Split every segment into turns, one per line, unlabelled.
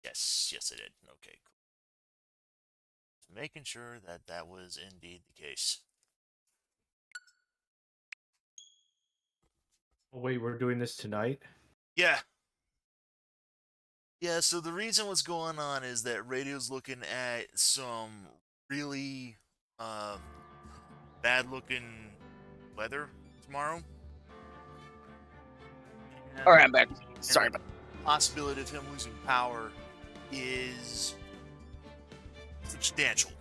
Yes, I did. Okay, cool. Just making sure that that was indeed the case.
Oh, wait, we're doing this tonight?
Yeah. Yeah, so the reason what's going on is that radio's looking at some really uh, bad looking weather tomorrow.
All
And,
right, I'm back.
and
Sorry
the
about.
possibility of him losing power is substantial.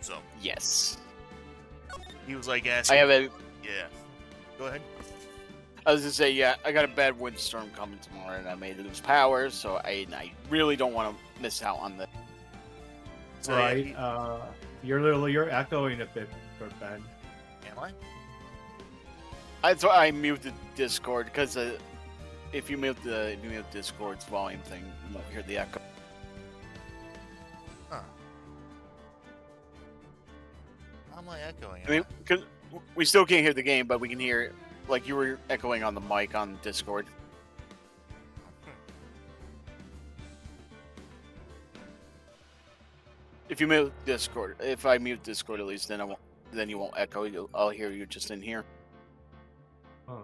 So
Yes,
he was like
I have
asking,
a.
yeah, go ahead.
I was gonna say, yeah, I got a bad windstorm coming tomorrow, and I may lose power, so I really don't want to miss out on the.
So yeah,
Right. You're echoing a bit, Ben.
am I?
That's why I muted Discord because if you mute Discord's volume thing, you won't hear the echo.
Huh. How am I echoing?
I mean, cause we still can't hear the game, but we can hear like you were echoing on the mic on Discord. If you mute Discord, if I mute Discord at least, then I won't. Then you won't echo. I'll hear you just in here.
Oh.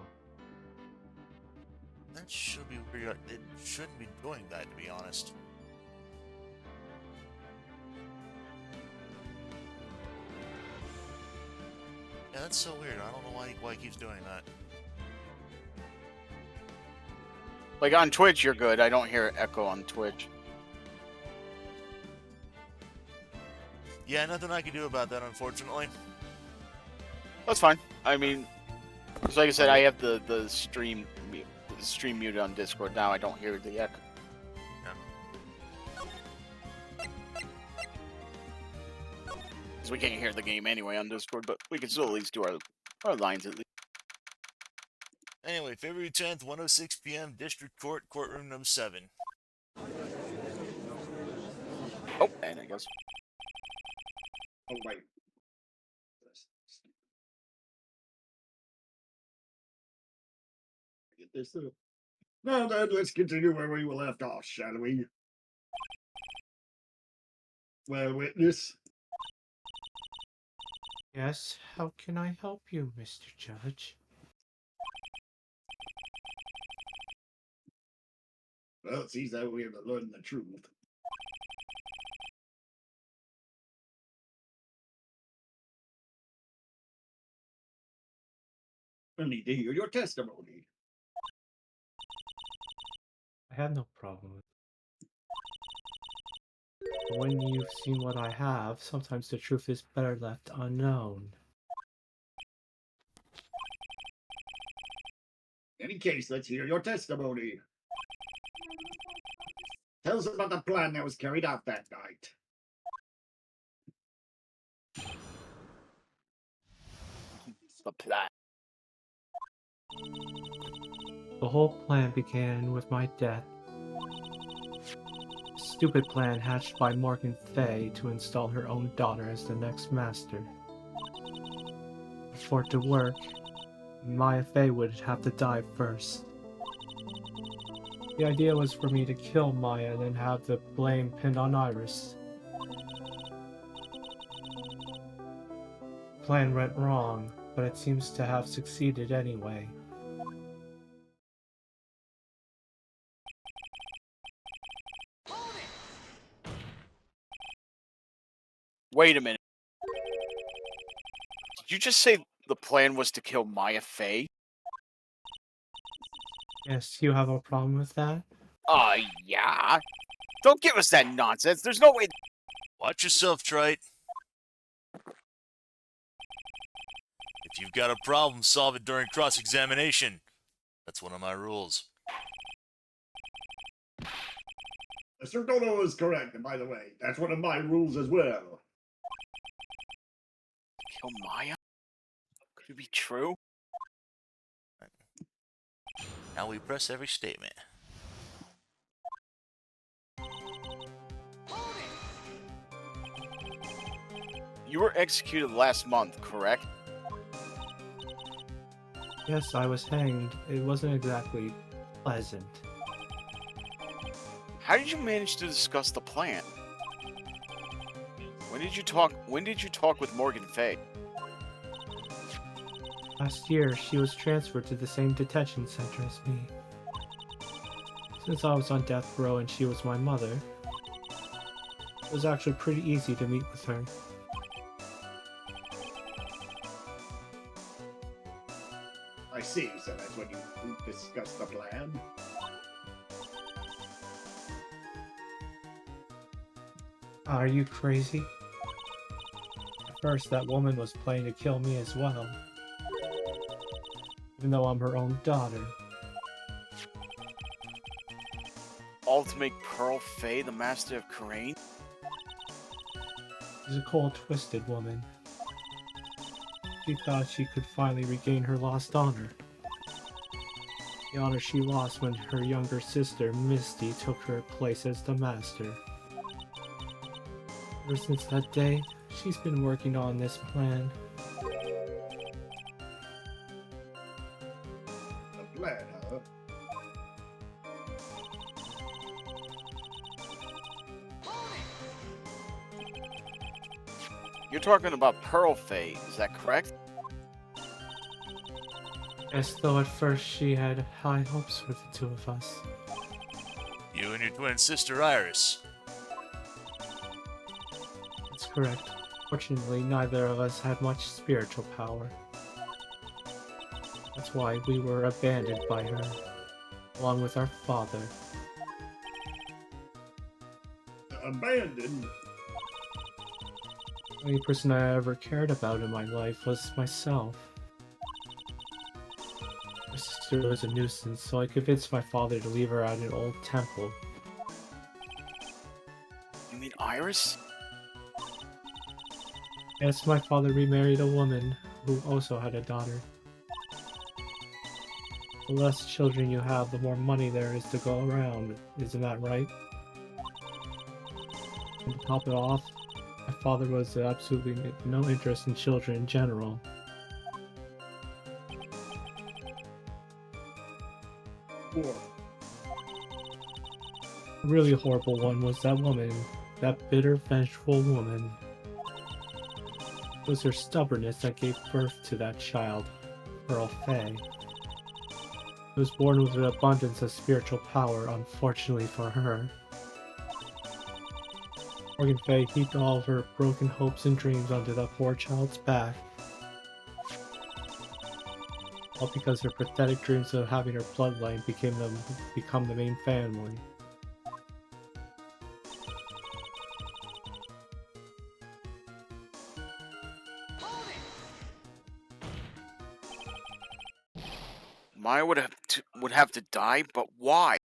That should be weird. It shouldn't be doing that, to be honest. Yeah, that's so weird. I don't know why he keeps doing that.
Like on Twitch, you're good. I don't hear echo on Twitch.
Yeah, nothing I can do about that, unfortunately.
That's fine. I mean, because like I said, I have the stream muted on Discord now. I don't hear the echo. Because we can't hear the game anyway on Discord, but we can still at least do our lines at least.
Anyway, February 10th, 1:06 p.m., District Court, Courtroom Number 7.
Oh, and I guess.
Oh, wait. Get this through. Now then, let's continue where we were left off, shall we? Well, witness.
Yes, how can I help you, Mr. Judge?
Well, it seems that we're to learn the truth. I need to hear your testimony.
I have no problem with it. When you've seen what I have, sometimes the truth is better left unknown.
In any case, let's hear your testimony. Tell us about the plan that was carried out that night.
The plot.
The whole plan began with my death. A stupid plan hatched by Morgan Fay to install her own daughter as the next master. For it to work, Maya Fey would have to die first. The idea was for me to kill Maya and then have the blame pinned on Iris. The plan went wrong, but it seems to have succeeded anyway.
Wait a minute. Did you just say the plan was to kill Maya Fey?
Yes, you have a problem with that?
Yeah. Don't give us that nonsense. There's no way.
Watch yourself, Trite. If you've got a problem, solve it during cross-examination. That's one of my rules.
Mr. Dono is correct, and by the way, that's one of my rules as well.
Kill Maya? Could it be true?
Now we press every statement.
You were executed last month, correct?
Yes, I was hanged. It wasn't exactly pleasant.
How did you manage to discuss the plan? When did you talk with Morgan Fay?
Last year, she was transferred to the same detention center as me. Since I was on death row and she was my mother, it was actually pretty easy to meet with her.
I see, so that's when you discussed the plan.
Are you crazy? At first, that woman was planning to kill me as well. Even though I'm her own daughter.
All to make Pearl Fay the master of Karain?
She's a cold, twisted woman. She thought she could finally regain her lost honor. The honor she lost when her younger sister, Misty, took her place as the master. Ever since that day, she's been working on this plan.
The plan, huh?
You're talking about Pearl Fay, is that correct?
Yes, though at first she had high hopes for the two of us.
You and your twin sister Iris.
That's correct. Fortunately, neither of us had much spiritual power. That's why we were abandoned by her, along with our father.
Abandoned?
The only person I ever cared about in my life was myself. My sister was a nuisance, so I convinced my father to leave her at an old temple.
You mean Iris?
Yes, my father remarried a woman who also had a daughter. The less children you have, the more money there is to go around, isn't that right? And to top it off, my father was absolutely no interest in children in general.
Or
A really horrible one was that woman, that bitter, vengeful woman. It was her stubbornness that gave birth to that child, Pearl Fay. He was born with an abundance of spiritual power, unfortunately for her. Morgan Fay heaped all of her broken hopes and dreams onto that poor child's back. All because her pathetic dreams of having her bloodline become the main family.
Maya would have to die, but why?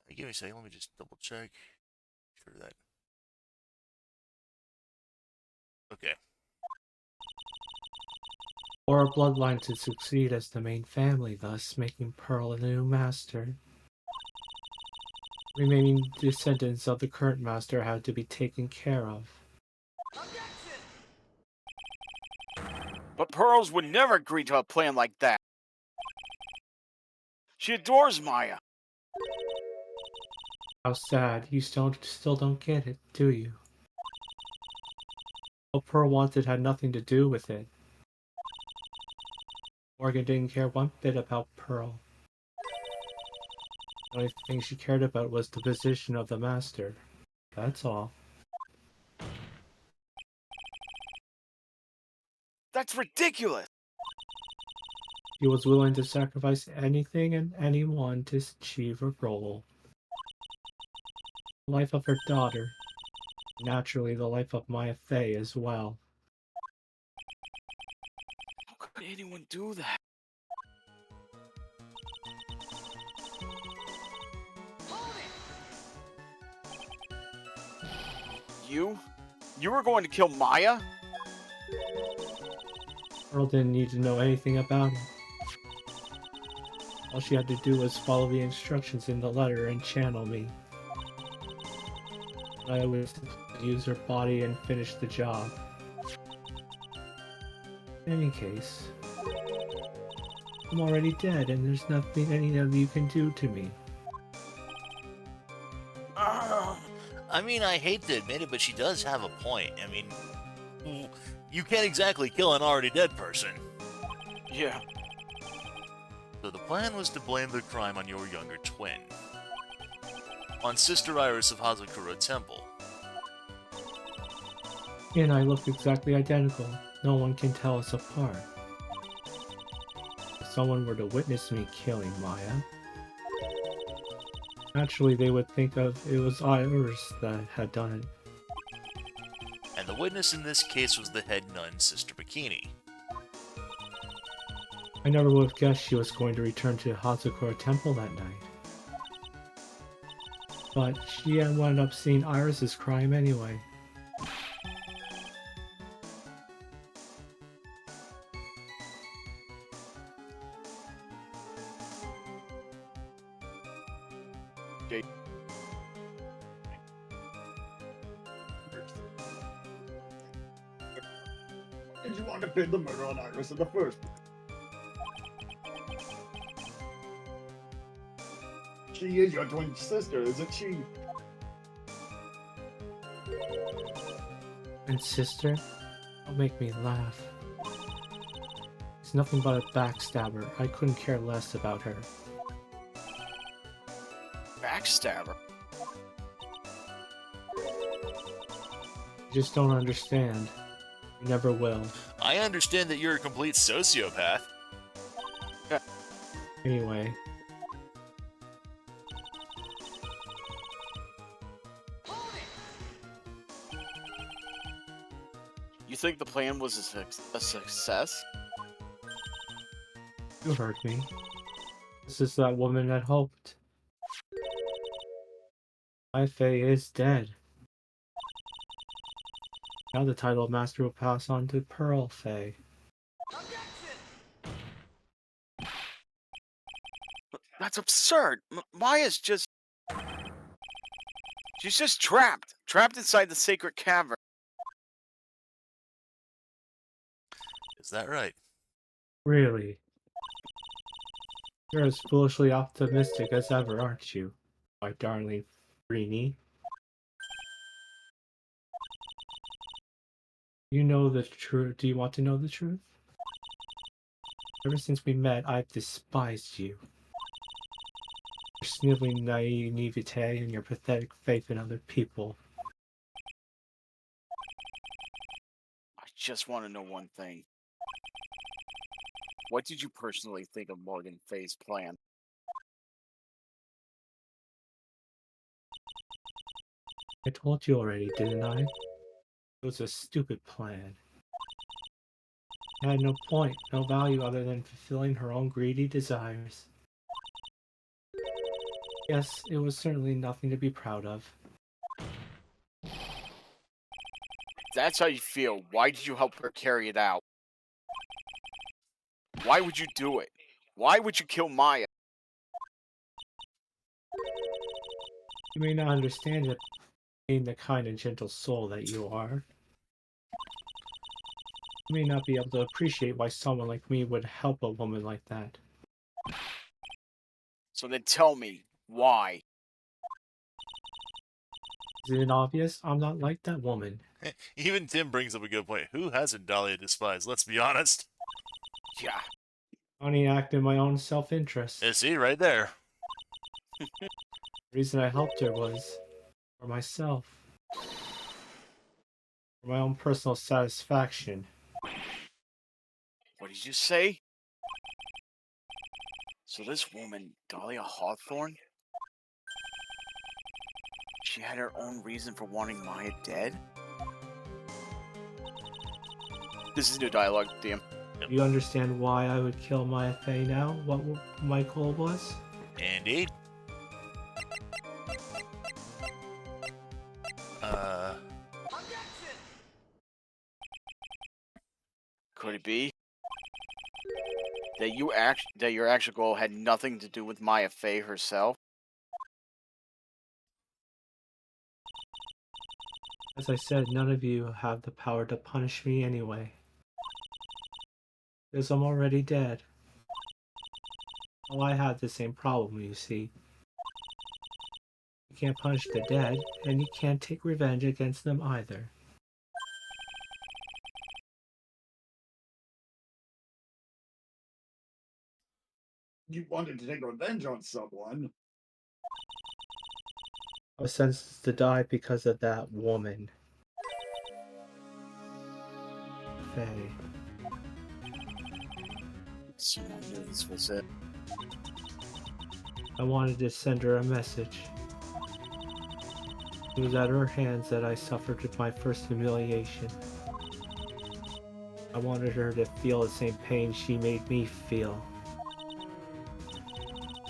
Hey, give me a second. Let me just double check. Sure that. Okay.
For our bloodline to succeed as the main family, thus making Pearl the new master. Remaining descendants of the current master had to be taken care of.
But Pearls would never agree to a plan like that. She adores Maya.
How sad. You still don't get it, do you? What Pearl wanted had nothing to do with it. Morgan didn't care one bit about Pearl. The only thing she cared about was the position of the master. That's all.
That's ridiculous.
She was willing to sacrifice anything and anyone to achieve her goal. The life of her daughter. Naturally, the life of Maya Fey as well.
How could anyone do that? You were going to kill Maya?
Pearl didn't need to know anything about it. All she had to do was follow the instructions in the letter and channel me. I would simply use her body and finish the job. In any case, I'm already dead and there's nothing any of you can do to me.
I mean, I hate to admit it, but she does have a point. I mean, you can't exactly kill an already dead person.
Yeah.
So the plan was to blame the crime on your younger twin. On Sister Iris of Hazakura Temple.
He and I look exactly identical. No one can tell us apart. If someone were to witness me killing Maya, naturally they would think it was Iris that had done it.
And the witness in this case was the head nun, Sister Bikini.
I never would have guessed she was going to return to Hazakura Temple that night. But she wound up seeing Iris's crime anyway.
Did you want to pin the murder on Iris in the first place? She is your twin sister, isn't she?
And sister, don't make me laugh. She's nothing but a backstabber. I couldn't care less about her.
Backstabber.
You just don't understand. You never will.
I understand that you're a complete sociopath.
Anyway,
You think the plan was a success?
you heard me. This is that woman that hoped. My Faye is dead. Now the title of Master will pass on to Pearl Faye.
That's absurd. Maya's just... She's just trapped. Trapped inside the sacred cavern.
Is that right?
Really? You're as foolishly optimistic as ever, aren't you? My darling Greenie. You know the truth. Do you want to know the truth? Ever since we met, I've despised you. Your sniveling naivete and your pathetic faith in other people.
I just want to know one thing. What did you personally think of Morgan Faye's plan?
I told you already, didn't I? It was a stupid plan. It had no point, no value other than fulfilling her own greedy desires. Yes, it was certainly nothing to be proud of.
That's how you feel. Why did you help her carry it out? Why would you do it? Why would you kill Maya?
You may not understand it, being the kind and gentle soul that you are. You may not be able to appreciate why someone like me would help a woman like that.
So then tell me, why?
Isn't it obvious? I'm not like that woman.
Even Tim brings up a good point. Who hasn't Dahlia despised? Let's be honest.
Yeah.
I only act in my own self-interest.
Yeah, see, right there.
The reason I helped her was for myself. For my own personal satisfaction.
What did you say? So this woman, Dahlia Hawthorne, she had her own reason for wanting Maya dead? This is new dialogue, DM.
Do you understand why I would kill Maya Fey now? What my goal was?
Indeed.
Could it be that your actual goal had nothing to do with Maya Fey herself?
As I said, none of you have the power to punish me anyway. Because I'm already dead. Well, I had the same problem, you see. You can't punish the dead, and you can't take revenge against them either.
You wanted to take revenge on someone.
I was sentenced to die because of that woman. Faye.
So I knew this was it.
I wanted to send her a message. It was at her hands that I suffered my first humiliation. I wanted her to feel the same pain she made me feel.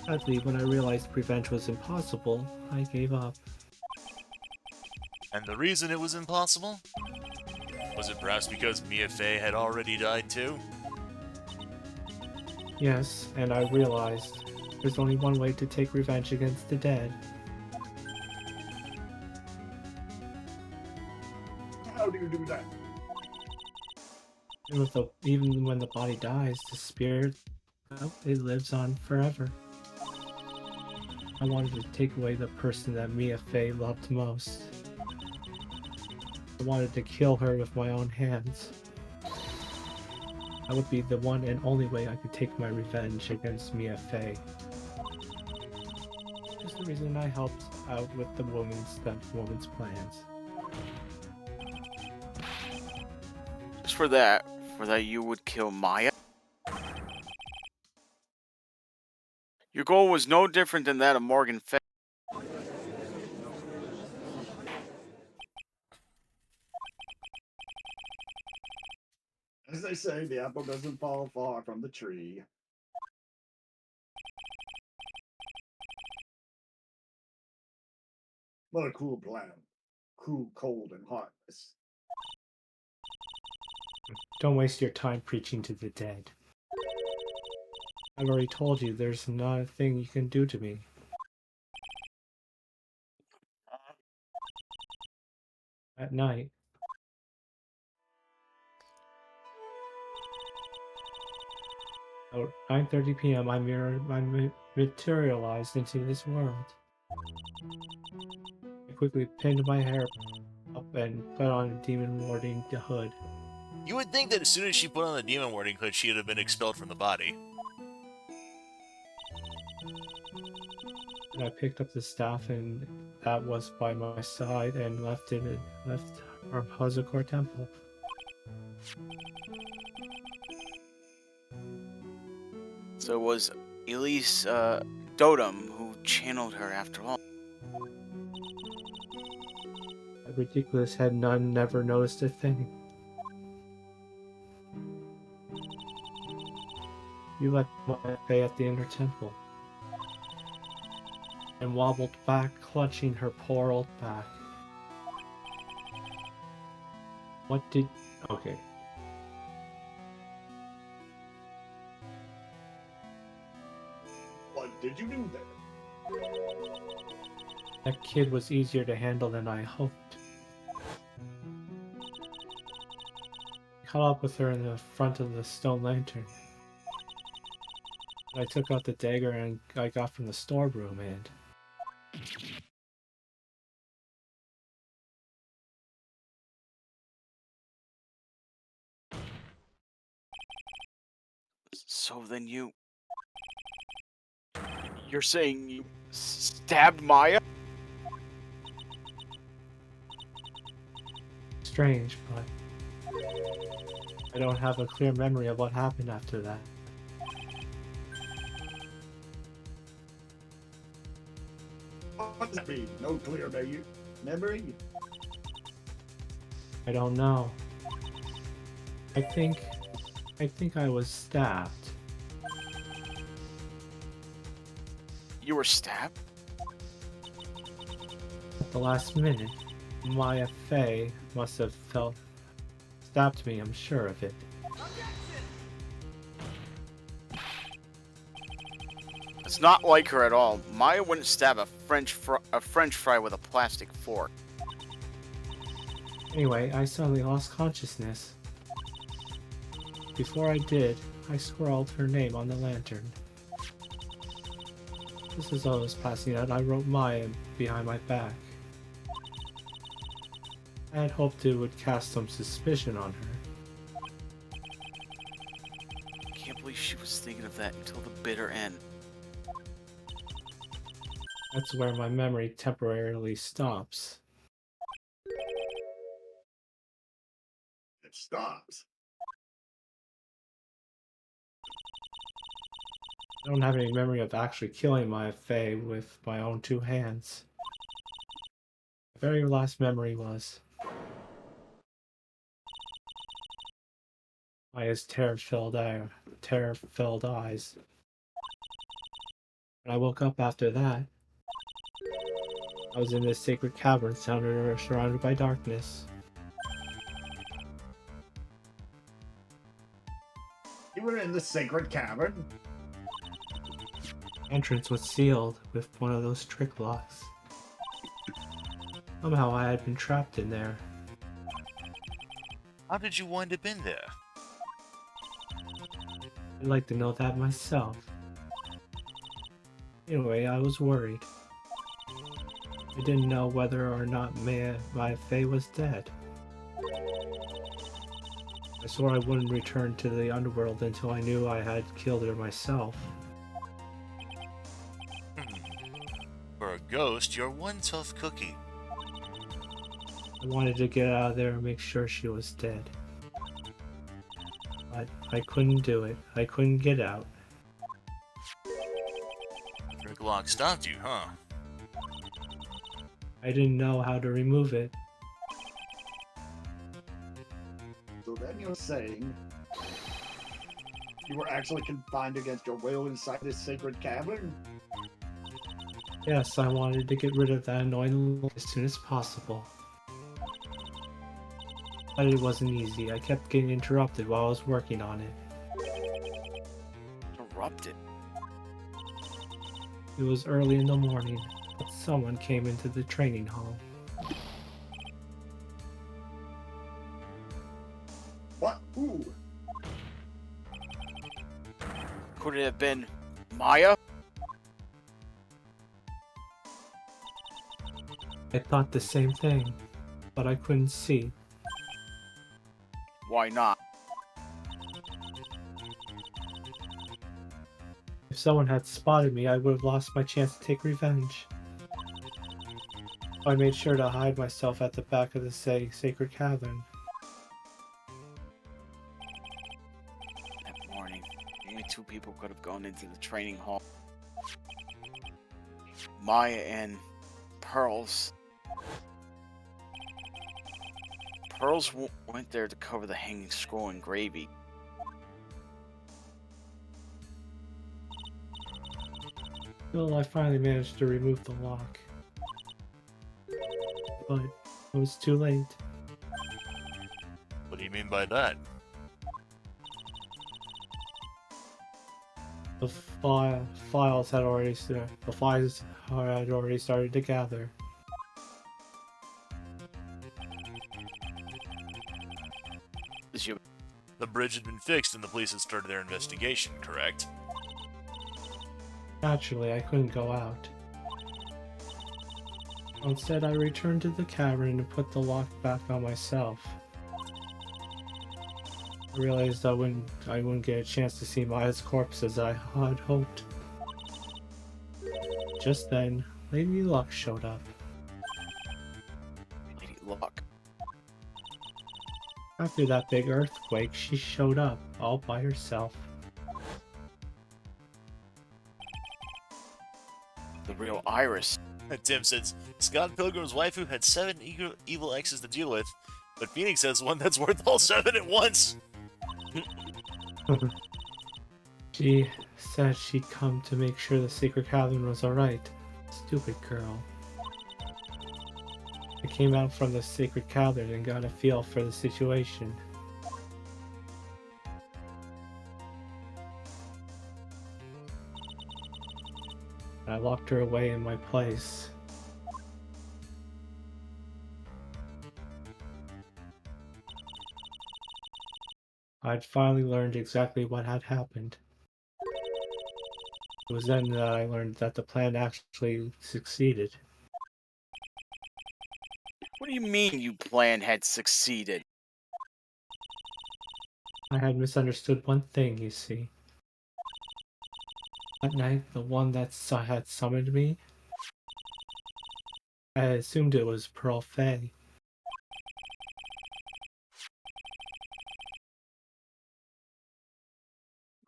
Sadly, when I realized revenge was impossible, I gave up.
And the reason it was impossible? Was it perhaps because Mia Fey had already died too?
Yes, and I realized there's only one way to take revenge against the dead.
How do you do that?
And even when the body dies, the spirit, well, it lives on forever. I wanted to take away the person that Mia Fey loved most. I wanted to kill her with my own hands. That would be the one and only way I could take my revenge against Mia Fey. That's the reason I helped out with the woman's plans.
Just for that you would kill Maya? Your goal was no different than that of Morgan Fay.
As they say, the apple doesn't fall far from the tree. What a cruel plan. Cruel, cold, and heartless.
Don't waste your time preaching to the dead. I've already told you there's not a thing you can do to me. At night, at 9:30 p.m., I materialized into this world. I quickly pinned my hair up and put on a demon warding hood.
You would think that as soon as she put on the demon warding hood, she would have been expelled from the body.
And I picked up the staff, and that was by my side, and left our Hazakor temple.
So it was Elise Dotem who channeled her after all.
That ridiculous head nun never noticed a thing. You left my Faye at the inner temple and wobbled back, clutching her poor old back. What did... Okay.
What did you do there?
That kid was easier to handle than I hoped. I caught up with her in the front of the stone lantern. I took out the dagger and I got from the storeroom, and
So then you're saying you stabbed Maya?
strange, but I don't have a clear memory of what happened after that.
What does that mean? No clear memory?
I don't know. I think I was stabbed.
You were stabbed?
At the last minute, Maya Fey must have stabbed me, I'm sure of it.
It's not like her at all. Maya wouldn't stab a French fry with a plastic fork.
Anyway, I suddenly lost consciousness. Before I did, I scrawled her name on the lantern. Just as I was passing out, I wrote Maya behind my back. I had hoped it would cast some suspicion on her.
Can't believe she was thinking of that until the bitter end.
That's where my memory temporarily stops.
It stops.
I don't have any memory of actually killing Maya Fey with my own 2 hands. The very last memory was Maya's terror-filled eyes. When I woke up after that, I was in this sacred cavern surrounded by darkness.
You were in the sacred cavern?
The entrance was sealed with one of those trick locks. Somehow I had been trapped in there.
How did you wind up in there?
I'd like to know that myself. Anyway, I was worried. I didn't know whether or not Maya Fey was dead. I swore I wouldn't return to the underworld until I knew I had killed her myself.
For a ghost, you're one tough cookie.
I wanted to get out of there and make sure she was dead. But I couldn't do it. I couldn't get out.
Trick lock stopped you, huh?
I didn't know how to remove it.
So then you're saying you were actually confined against your will inside this sacred cavern?
Yes, I wanted to get rid of that annoying look as soon as possible. But it wasn't easy. I kept getting interrupted while I was working on it.
Interrupted?
It was early in the morning, but someone came into the training hall.
What? Who?
Could it have been Maya?
I thought the same thing, but I couldn't see.
Why not?
If someone had spotted me, I would have lost my chance to take revenge. I made sure to hide myself at the back of the sacred cavern.
That morning, only 2 people could have gone into the training hall. Maya and Pearls. Pearls went there to cover the hanging scroll and gravy.
Still, I finally managed to remove the lock. But it was too late.
What do you mean by that?
The files had already started to gather.
The bridge had been fixed and the police had started their investigation, correct?
Naturally, I couldn't go out. Instead, I returned to the cavern and put the lock back on myself. I realized I wouldn't get a chance to see Maya's corpse as I had hoped. Just then, Lady Luck showed up.
Lady Luck.
After that big earthquake, she showed up, all by herself.
The real Iris.
Tim says, Scott Pilgrim's waifu had 7 evil exes to deal with, but Phoenix has one that's worth all 7 at once.
She said she'd come to make sure the secret cavern was alright. Stupid girl. I came out from the sacred cavern and got a feel for the situation. I locked her away in my place. I'd finally learned exactly what had happened. It was then that I learned that the plan actually succeeded.
What do you mean your plan had succeeded?
I had misunderstood one thing, you see. That night, the one that had summoned me, I assumed it was Pearl Fay.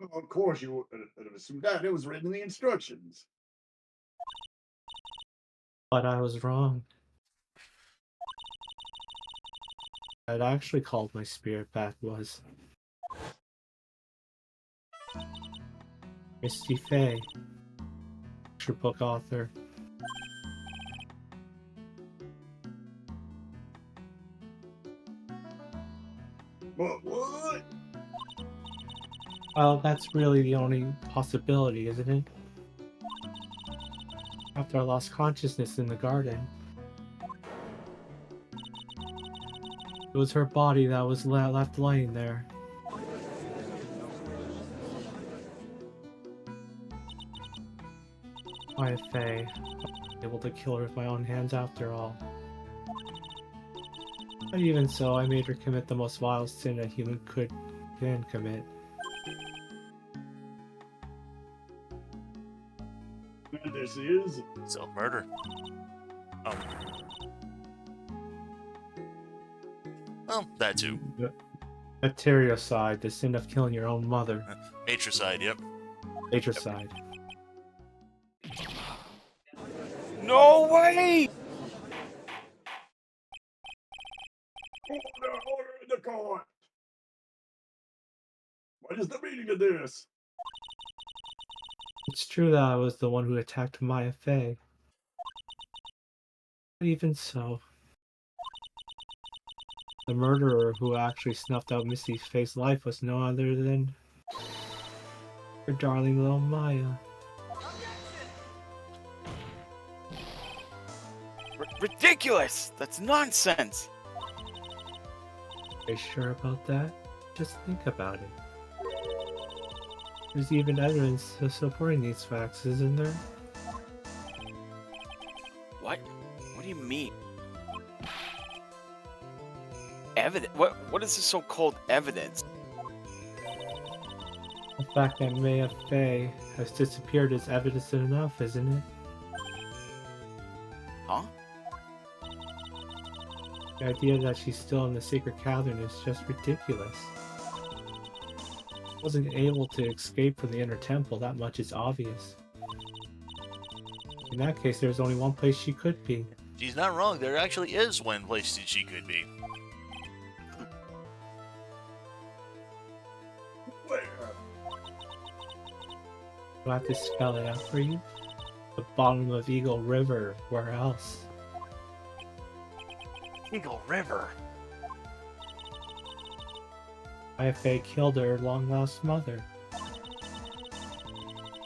Well, of course, you would have assumed that. It was written in the instructions.
But I was wrong. I'd actually called my spirit back was Misty Fay, picture book author.
What?
Well, that's really the only possibility, isn't it? After I lost consciousness in the garden, it was her body that was left laying there. Why, Faye, I was able to kill her with my own hands after all. But even so, I made her commit the most vile sin a human can commit.
And this is
Self-murder. Oh. Well, that too.
Materiocide, the sin of killing your own mother.
Matricide, yep.
Matricide.
No way!
order in the court. What is the meaning of this?
It's true that I was the one who attacked Maya Fey. But even so, the murderer who actually snuffed out Missy Faye's life was no other than her darling little Maya.
Ridiculous! That's nonsense!
Are you sure about that? Just think about it. There's even evidence supporting these facts, isn't there?
What? What do you mean? Evidence? What is this so-called evidence?
The fact that Maya Fey has disappeared is evidence enough, isn't it?
Huh?
The idea that she's still in the Sacred Cavern is just ridiculous. Wasn't able to escape from the inner temple, that much is obvious. In that case, there's only one place she could be.
She's not wrong. There actually is one place that she could be.
Where?
Do I have to spell it out for you? The bottom of Eagle River, where else?
Eagle River.
Fay killed her long-lost mother.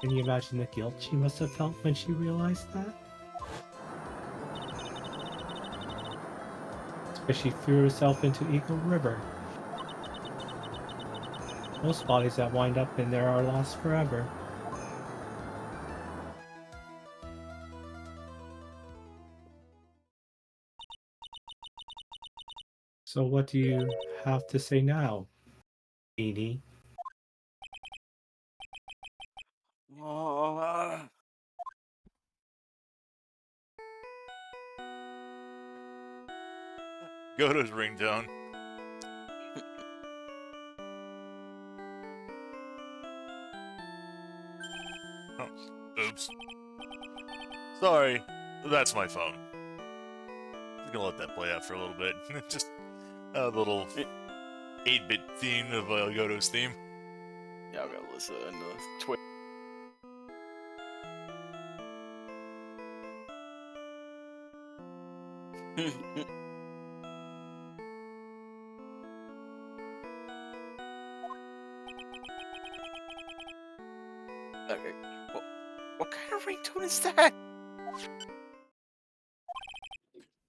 Can you imagine the guilt she must have felt when she realized that? Because she threw herself into Eagle River. Most bodies that wind up in there are lost forever. So what do you have to say now, Edie?
Goto's ringtone. Oh, oops. Sorry, that's my phone. I'm gonna let that play out for a little bit. Just a little 8-bit theme of Goto's theme.
Yeah, I'm gonna listen to Twitch. Okay. What kind of ringtone is that?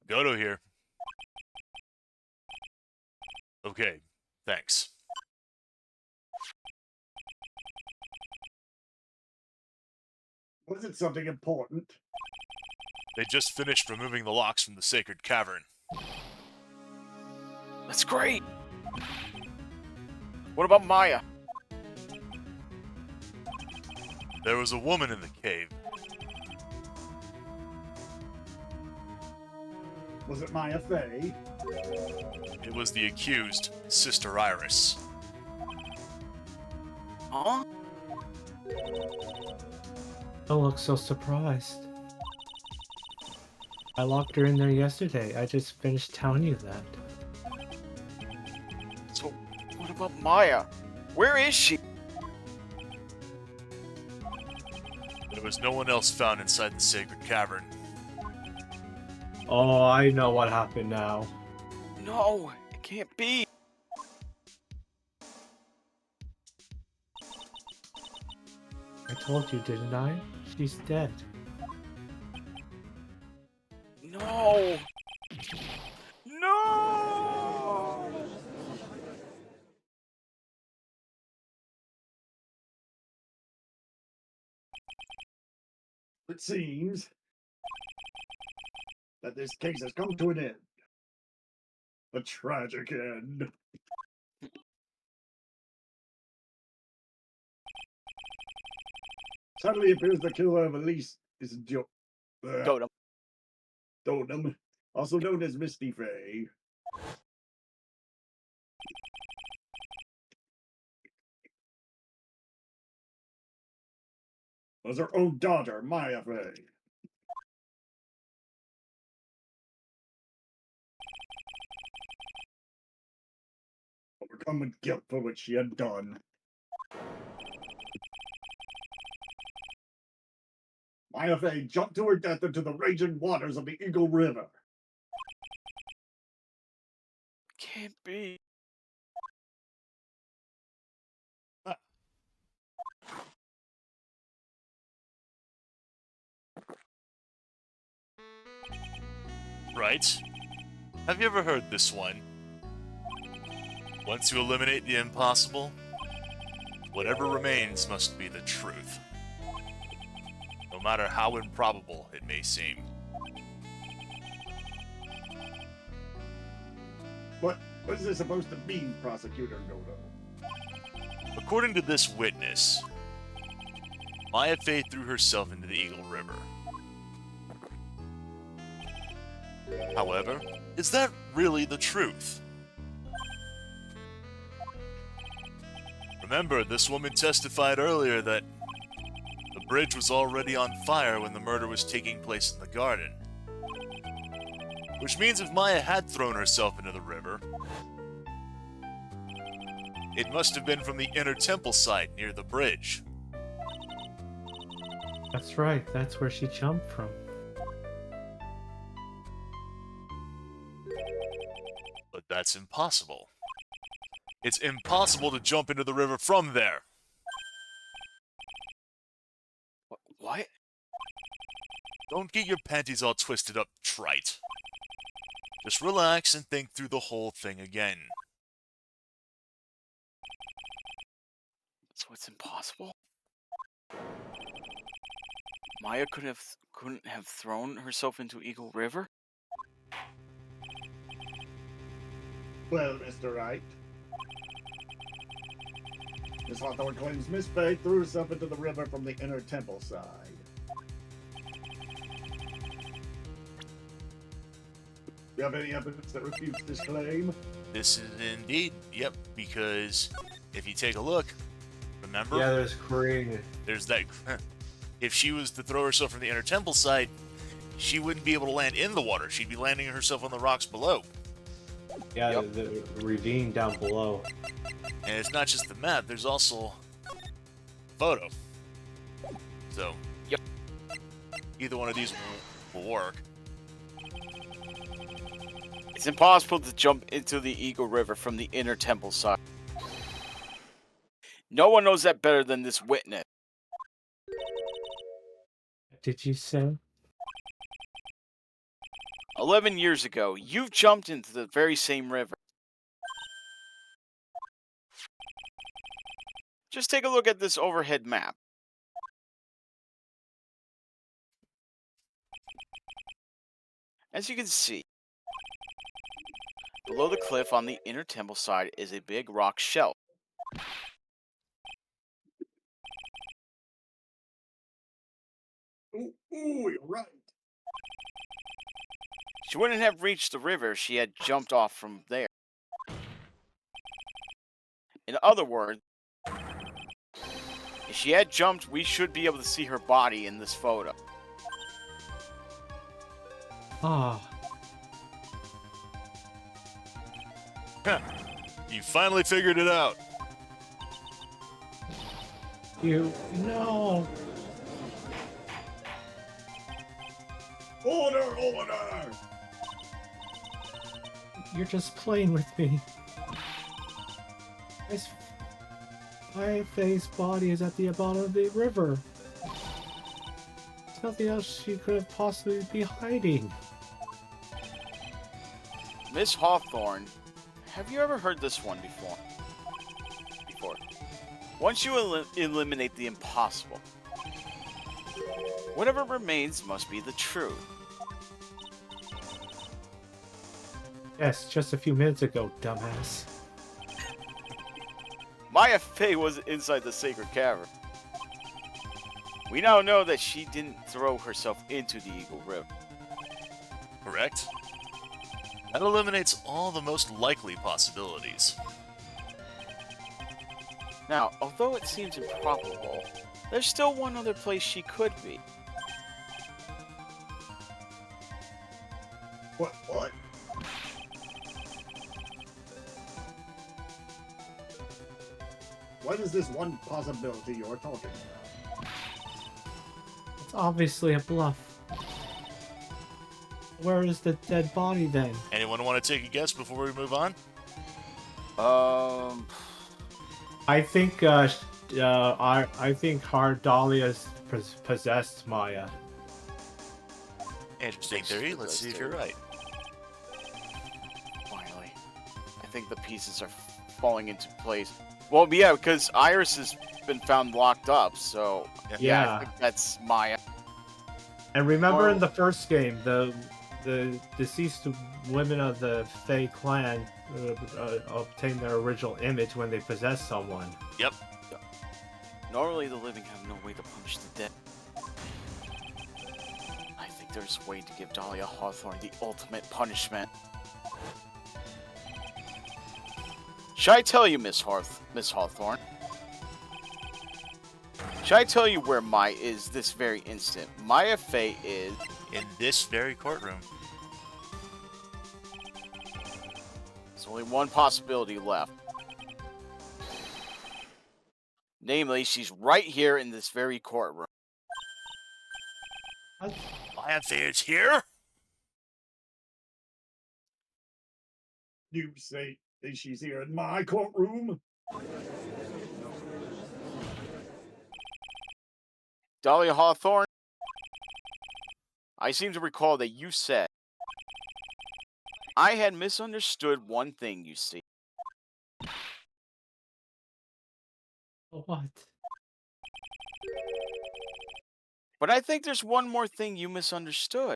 Goto here. Okay, thanks.
Was it something important?
They just finished removing the locks from the sacred cavern.
That's great. What about Maya?
There was a woman in the cave.
Was it Maya Fey?
It was the accused, Sister Iris.
Huh?
Don't look so surprised. I locked her in there yesterday. I just finished telling you that.
So, what about Maya? Where is she?
There was no one else found inside the sacred cavern.
Oh, I know what happened now.
No, it can't be.
I told you, didn't I? She's dead.
No. No.
It seems that this case has come to an end. A tragic end. Suddenly appears the killer of Elise is
Totem.
Totem, also known as Misty Fey. Was her own daughter, Maya Fey. Overcome with guilt for what she had done. Maya Fey jumped to her death into the raging waters of the Eagle River.
Can't be.
Right? Have you ever heard this one? Once you eliminate the impossible, whatever remains must be the truth. No matter how improbable it may seem.
What is this supposed to mean, Prosecutor Noto?
According to this witness, Maya Fey threw herself into the Eagle River. However, is that really the truth? Remember, this woman testified earlier that the bridge was already on fire when the murder was taking place in the garden. Which means if Maya had thrown herself into the river, it must have been from the inner temple side near the bridge.
That's right, that's where she jumped from.
But that's impossible. It's impossible to jump into the river from there.
What?
Don't get your panties all twisted up, trite. Just relax and think through the whole thing again.
So it's impossible? Maya couldn't have thrown herself into Eagle River?
Well, Mr. Wright. Miss Hawthorne claims Miss Fey threw herself into the river from the inner temple side. Do you have any evidence that refutes this claim?
This is indeed, yep, because if you take a look, remember?
Yeah, there's Korean.
There's that. If she was to throw herself from the inner temple side, she wouldn't be able to land in the water. She'd be landing herself on the rocks below.
Yeah,
Yep.
the ravine down below.
And it's not just the map, there's also photo. So,
Yep.
Either one of these will work.
It's impossible to jump into the Eagle River from the inner temple side. No one knows that better than this witness.
Did you say?
11 years ago, you jumped into the very same river. Just take a look at this overhead map. As you can see, below the cliff on the inner temple side is a big rock shelf.
Ooh, you're right.
She wouldn't have reached the river if she had jumped off from there. In other words, if she had jumped, we should be able to see her body in this photo.
Ah,
You finally figured it out.
no.
Order!
You're just playing with me. My face body is at the bottom of the river. There's nothing else she could have possibly be hiding.
Miss Hawthorne, have you ever heard this one before? Once you eliminate the impossible, whatever remains must be the truth.
Yes, just a few minutes ago, dumbass.
Maya Fey was inside the sacred cavern. We now know that she didn't throw herself into the Eagle River.
Correct? That eliminates all the most likely possibilities.
Now, although it seems improbable, there's still one other place she could be.
What? What is this one possibility you're talking about?
It's obviously a bluff. Where is the dead body then?
Anyone want to take a guess before we move on?
I think I think Dahlia's possessed Maya.
Interesting theory. Let's see if you're right.
Finally. I think the pieces are falling into place. Well, yeah, because Iris has been found locked up, so
Yeah.
I think that's Maya.
And remember
Or-
in the first game, the deceased women of the Fey clan obtained their original image when they possessed someone.
Yep.
Normally, the living have no way to punish the dead. I think there's a way to give Dahlia Hawthorne the ultimate punishment. Should I tell you, Miss Hawthorne? Should I tell you where Maya is this very instant? Maya Fey is...
In this very courtroom.
There's only one possibility left. Namely, she's right here in this very courtroom.
Maya Fey's here?
You say that she's here in my courtroom?
Dahlia Hawthorne, I seem to recall that you said I had misunderstood one thing, you see.
What?
But I think there's one more thing you misunderstood.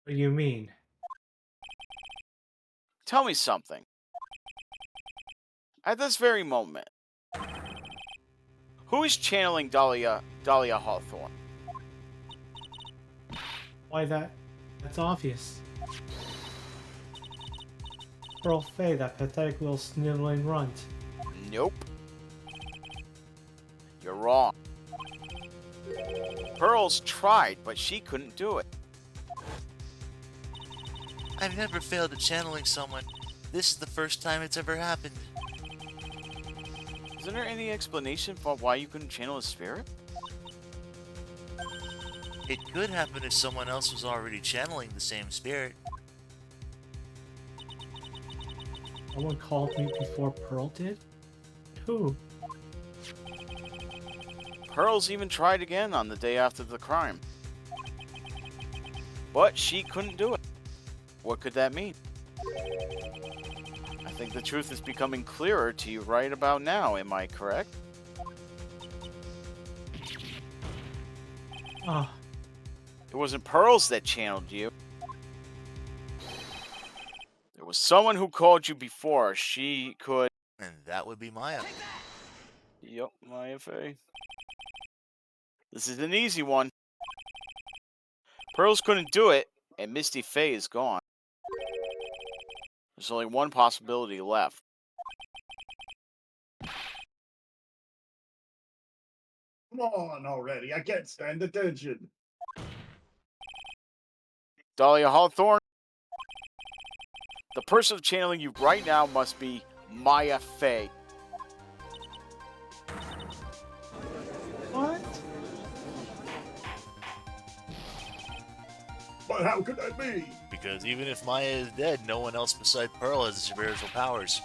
What do you mean?
Tell me something. At this very moment, who is channeling Dahlia Hawthorne?
Why that's obvious. Pearl Fey, that pathetic little sniveling runt.
Nope. You're wrong. Pearl's tried, but she couldn't do it.
I've never failed at channeling someone. This is the first time it's ever happened.
Isn't there any explanation for why you couldn't channel a spirit?
It could happen if someone else was already channeling the same spirit.
Someone called me before Pearl did? Who?
Pearl's even tried again on the day after the crime. But she couldn't do it. What could that mean? I think the truth is becoming clearer to you right about now, am I correct? It wasn't Pearls that channeled you. There was someone who called you before. She could...
And that would be Maya.
Yep, Maya Fey. This is an easy one. Pearls couldn't do it, and Misty Fey is gone. There's only one possibility left.
Come on already. I can't stand the tension.
Dahlia Hawthorne, the person channeling you right now must be Maya Fey.
What?
But how could that be?
Because even if Maya is dead, no one else beside Pearl has spiritual powers.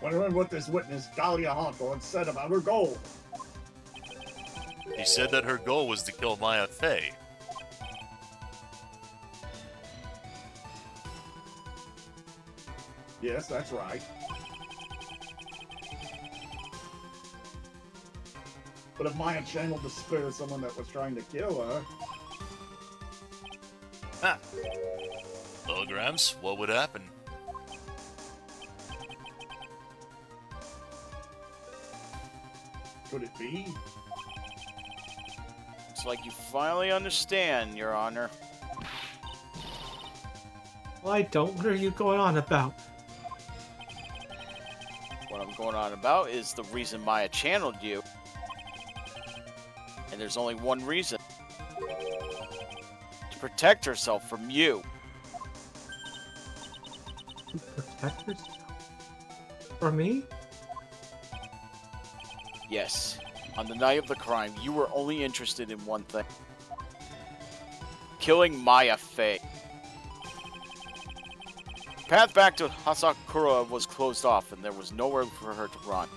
Remember what this witness, Dahlia Hawthorne, said about her goal.
She said that her goal was to kill Maya Fey.
Yes, that's right. But if Maya channeled the spirit of someone that was trying to kill her,
Ha! Holograms, what would happen?
could it be?
It's like you finally understand, Your Honor.
Well, I don't. What are you going on about?
What I'm going on about is the reason Maya channeled you. And there's only one reason. To protect herself from you.
To protect yourself? From me?
Yes. On the night of the crime, you were only interested in one thing. Killing Maya Fey. Path back to Hasakura was closed off, and there was nowhere for her to run.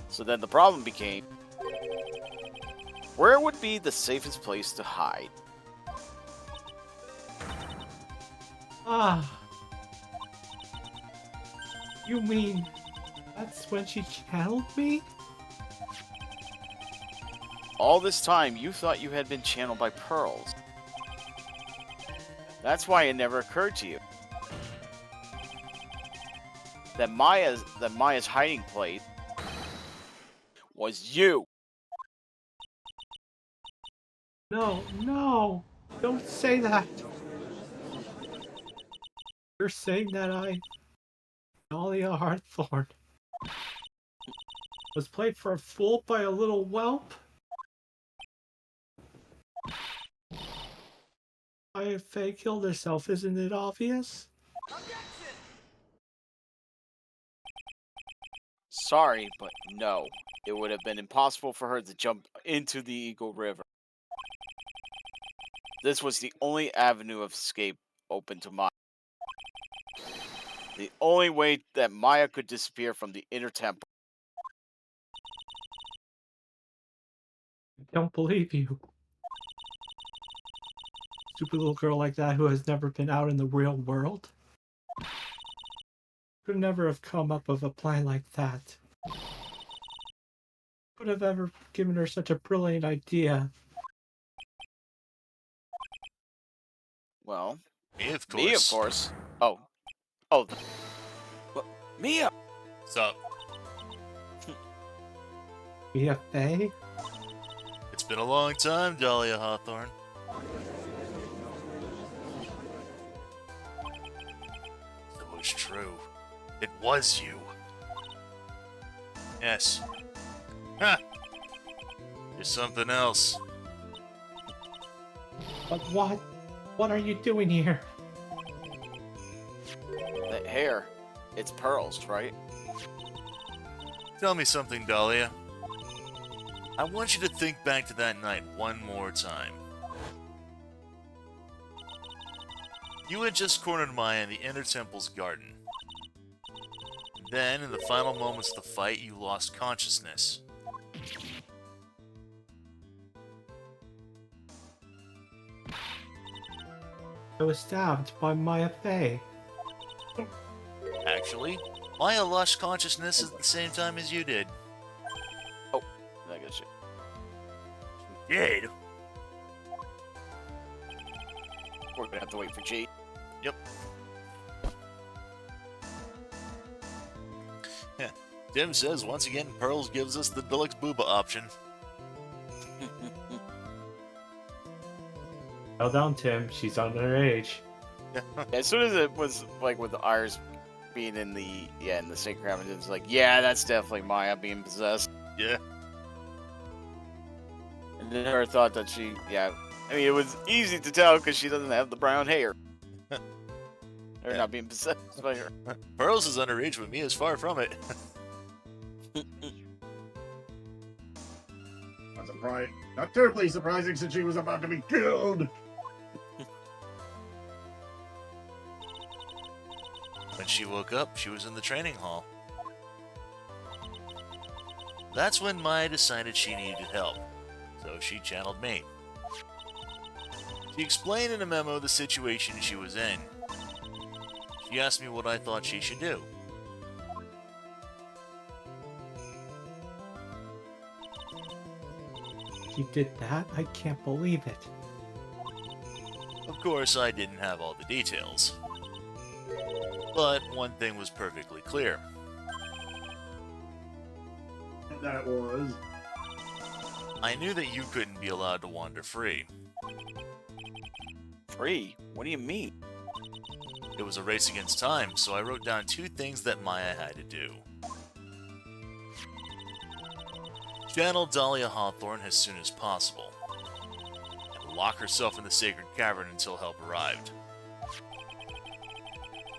So then the problem became, where would be the safest place to hide?
Ah. You mean that's when she channeled me?
All this time, you thought you had been channeled by Pearls. That's why it never occurred to you that Maya's hiding place was you.
No, no. Don't say that. You're saying that Dahlia Hawthorne, was played for a fool by a little whelp? Maya Fey killed herself, isn't it obvious?
Sorry, but no. It would have been impossible for her to jump into the Eagle River. This was the only avenue of escape open to Maya. The only way that Maya could disappear from the inner temple.
I don't believe you. Stupid little girl like that who has never been out in the real world. Could never have come up with a plan like that. Could have ever given her such a brilliant idea.
Well,
Me, of course.
me, of course. Oh. Well, Mia!
So,
Mia Fey?
it's been a long time, Dahlia Hawthorne. It was true. It was you. Yes. Ha! You're something else.
But what? What are you doing here?
That hair. It's Pearls, right?
Tell me something, Dahlia. I want you to think back to that night one more time. You had just cornered Maya in the Inner Temple's garden. Then, in the final moments of the fight, you lost consciousness.
I was stabbed by Maya Fey.
Actually, Maya lost consciousness at the same time as you did.
Oh, I got you.
Did?
We're gonna have to wait for G.
Yep. Yeah. Tim says once again, Pearls gives us the deluxe booba option.
Tell down, Tim. She's underage.
As soon as it was like with the R's being in the sacred cabin, it's like, yeah, that's definitely Maya being possessed.
Yeah.
And I never thought that she, I mean, it was easy to tell because she doesn't have the brown hair. They're
Yeah.
not being possessed by her.
Pearls is underage, but Mia's far from it.
Not surprised. Not terribly surprising since she was about to be killed.
When she woke up, she was in the training hall. That's when Maya decided she needed help, so she channeled me. She explained in a memo the situation she was in. She asked me what I thought she should do.
You did that? I can't believe it.
Of course, I didn't have all the details. But one thing was perfectly clear.
And that was.
I knew that you couldn't be allowed to wander free.
Free? What do you mean?
It was a race against time, so I wrote down 2 things that Maya had to do. Channel Dahlia Hawthorne as soon as possible, and lock herself in the sacred cavern until help arrived.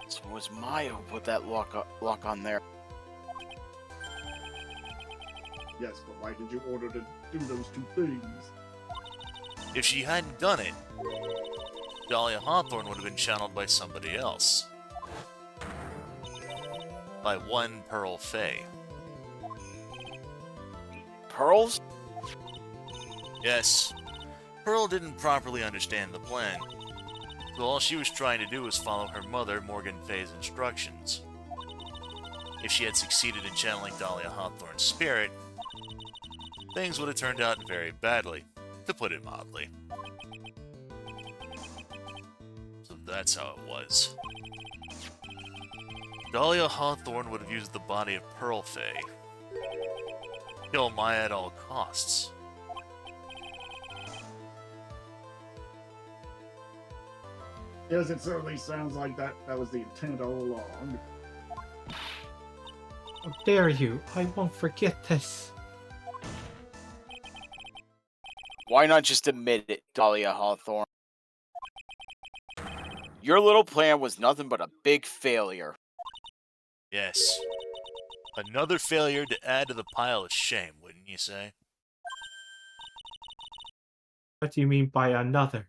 So it was Maya who put that lock on there.
Yes, but why did you order to do those 2 things?
If she hadn't done it, Dahlia Hawthorne would have been channeled by somebody else. By one Pearl Fey.
Pearls?
Yes, Pearl didn't properly understand the plan, so all she was trying to do was follow her mother, Morgan Fey's instructions. If she had succeeded in channeling Dahlia Hawthorne's spirit, things would have turned out very badly, to put it mildly. So that's how it was. Dahlia Hawthorne would have used the body of Pearl Fey. Kill Maya at all costs.
Yes, it certainly sounds like that was the intent all along.
How dare you? I won't forget this.
Why not just admit it, Dahlia Hawthorne? Your little plan was nothing but a big failure.
Yes. Another failure to add to the pile of shame, wouldn't you say?
What do you mean by another?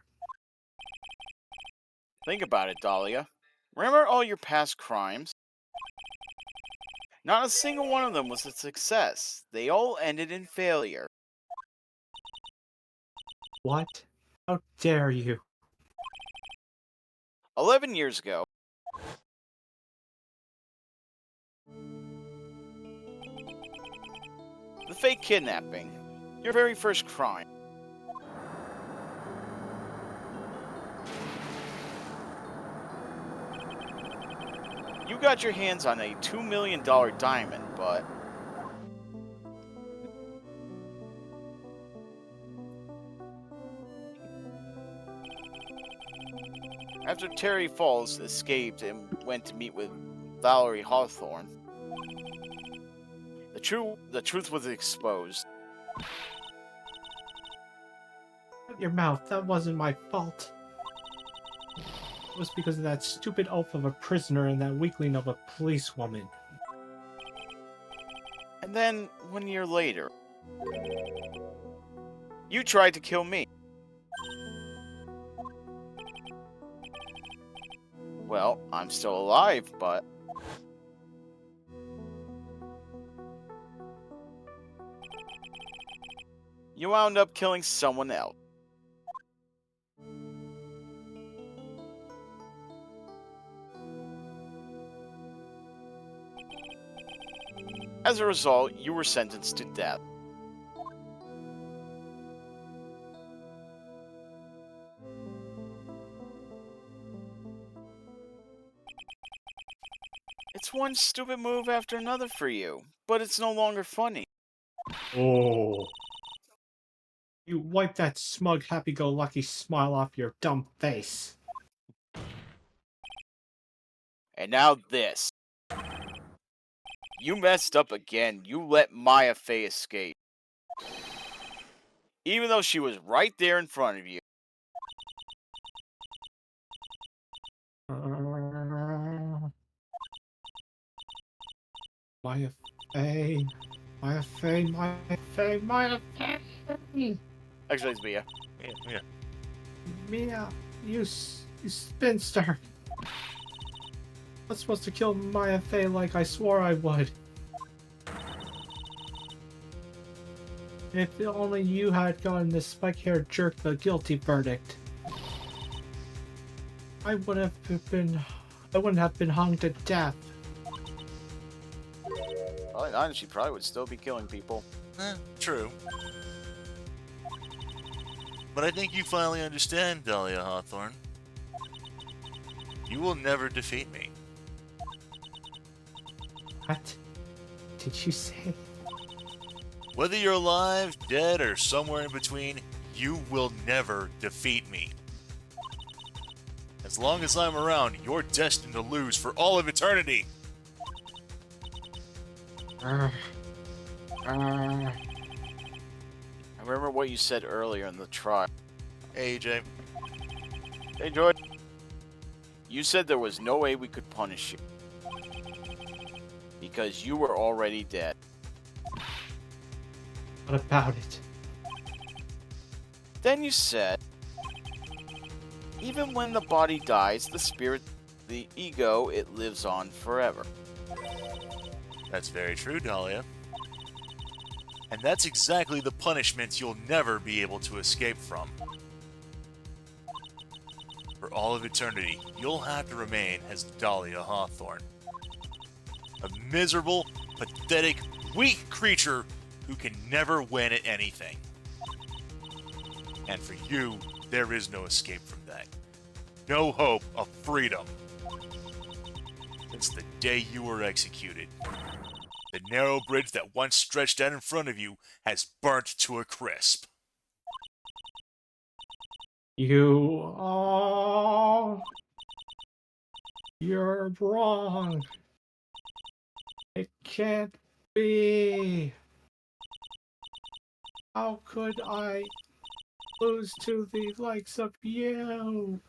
Think about it, Dahlia. Remember all your past crimes? Not a single one of them was a success. They all ended in failure.
What? How dare you?
11 years ago, the fake kidnapping. Your very first crime. You got your hands on a $2 million diamond, but after Terry Falls escaped and went to meet with Valerie Hawthorne, the truth was exposed.
Shut your mouth. That wasn't my fault. It was because of that stupid oaf of a prisoner and that weakling of a policewoman.
And then, 1 year later, you tried to kill me. Well, I'm still alive, but you wound up killing someone else. As a result, you were sentenced to death. It's one stupid move after another for you, but it's no longer funny.
Oh. You wipe that smug, happy-go-lucky smile off your dumb face.
And now this. You messed up again. You let Maya Fey escape. Even though she was right there in front of you.
Maya Fey. Maya Fey, Maya Fey, Maya Fey!
Actually, it's Mia.
Yeah.
Mia, you spinster. I was supposed to kill Maya Fey like I swore I would. If only you had gotten this spike-haired jerk the guilty verdict. I wouldn't have been hung to death.
Probably not, and she probably would still be killing people.
True. But I think you finally understand, Dahlia Hawthorne. You will never defeat me.
What did you say?
Whether you're alive, dead, or somewhere in between, you will never defeat me. As long as I'm around, you're destined to lose for all of eternity.
I remember what you said earlier in the trial.
Hey, AJ.
Hey, George. You said there was no way we could punish you. Because you were already dead.
What about it?
Then you said, even when the body dies, the spirit, the ego, it lives on forever.
That's very true, Dahlia. And that's exactly the punishment you'll never be able to escape from. For all of eternity, you'll have to remain as Dahlia Hawthorne. A miserable, pathetic, weak creature who can never win at anything. And for you, there is no escape from that. No hope of freedom. Since the day you were executed, the narrow bridge that once stretched out in front of you has burnt to a crisp.
You're wrong. It can't be. How could I lose to the likes of you?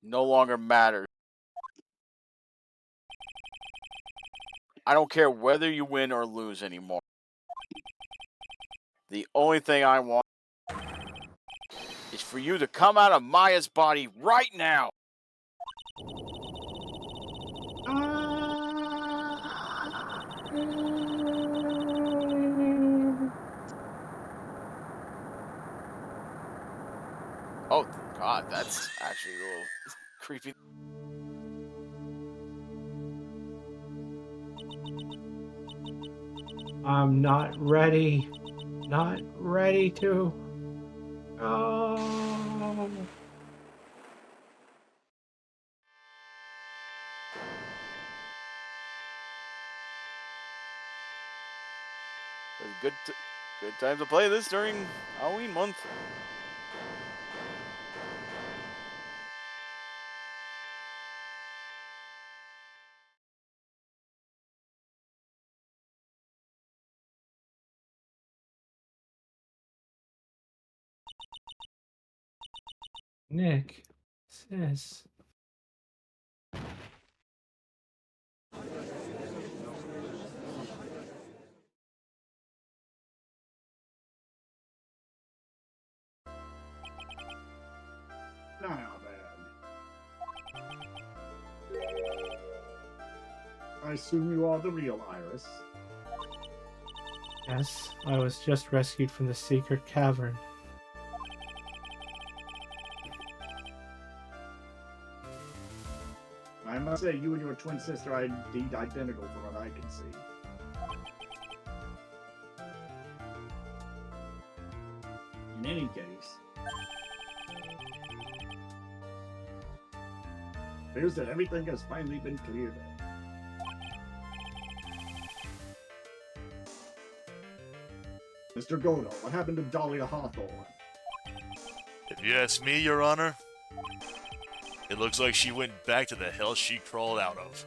No longer matters. I don't care whether you win or lose anymore. The only thing I want is for you to come out of Maya's body right now. Oh, God, that's actually a little creepy.
I'm not ready. Not ready to go.
It's good time to play this during Halloween month.
Nick, sis.
Now then. I assume you are the real Iris.
Yes, I was just rescued from the secret cavern.
I I must say, you and your twin sister are indeed identical from what I can see. In any case, it appears that everything has finally been cleared up. Mr. Godo, what happened to Dahlia Hawthorne?
If you ask me, Your Honor, it looks like she went back to the hell she crawled out of.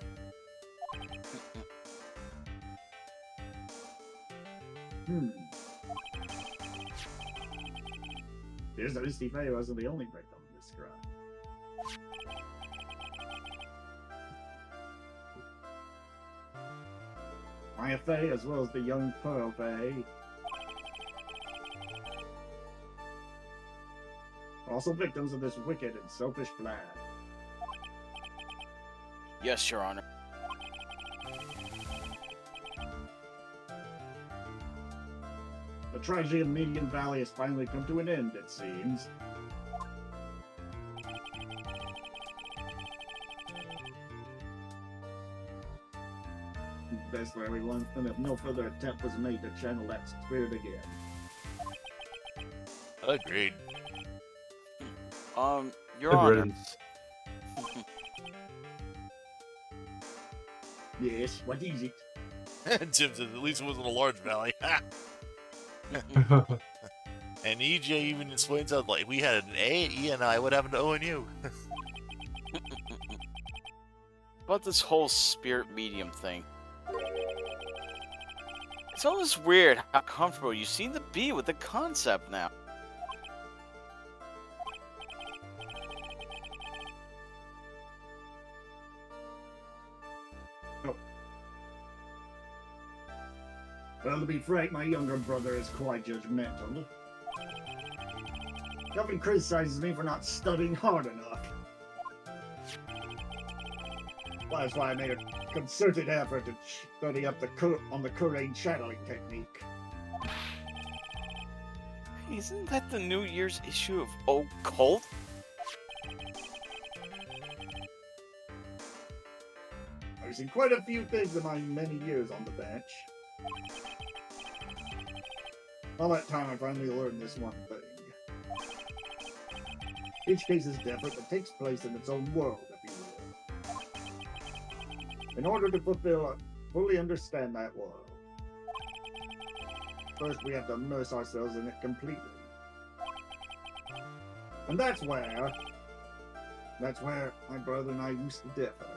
Appears that Misty Faye wasn't the only victim of this crime. Maya Faye, as well as the young Pearl Faye, are also victims of this wicked and selfish plan.
Yes, Your Honor.
The tragedy of Median Valley has finally come to an end, it seems. Best for everyone, and if no further attempt was made to channel that spirit again.
Agreed.
Your Honor.
riddance.
Yes, what is it?
Tim says, at least it wasn't a large valley. And EJ even explains out, like, we had an A at E and I, what happened to O and U?
About this whole spirit medium thing. It's almost weird how comfortable you seem to be with the concept now.
Well, to be frank, my younger brother is quite judgmental. He often criticizes me for not studying hard enough. Well, that's why I made a concerted effort to study up on the Korean channeling technique.
Isn't that the New Year's issue of Occult?
I've seen quite a few things in my many years on the bench. All that time, I finally learned this one thing. Each case is different, but takes place in its own world, if you will. In order to fully understand that world, first we have to immerse ourselves in it completely. And that's where my brother and I used to differ.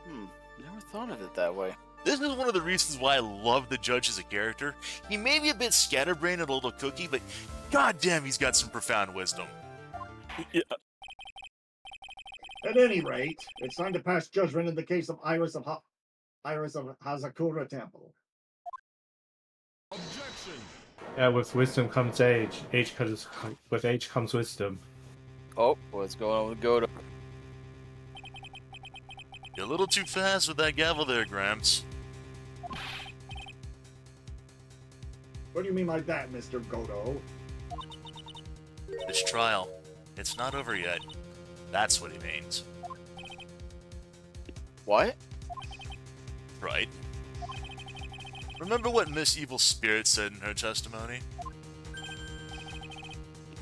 Never thought of it that way.
This is one of the reasons why I love the Judge as a character. He may be a bit scatterbrained and a little cookie, but goddamn, he's got some profound wisdom.
Yeah.
At any rate, it's time to pass judgment in the case of Iris of Hazakura Temple.
Objection!
Yeah, with wisdom comes age. With age comes wisdom.
Oh, what's going on with Godo?
You're a little too fast with that gavel there, Gramps.
What do you mean by that, Mr. Godo?
This trial, it's not over yet. That's what he means.
What?
Right? Remember what Miss Evil Spirit said in her testimony?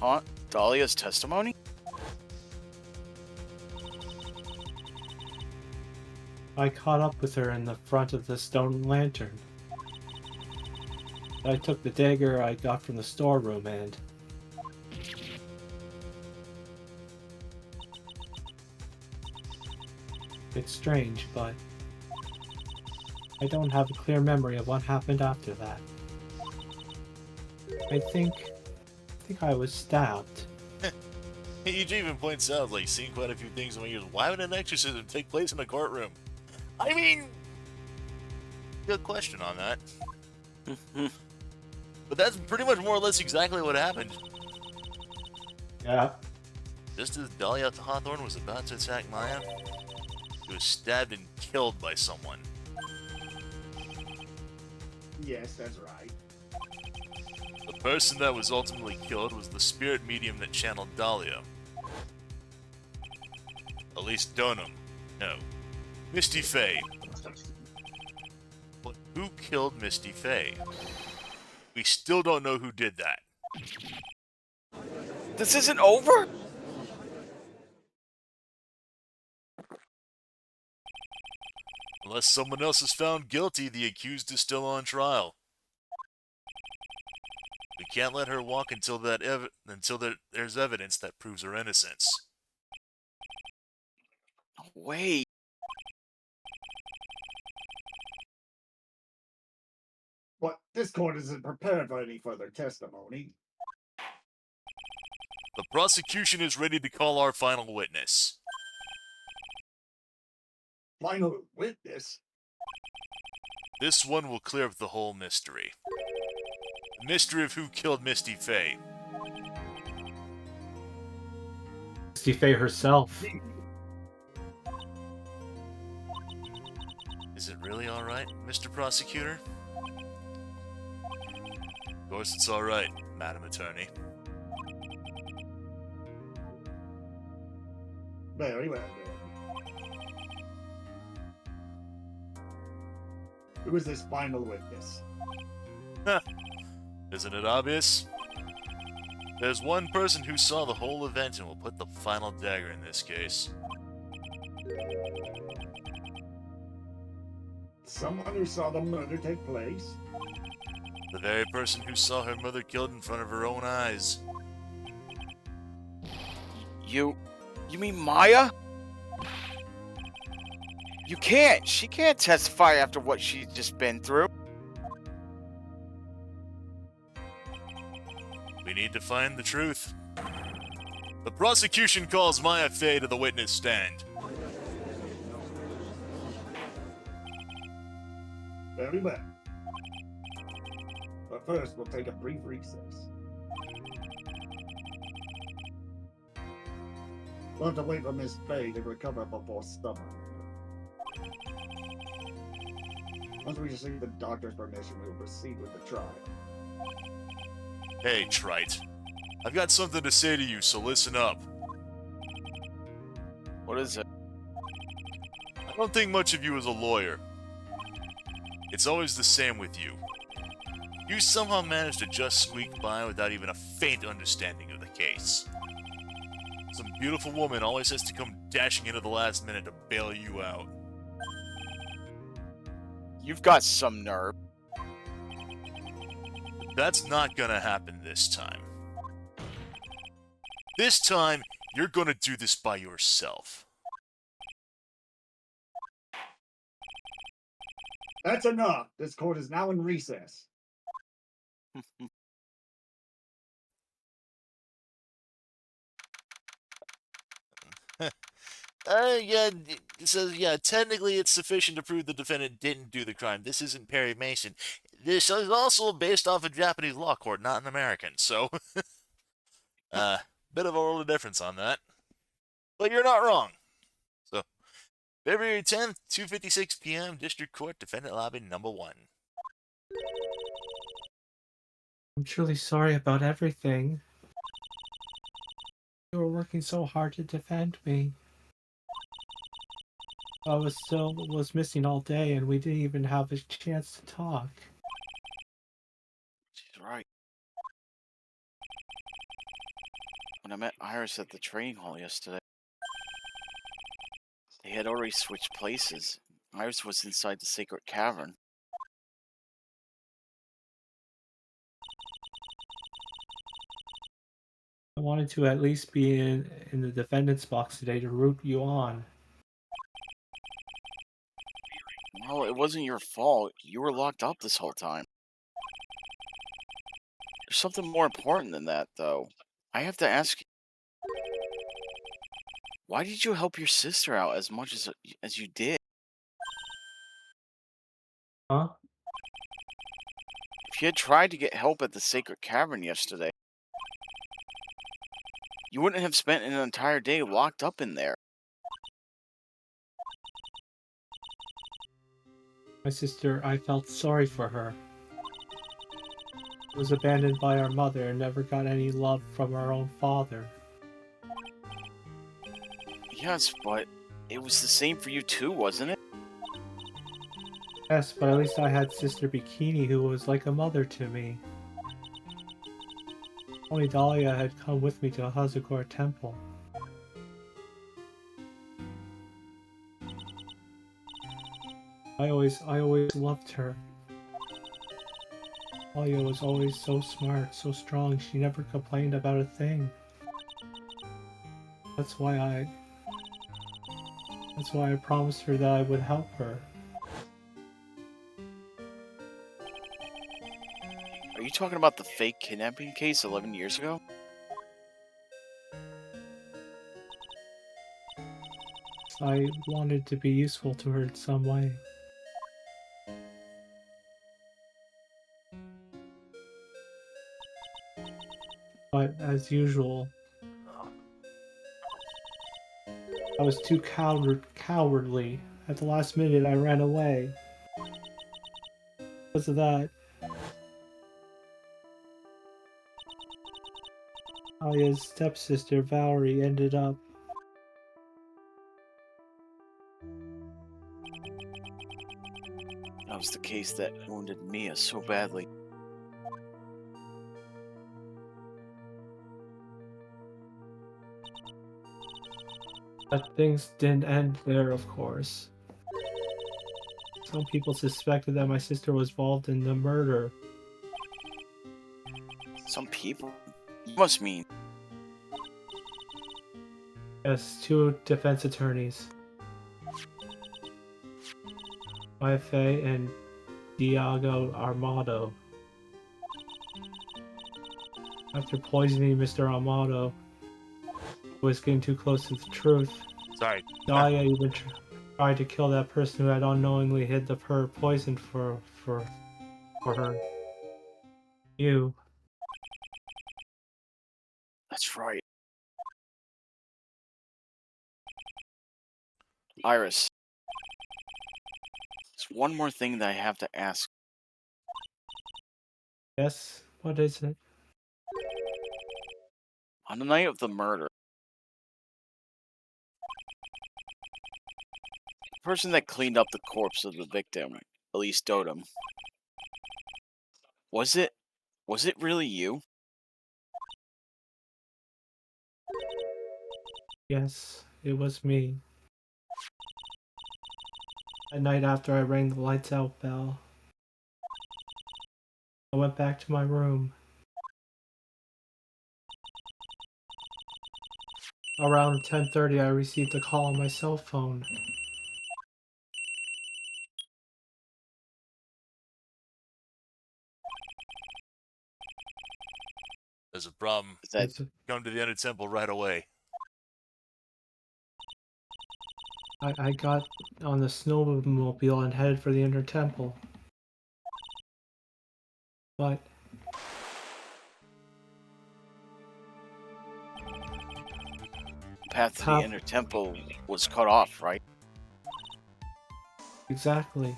Aunt Dahlia's testimony?
I caught up with her in the front of the stone lantern. I took the dagger I got from the storeroom and... It's strange, but... I don't have a clear memory of what happened after that. I think I was stabbed.
EJ even points out, like, seen quite a few things in my years. Why would an exorcism take place in a courtroom? I mean, good question on that. But that's pretty much more or less exactly what happened.
Yeah.
Just as Dahlia Hawthorne was about to attack Maya, she was stabbed and killed by someone.
Yes, that's right.
The person that was ultimately killed was the spirit medium that channeled Dahlia. Elise Dunham. No. Misty Faye. But who killed Misty Faye? We still don't know who did that.
This isn't over?
Unless someone else is found guilty, the accused is still on trial. We can't let her walk until there's evidence that proves her innocence.
Wait.
But this court isn't prepared for any further testimony.
The prosecution is ready to call our final witness.
Final witness?
This one will clear up the whole mystery. The mystery of who killed Misty Faye.
Misty Faye herself.
Is it really alright, Mr. Prosecutor? Of course it's alright, Madam Attorney.
Very well, then. Who is this final witness?
Isn't it obvious? There's one person who saw the whole event and will put the final dagger in this case.
Someone who saw the murder take place?
The very person who saw her mother killed in front of her own eyes.
You mean Maya? You can't. She can't testify after what she's just been through.
We need to find the truth. The prosecution calls Maya Faye to the witness stand.
Very well. But first, we'll take a brief recess. We'll have to wait for Miss Faye to recover before stubborn. Once we receive the doctor's permission, we will proceed with the trial.
Hey, Trite. I've got something to say to you, so listen up.
What is it?
I don't think much of you as a lawyer. It's always the same with you. You somehow manage to just squeak by without even a faint understanding of the case. Some beautiful woman always has to come dashing in at the last minute to bail you out.
You've got some nerve.
That's not gonna happen this time. This time, you're gonna do this by yourself.
That's enough. This court is now in recess.
Yeah, it says, yeah, technically it's sufficient to prove the defendant didn't do the crime. This isn't Perry Mason. This is also based off a Japanese law court, not an American, so... bit of a world of difference on that. But you're not wrong. So, February 10th, 2:56 p.m., District Court, Defendant Lobby number 1.
I'm truly sorry about everything. You were working so hard to defend me. I was missing all day, and we didn't even have a chance to talk.
She's right. When I met Iris at the training hall yesterday, they had already switched places. Iris was inside the sacred cavern.
I wanted to at least be in the defendant's box today to root you on.
Well, it wasn't your fault. You were locked up this whole time. There's something more important than that, though. I have to ask you, why did you help your sister out as much as you did?
Huh?
If you had tried to get help at the sacred cavern yesterday, you wouldn't have spent an entire day locked up in there.
My sister, I felt sorry for her. She was abandoned by our mother and never got any love from her own father.
Yes, but it was the same for you too, wasn't it?
Yes, but at least I had Sister Bikini who was like a mother to me. Only Dahlia had come with me to Hazakura Temple. I always loved her. Dahlia was always so smart, so strong, she never complained about a thing. That's why I promised her that I would help her.
Are you talking about the fake kidnapping case 11 years ago?
I wanted to be useful to her in some way. But as usual, I was too cowardly. At the last minute, I ran away. Because of that, Aya's stepsister Valerie ended up.
That was the case that wounded Mia so badly.
But things didn't end there, of course. Some people suspected that my sister was involved in the murder.
Some people? You must mean.
Yes, two defense attorneys. Mafe and Diego Armado. After poisoning Mr. Armado, who was getting too close to the truth,
Sorry.
Dahlia even tried to kill that person who had unknowingly hid her poison for her. You.
That's right. Iris. There's one more thing that I have to ask.
Yes? What is it?
On the night of the murder, the person that cleaned up the corpse of the victim, Elise Dotem, was it really you?
Yes, it was me. That night after I rang the lights out bell, I went back to my room. Around 10:30, I received a call on my cell phone.
There's a problem.
Is that
It's,
Come to the Under Temple right away.
I got on the snowmobile and headed for the Inner Temple. But
path to
How-
the inner temple was cut off, right?
exactly.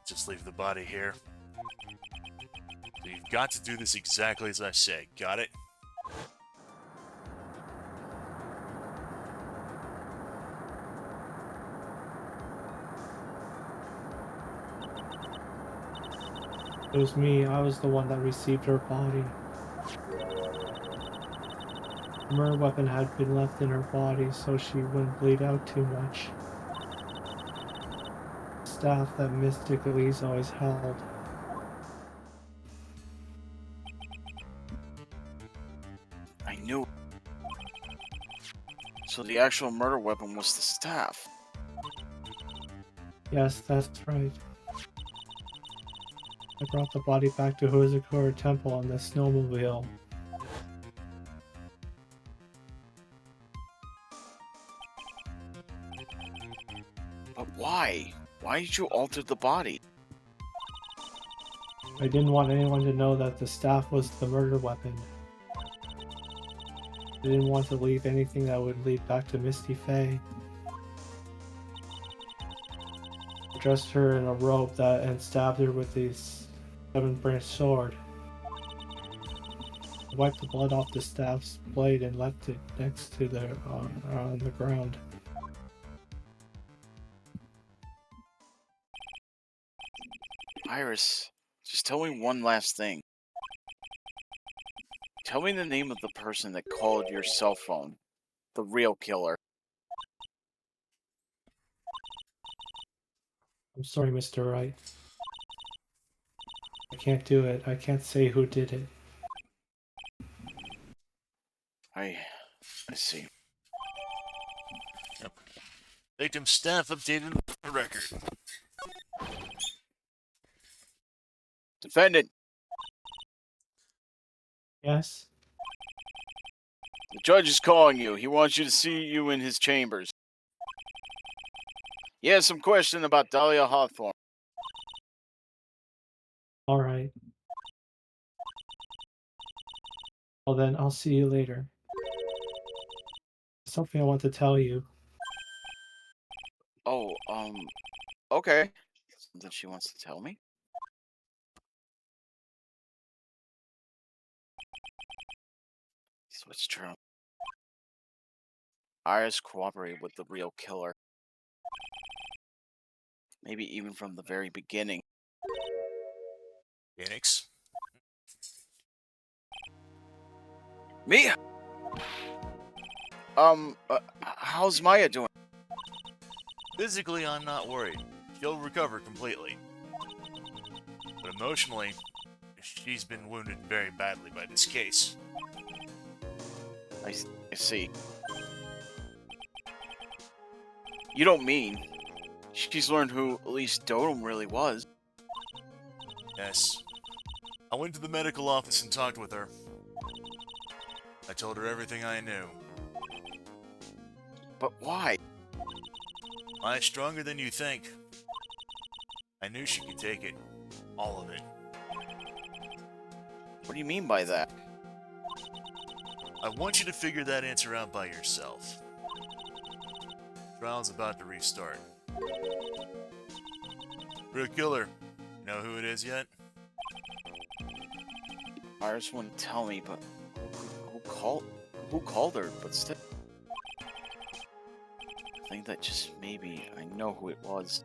Just leave the body here. So you've got to do this exactly as I say. Got it?
It was me. I was the one that received her body. The murder weapon had been left in her body so she wouldn't bleed out too much. Staff that Mystic Elise always held.
I knew. So the actual murder weapon was the staff.
Yes, that's right. I brought the body back to Hazakura Temple on the snowmobile.
But why? Why did you alter the body?
I didn't want anyone to know that the staff was the murder weapon. I didn't want to leave anything that would lead back to Misty Faye. I dressed her in a robe and stabbed her with the 7-branch sword. wiped the blood off the staff's blade and left it next to the on the ground.
Iris, just tell me one last thing. Tell me the name of the person that called your cell phone. The real killer.
I'm sorry, Mr. Wright. I can't do it. I can't say who did it.
I see.
Victim staff updated the record.
Defendant,
Yes?
the judge is calling you. He wants you to see you in his chambers. He has some question about Dahlia Hawthorne.
Alright. Well then, I'll see you later. There's something I want to tell you.
Oh, okay. Something she wants to tell me? Switch term. Iris cooperated with the real killer. Maybe even from the very beginning.
Phoenix.
Mia! How's Maya doing?
Physically, I'm not worried. She'll recover completely. But emotionally, she's been wounded very badly by this case.
I see. You don't mean she's learned who Elise Dotem really was?
Yes. I went to the medical office and talked with her. I told her everything I knew.
But why?
I'm stronger than you think. I knew she could take it. All of it.
What do you mean by that?
I want you to figure that answer out by yourself. Trial's about to restart. Real killer. You know who it is yet?
Iris wouldn't tell me, but who called her? But still, I think that just maybe I know who it was.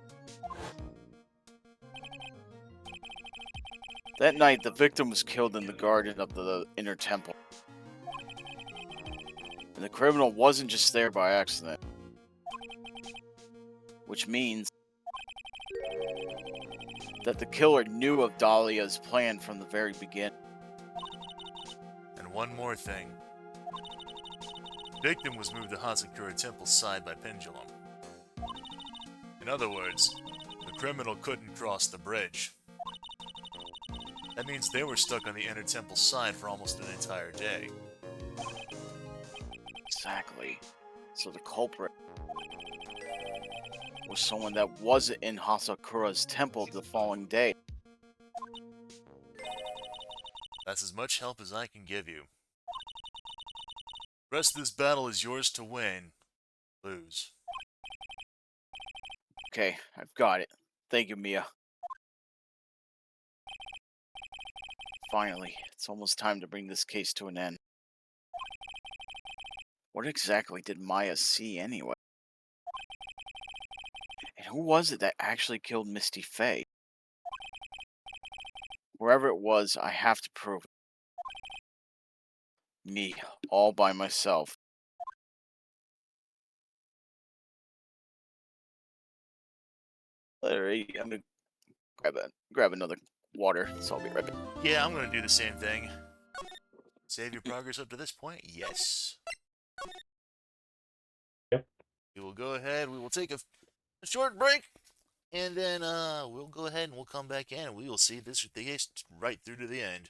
That night, the victim was killed in the garden of the inner temple. And the criminal wasn't just there by accident. Which means that the killer knew of Dahlia's plan from the very beginning.
And one more thing. The victim was moved to Hazakura Temple's side by pendulum. In other words, the criminal couldn't cross the bridge. That means they were stuck on the inner temple side for almost an entire day.
Exactly. So the culprit was someone that wasn't in Hasakura's temple the following day.
That's as much help as I can give you. The rest of this battle is yours to win, lose.
Okay, I've got it. Thank you, Mia. Finally, it's almost time to bring this case to an end. What exactly did Maya see anyway? And who was it that actually killed Misty Faye? Wherever it was, I have to prove it. Me, all by myself. Alright, I'm gonna grab another water, so I'll be right back.
Yeah, I'm gonna do the same thing. Save your progress up to this point? Yes.
Yep.
We will go ahead, we will take a short break, and then we'll go ahead and we'll come back in and we will see this case right through to the end.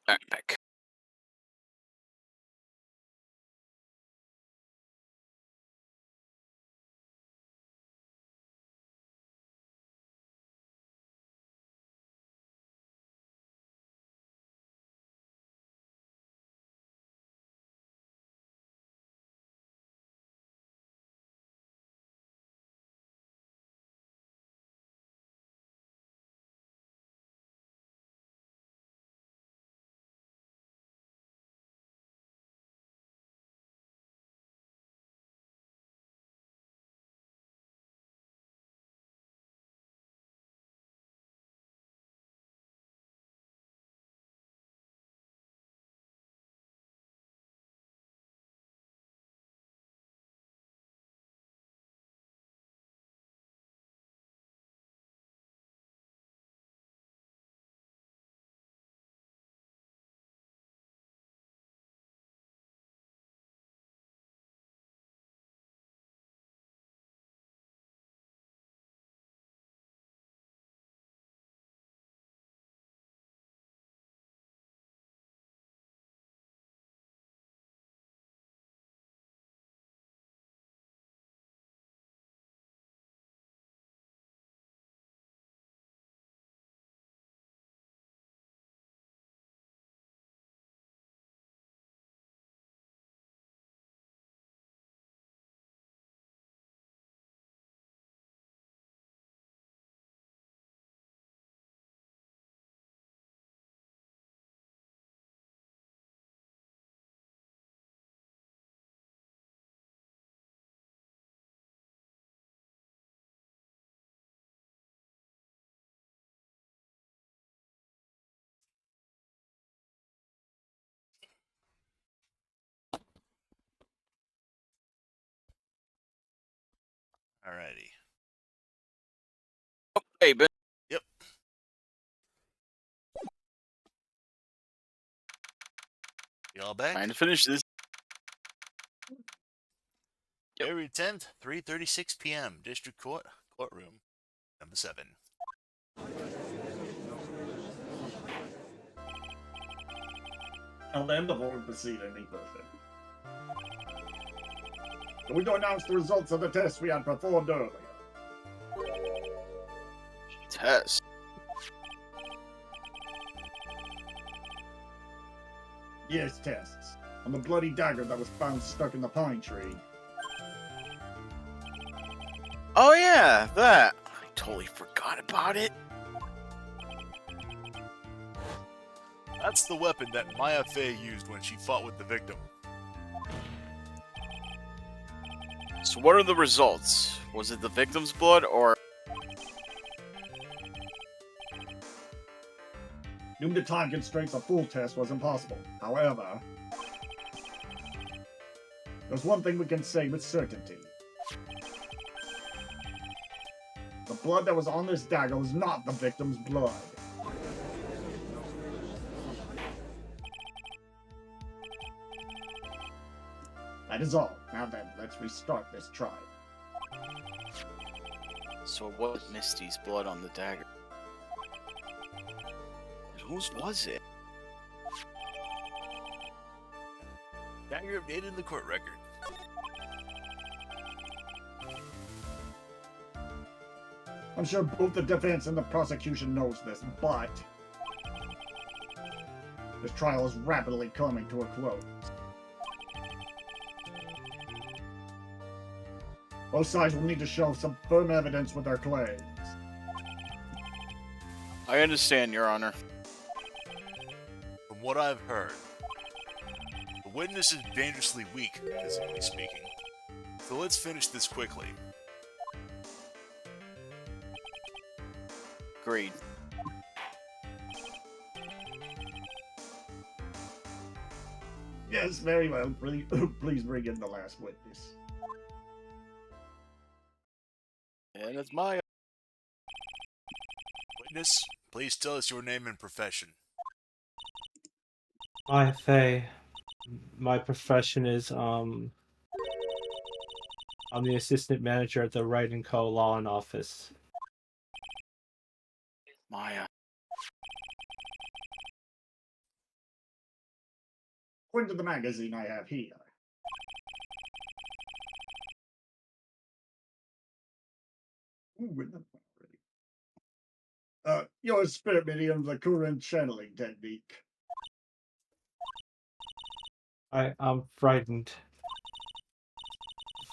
Backpack.
Alrighty.
Hey, Ben.
Yep. Y'all back?
Trying to finish this. Yep.
February 10th, 3:36 p.m. District Court, courtroom number 7.
I'll end the whole proceeding, perfect. Are we to announce the results of the test we had performed earlier?
Test.
Yes, tests. On the bloody dagger that was found stuck in the pine tree.
Oh yeah, that. I totally forgot about it.
That's the weapon that Maya Fey used when she fought with the victim.
So what are the results? Was it the victim's blood or...
Due to time constraints, a full test was impossible. However, there's one thing we can say with certainty. The blood that was on this dagger was not the victim's blood. That is all. Now then, let's restart this trial.
So it was Misty's blood on the dagger. Whose was it?
Dagger updated in the court record.
I'm sure both the defense and the prosecution knows this, but this trial is rapidly coming to a close. Both sides will need to show some firm evidence with their claims.
I understand, Your Honor.
From what I've heard, the witness is dangerously weak, physically speaking. So let's finish this quickly.
Agreed.
Yes, very well. Please bring in the last witness.
And it's my...
Witness, please tell us your name and profession.
Hi, Faye. My profession is, I'm the assistant manager at the Wright & Co. Law and Office.
Maya.
According to the magazine I have here. Ooh, we're not already. Your spirit medium's a current channeling technique.
I'm frightened.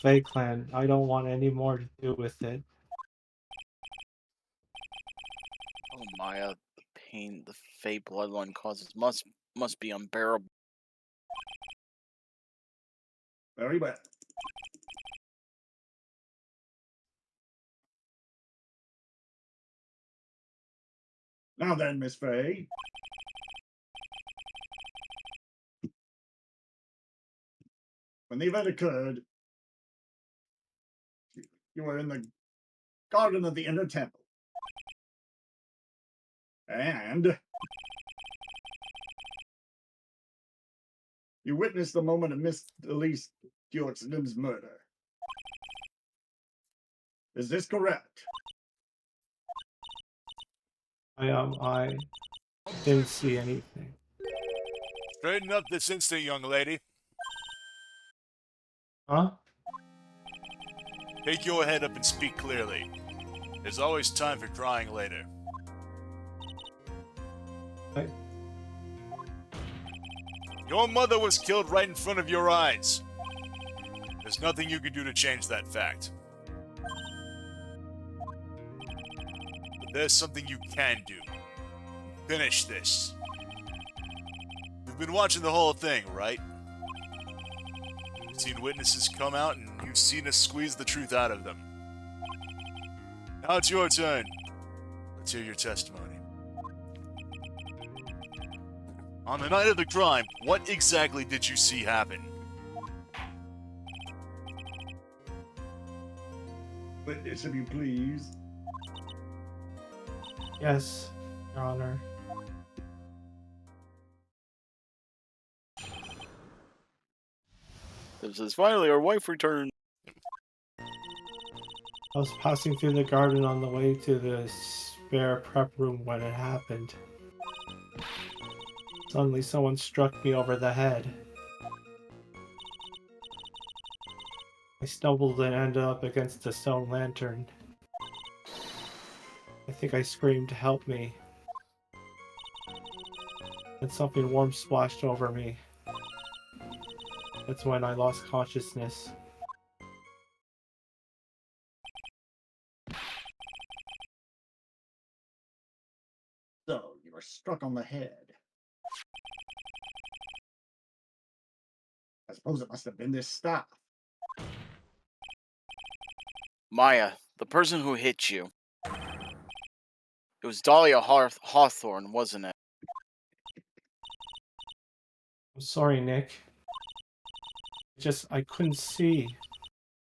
Fae Clan, I don't want any more to do with it.
Oh, Maya, the pain the Fey bloodline causes must be unbearable.
Very well. Now then, Miss Fay. When the event occurred, you were in the garden of the inner temple. And you witnessed the moment of Miss Elise Stewart-Slim's murder. Is this correct?
I didn't see anything.
Straighten up this instant, young lady.
Huh?
Take your head up and speak clearly. There's always time for crying later.
I,
Your mother was killed right in front of your eyes. There's nothing you can do to change that fact. But there's something you can do. Finish this. You've been watching the whole thing, right? You've seen witnesses come out and you've seen us squeeze the truth out of them. Now it's your turn. Let's hear your testimony. On the night of the crime, what exactly did you see happen?
Witness, if you please.
yes, Your Honor.
This is finally our wife returned.
I was passing through the garden on the way to the spare prep room when it happened. Suddenly someone struck me over the head. I stumbled and ended up against a stone lantern. I think I screamed, "Help me." And something warm splashed over me. That's when I lost consciousness.
So, you were struck on the head. I suppose it must have been this staff.
Maya, the person who hit you. It was Dahlia Hawthorne, wasn't it?
I'm sorry, Nick. I couldn't see.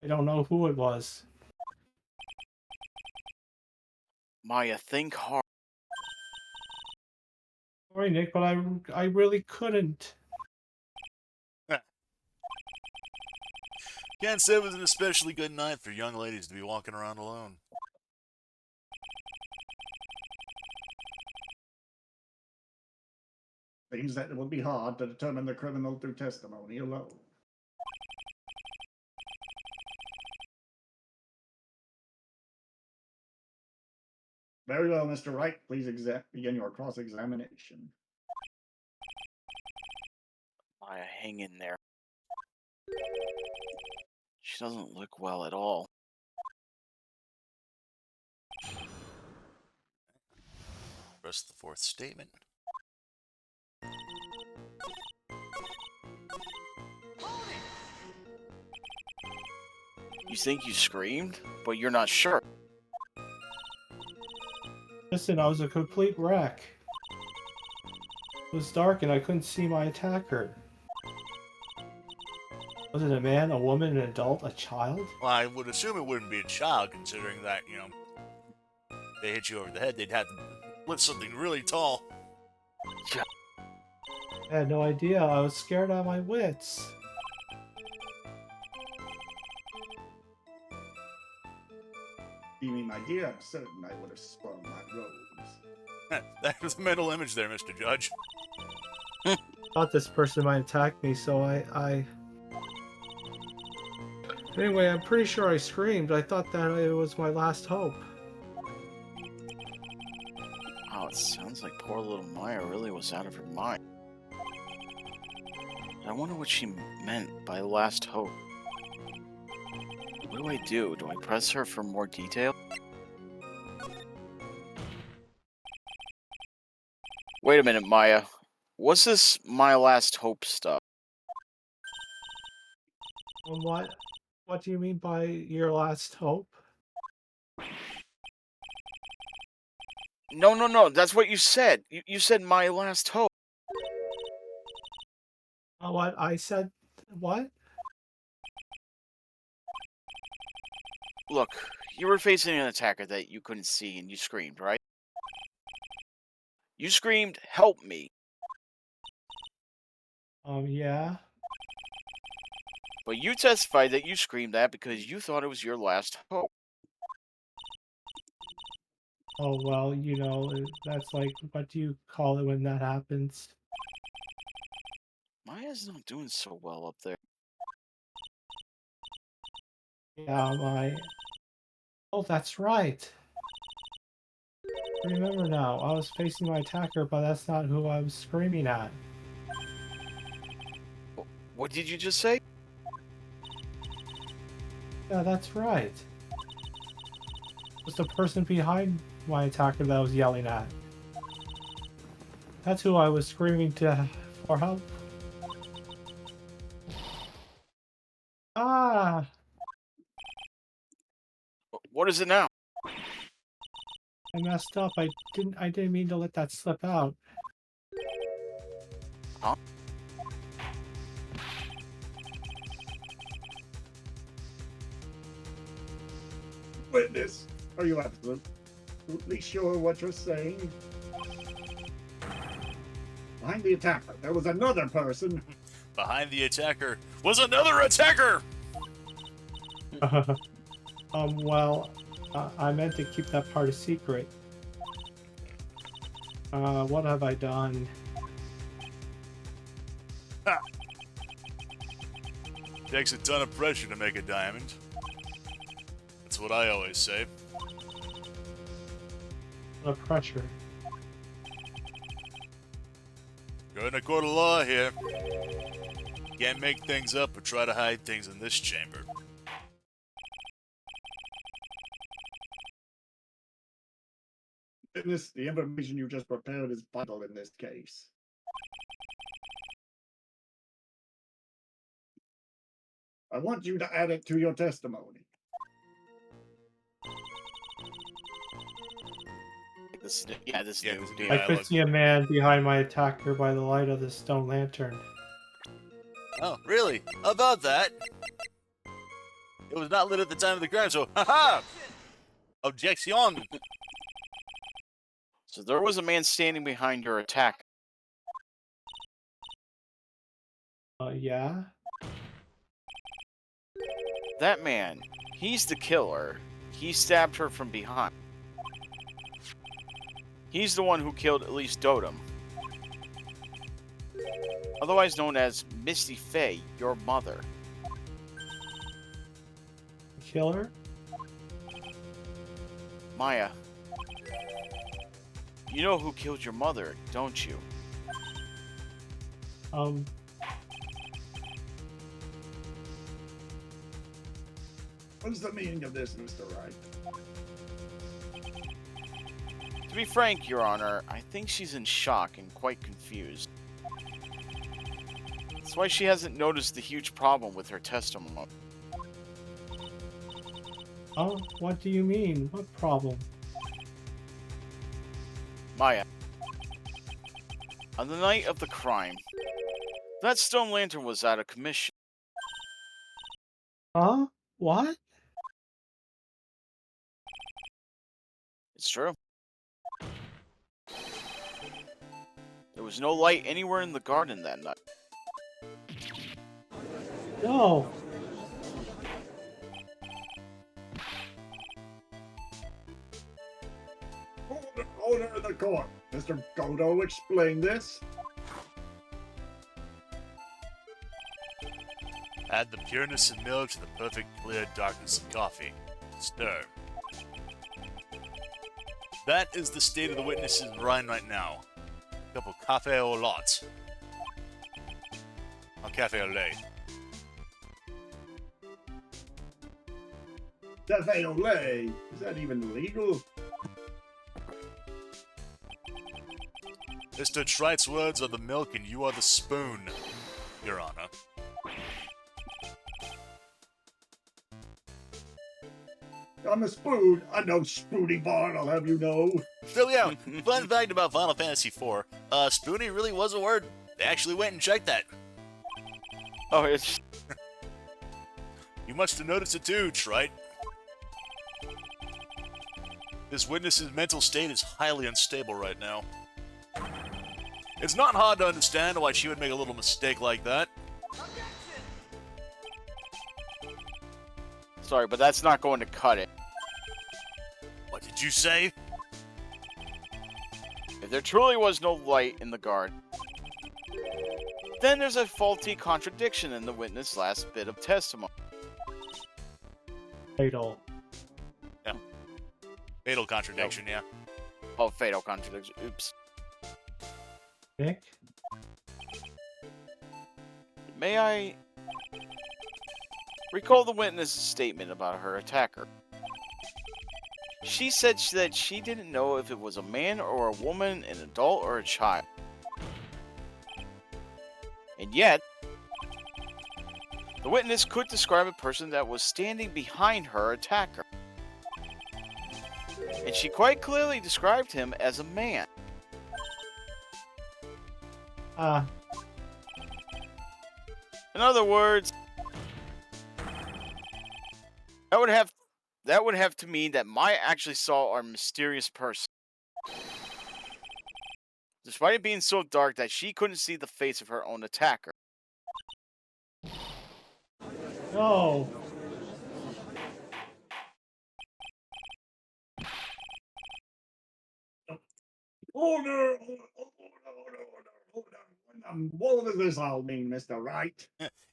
I don't know who it was.
Maya, think hard.
Sorry, Nick, but I really couldn't.
Can't say it was an especially good night for young ladies to be walking around alone.
Seems that it will be hard to determine the criminal through testimony alone. Very well, Mr. Wright. Please begin your cross-examination.
Maya, hang in there. She doesn't look well at all.
Rest of the fourth statement.
You think you screamed, but you're not sure.
Listen, I was a complete wreck. It was dark and I couldn't see my attacker. Was it a man, a woman, an adult, a child?
Well, I would assume it wouldn't be a child, considering that, you know, they hit you over the head, they'd have to lift something really tall.
I had no idea. I was scared out of my wits.
You mean, my dear, I'm certain I would have sprung my robes.
That was a mental image there, Mr. Judge.
thought this person might attack me, so I... Anyway, I'm pretty sure I screamed. I thought that it was my last hope.
Oh, it sounds like poor little Maya really was out of her mind. I wonder what she meant by last hope. What do I do? Do I press her for more detail? Wait a minute, Maya. What's this my last hope stuff?
What? What do you mean by your last hope?
No, that's what you said. You said my last hope.
What? I said... What?
Look, you were facing an attacker that you couldn't see and you screamed, right? You screamed, "Help me!"
Yeah?
But you testified that you screamed that because you thought it was your last hope.
Oh, well, you know, that's like, what do you call it when that happens?
Maya's not doing so well up there.
Yeah, Oh, that's right. I remember now. I was facing my attacker, but that's not who I was screaming at.
What did you just say?
Yeah, that's right. It was the person behind my attacker that I was yelling at. That's who I was screaming to for help. Ah!
What is it now?
I messed up. I didn't mean to let that slip out.
Huh?
Witness, are you absolutely sure what you're saying? Behind the attacker, there was another person.
Behind the attacker was another attacker!
Well, I meant to keep that part a secret. What have I done?
Ha! Takes a ton of pressure to make a diamond. That's what I always say.
The pressure.
You're in a court of law here. Can't make things up or try to hide things in this chamber.
Witness, the information you just prepared is vital in this case. I want you to add it to your testimony.
This is
Yeah,
new.
this
Dude.
I
Yeah,
could
look.
see a man behind my attacker by the light of the stone lantern.
Oh, really? About that? It was not lit at the time of the crime, so haha! Objection!
So there was a man standing behind your attack.
Yeah?
That man, he's the killer. He stabbed her from behind. He's the one who killed at least Dotem. Otherwise known as Misty Faye, your mother.
Killer?
Maya, you know who killed your mother, don't you?
What's the meaning of this, Mr. Wright?
To be frank, Your Honor, I think she's in shock and quite confused. That's why she hasn't noticed the huge problem with her testimony.
Oh, what do you mean? What problem?
Maya, on the night of the crime, that stone lantern was out of commission.
Huh? What?
It's true. There was no light anywhere in the garden that night.
No.
Order in the court. Mr. Godo, explain this.
Add the pureness of milk to the perfect clear darkness of coffee. Stir. That is the state of the witness's mind right now. A cup of cafe au lait. Or cafe au lait.
Cafe au lait. Is that even legal?
Mr. Trite's words are the milk and you are the spoon, Your Honor.
I'm a spoon. I'm no spoony bar, I'll have you know.
So yeah, fun fact about Final Fantasy IV. Spoony really was a word. They actually went and checked that.
Oh, it's
You must have noticed it too, Trite. This witness's mental state is highly unstable right now. It's not hard to understand why she would make a little mistake like that.
sorry, but that's not going to cut it.
What did you say?
If there truly was no light in the garden, then there's a faulty contradiction in the witness' last bit of testimony.
Fatal.
Fatal contradiction, yeah.
Oh, fatal contradiction. Oops.
Nick?
May I recall the witness's statement about her attacker? She said that she didn't know if it was a man or a woman, an adult or a child. And yet, the witness could describe a person that was standing behind her attacker. And she quite clearly described him as a man. In other words, that would have to mean that Maya actually saw our mysterious person. Despite it being so dark that she couldn't see the face of her own attacker.
No!
Order! What does this all mean, Mr. Wright?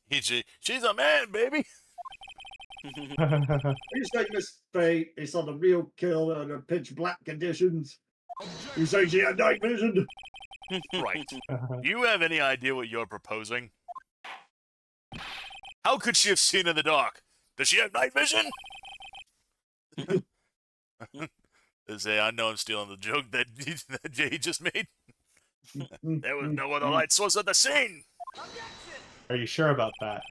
She's a man, baby!
You say Miss Faye is on the real kill under pitch black conditions? You say she had night vision?
Right. Do you have any idea what you're proposing? How could she have seen in the dark? Does she have night vision? I know I'm stealing the joke that Jay just made. There was no other light source at the scene!
Are you sure about that?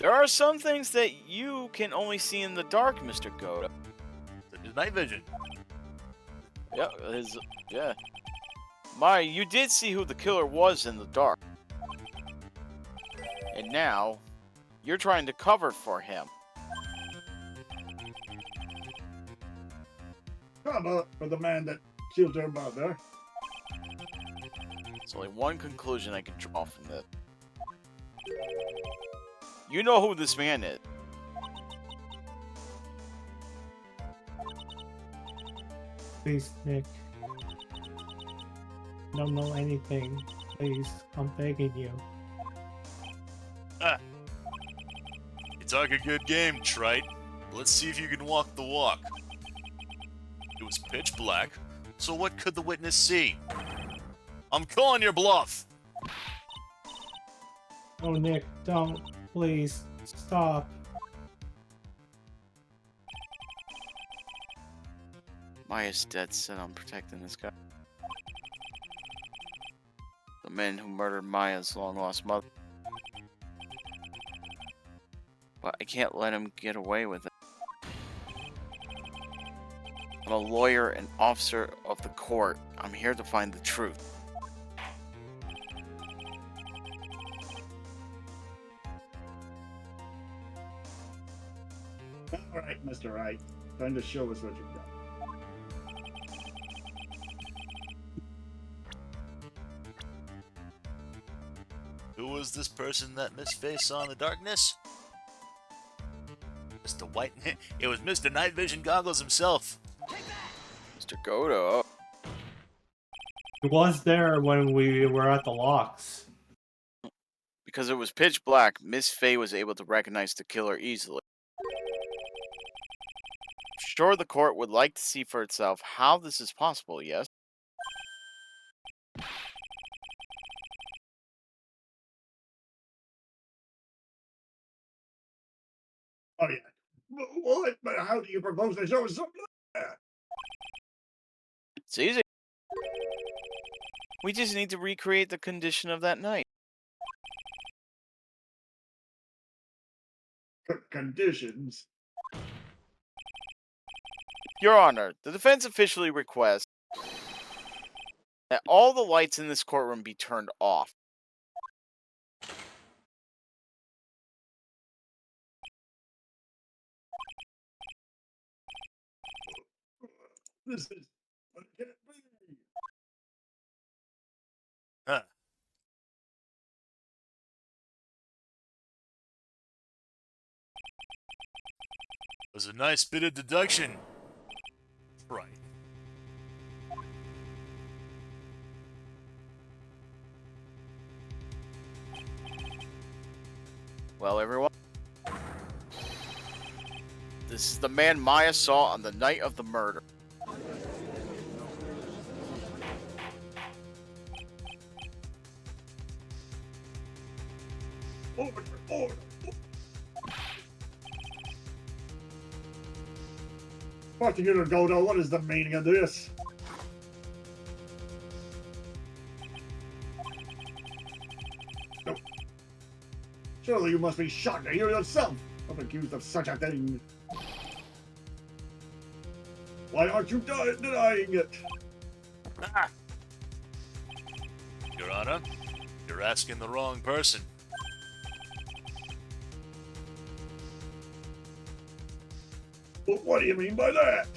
There are some things that you can only see in the dark, Mr. Goda.
It's night vision.
Yeah. Maya, you did see who the killer was in the dark. And now, you're trying to cover for him.
Cover for the man that killed her mother.
There's only one conclusion I can draw from this. You know who this man is.
Please, Nick. I don't know anything. Please, I'm begging you.
You talk a good game, Trite. Let's see if you can walk the walk. It was pitch black, so what could the witness see? I'm calling your bluff!
Oh, Nick, don't. Please, stop.
Maya's dead set on protecting this guy. The man who murdered Maya's long-lost mother. But I can't let him get away with it. I'm a lawyer and officer of the court. I'm here to find the truth.
All right, Mr. Wright. Time to show us what you've got.
Who was this person that Miss Face saw in the darkness? Mr. White. It was Mr. Night Vision Goggles himself.
Mr. Godo.
He was there when we were at the locks.
Because it was pitch black, Miss Fey was able to recognize the killer easily. Sure, the court would like to see for itself how this is possible, yes?
Oh, yeah. What? But how do you propose to show us something like that?
It's easy. We just need to recreate the condition of that night.
Conditions?
Your Honor, the defense officially requests that all the lights in this courtroom be turned off.
This is... What can it be?
Huh. Was a nice bit of deduction. Right.
Well, everyone, this is the man Maya saw on the night of the murder.
Order, order. Prosecutor Godo, what is the meaning of this? No. Surely you must be shocked to hear yourself of accused of such a thing. Why aren't you denying it?
Ah. Your Honor, you're asking the wrong person.
Well, what do you mean by that?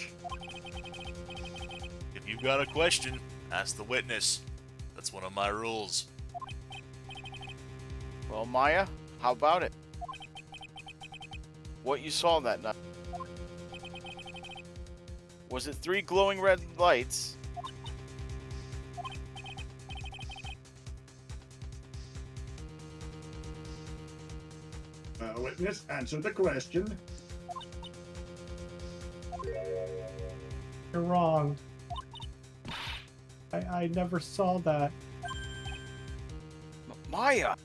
If you've got a question, ask the witness. That's one of my rules.
Well, Maya, how about it? What you saw that night? Was it 3 glowing red lights?
Witness, answer the question.
You're wrong. I never saw that.
Maya!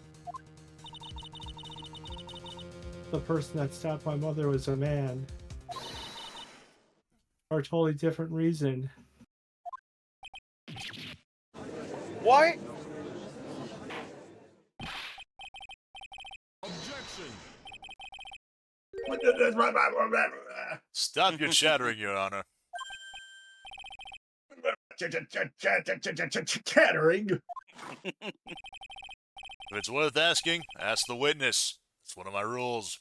The person that stabbed my mother was a man. For a totally different reason.
What?
Stop your chattering, Your Honor.
Chattering.
If it's worth asking, ask the witness. It's one of my rules.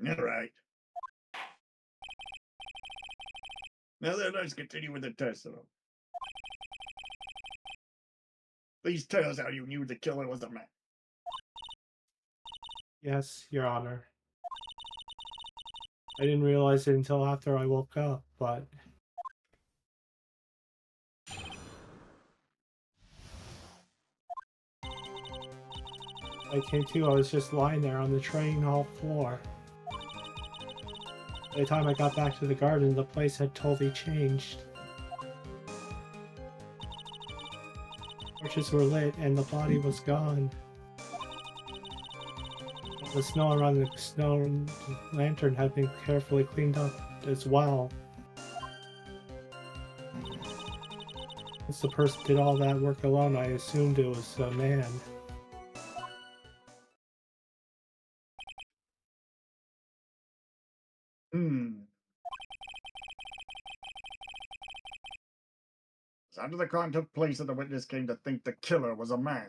All right. Now then, let's continue with the testimony. Please tell us how you knew the killer was a man.
Yes, Your Honor. I didn't realize it until after I woke up, but... I came to, I was just lying there on the training hall floor. By the time I got back to the garden, the place had totally changed. Torches were lit and the body was gone. The snow around the snow lantern had been carefully cleaned up as well. Since the person did all that work alone, I assumed it was a man.
So after the crime took place and the witness came to think the killer was a man.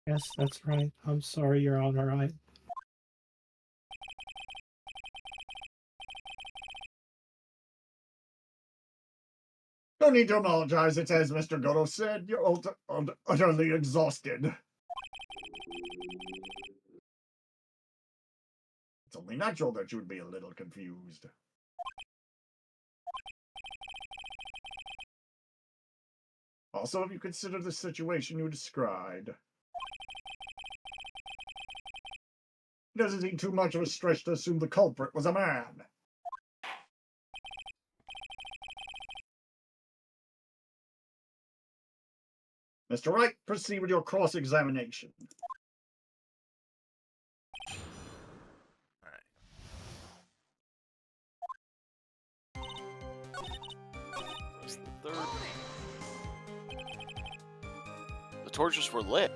Yes, that's right. I'm sorry, Your Honor.
No need to apologize. It's as Mr. Godo said, you're utterly exhausted. It's only natural that you would be a little confused. Also, if you consider the situation you described, it doesn't seem too much of a stretch to assume the culprit was a man. Mr. Wright, proceed with your cross-examination.
Where's the third? The torches were lit.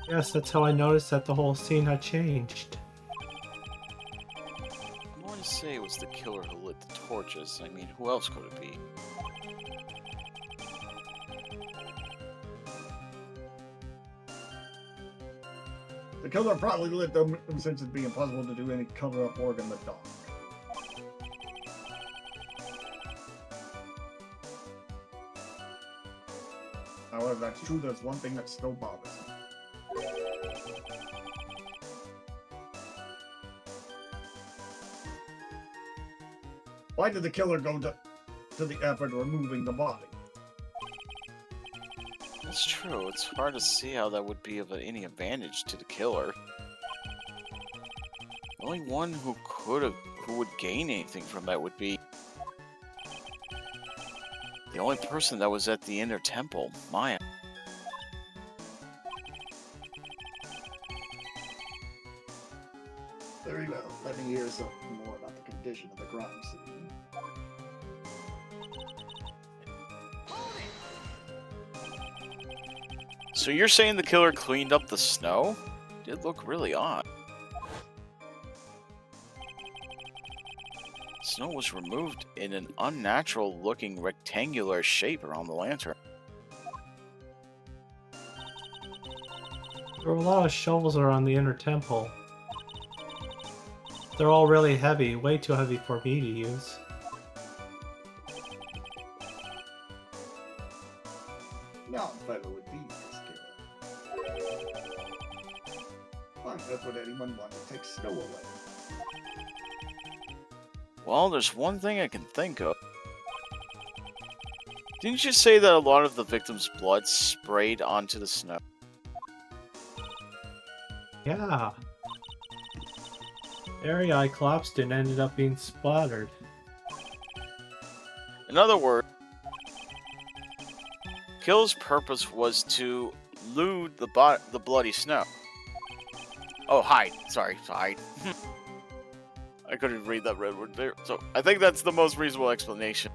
Yes, that's how I noticed that the whole scene had changed.
I want to say it was the killer who lit the torches. I mean, who else could it be?
The killer probably lit them since it'd be impossible to do any cover-up work in the dark. However, that's true. There's one thing that still bothers me. Why did the killer go to the effort of removing the body?
That's true. It's hard to see how that would be of any advantage to the killer. The only one who would gain anything from that would be the only person that was at the inner temple, Maya.
Very well. Let me hear something more about the condition of the crime scene.
So you're saying the killer cleaned up the snow? It did look really odd. Snow was removed in an unnatural-looking rectangular shape around the lantern.
There were a lot of shovels around the inner temple. They're all really heavy, way too heavy for me to use.
Young fellow would be this killer. Why on earth would anyone want to take snow away?
Well, there's one thing I can think of. Didn't you say that a lot of the victims' blood sprayed onto the snow?
Yeah. The area I collapsed in ended up being splattered.
In other words, Kill's purpose was to loot the bloody snow. Oh, hide. Sorry, hide. I couldn't read that red word there. So, I think that's the most reasonable explanation.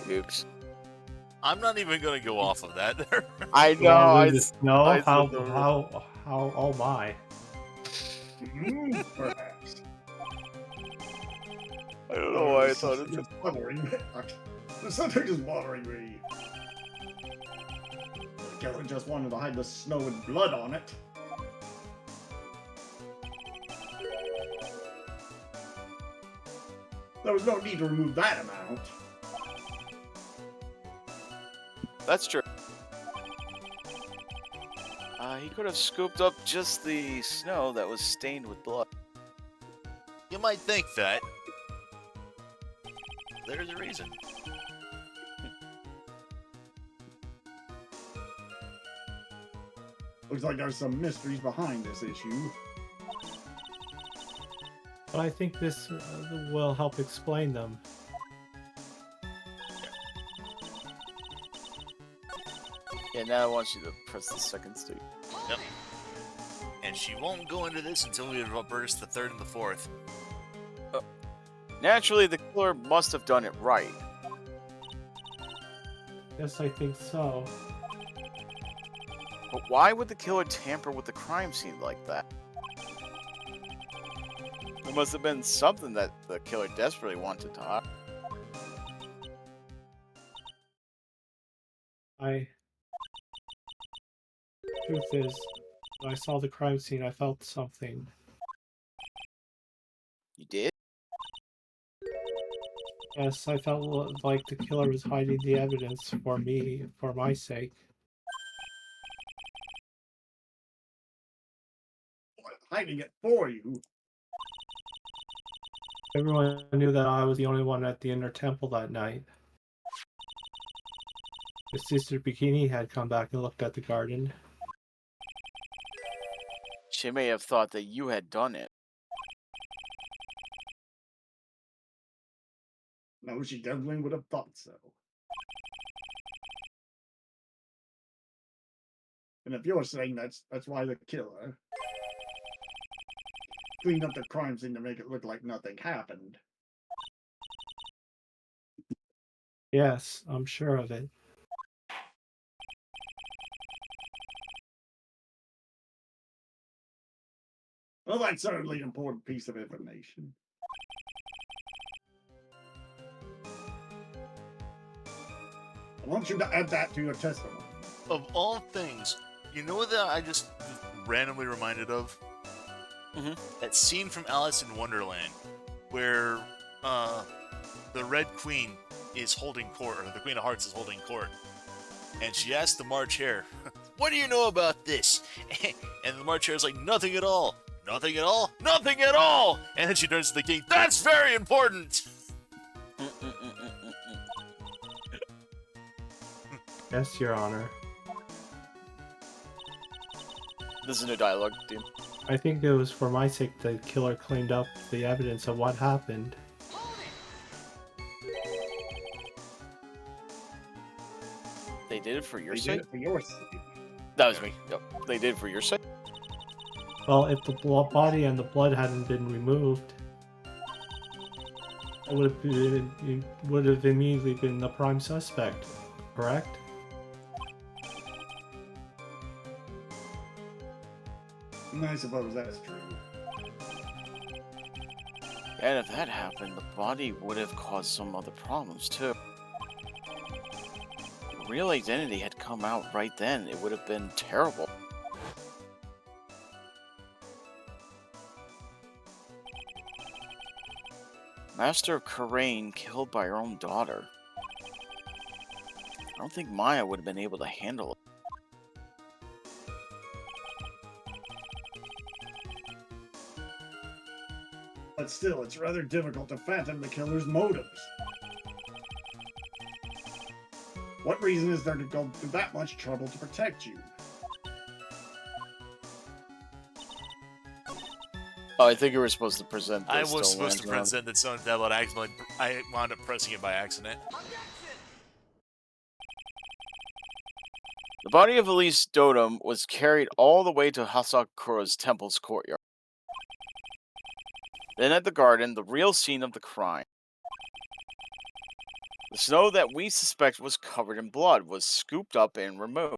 Oops.
I'm not even gonna go off of that.
I know.
The snow?
I
How?
said the-
How? Oh my!
Perhaps.
I don't know why I thought it.
It's bothering me. There's something just bothering me. The killer just wanted to hide the snow with blood on it. There was no need to remove that amount.
That's true. He could have scooped up just the snow that was stained with blood.
You might think that. There's a reason.
Looks like there's some mysteries behind this issue.
But I think this will help explain them.
Yeah, now I want you to press the second stick.
Yep. And she won't go into this until we reverse the third and the fourth.
Naturally, the killer must have done it right.
Yes, I think so.
But why would the killer tamper with the crime scene like that? There must have been something that the killer desperately wanted to hide.
Truth is, when I saw the crime scene, I felt something.
You did?
Yes, I felt like the killer was hiding the evidence for me, for my sake.
Hiding it for you.
Everyone knew that I was the only one at the inner temple that night. His sister Bikini had come back and looked at the garden.
She may have thought that you had done it.
No, she definitely would have thought so. And if you're saying that's why the killer cleaned up the crime scene to make it look like nothing happened.
Yes, I'm sure of it.
Well, that's certainly an important piece of information. I want you to add that to your testimony.
Of all things, you know what that I just randomly reminded of?
Mhm.
That scene from Alice in Wonderland where the Red Queen is holding court, or the Queen of Hearts is holding court, and she asks the March Hare, "What do you know about this?" And the March Hare is like, "Nothing at all. Nothing at all. Nothing at all." And then she turns to the king, "That's very important."
Yes, Your Honor.
This is no dialogue, dude.
I think it was for my sake the killer cleaned up the evidence of what happened.
They did it for your
They did
sake?
it for your sake.
That was me. Yep. They did it for your sake?
Well, if the body and the blood hadn't been removed, it would have immediately been the prime suspect, correct?
I suppose that's true.
And if that happened, the body would have caused some other problems, too. If real identity had come out right then, it would have been terrible. Master Karain killed by her own daughter. I don't think Maya would have been able to handle it.
But still, it's rather difficult to fathom the killer's motives. What reason is there to go through that much trouble to protect you?
Oh, I think you were supposed to present this.
I was
to
supposed to
Lantern.
present that someone tablet accidentally. I wound up pressing it by accident.
The body of Elise Dotem was carried all the way to Hasakura's temple's courtyard. Then at the garden, the real scene of the crime. The snow that we suspect was covered in blood was scooped up and removed.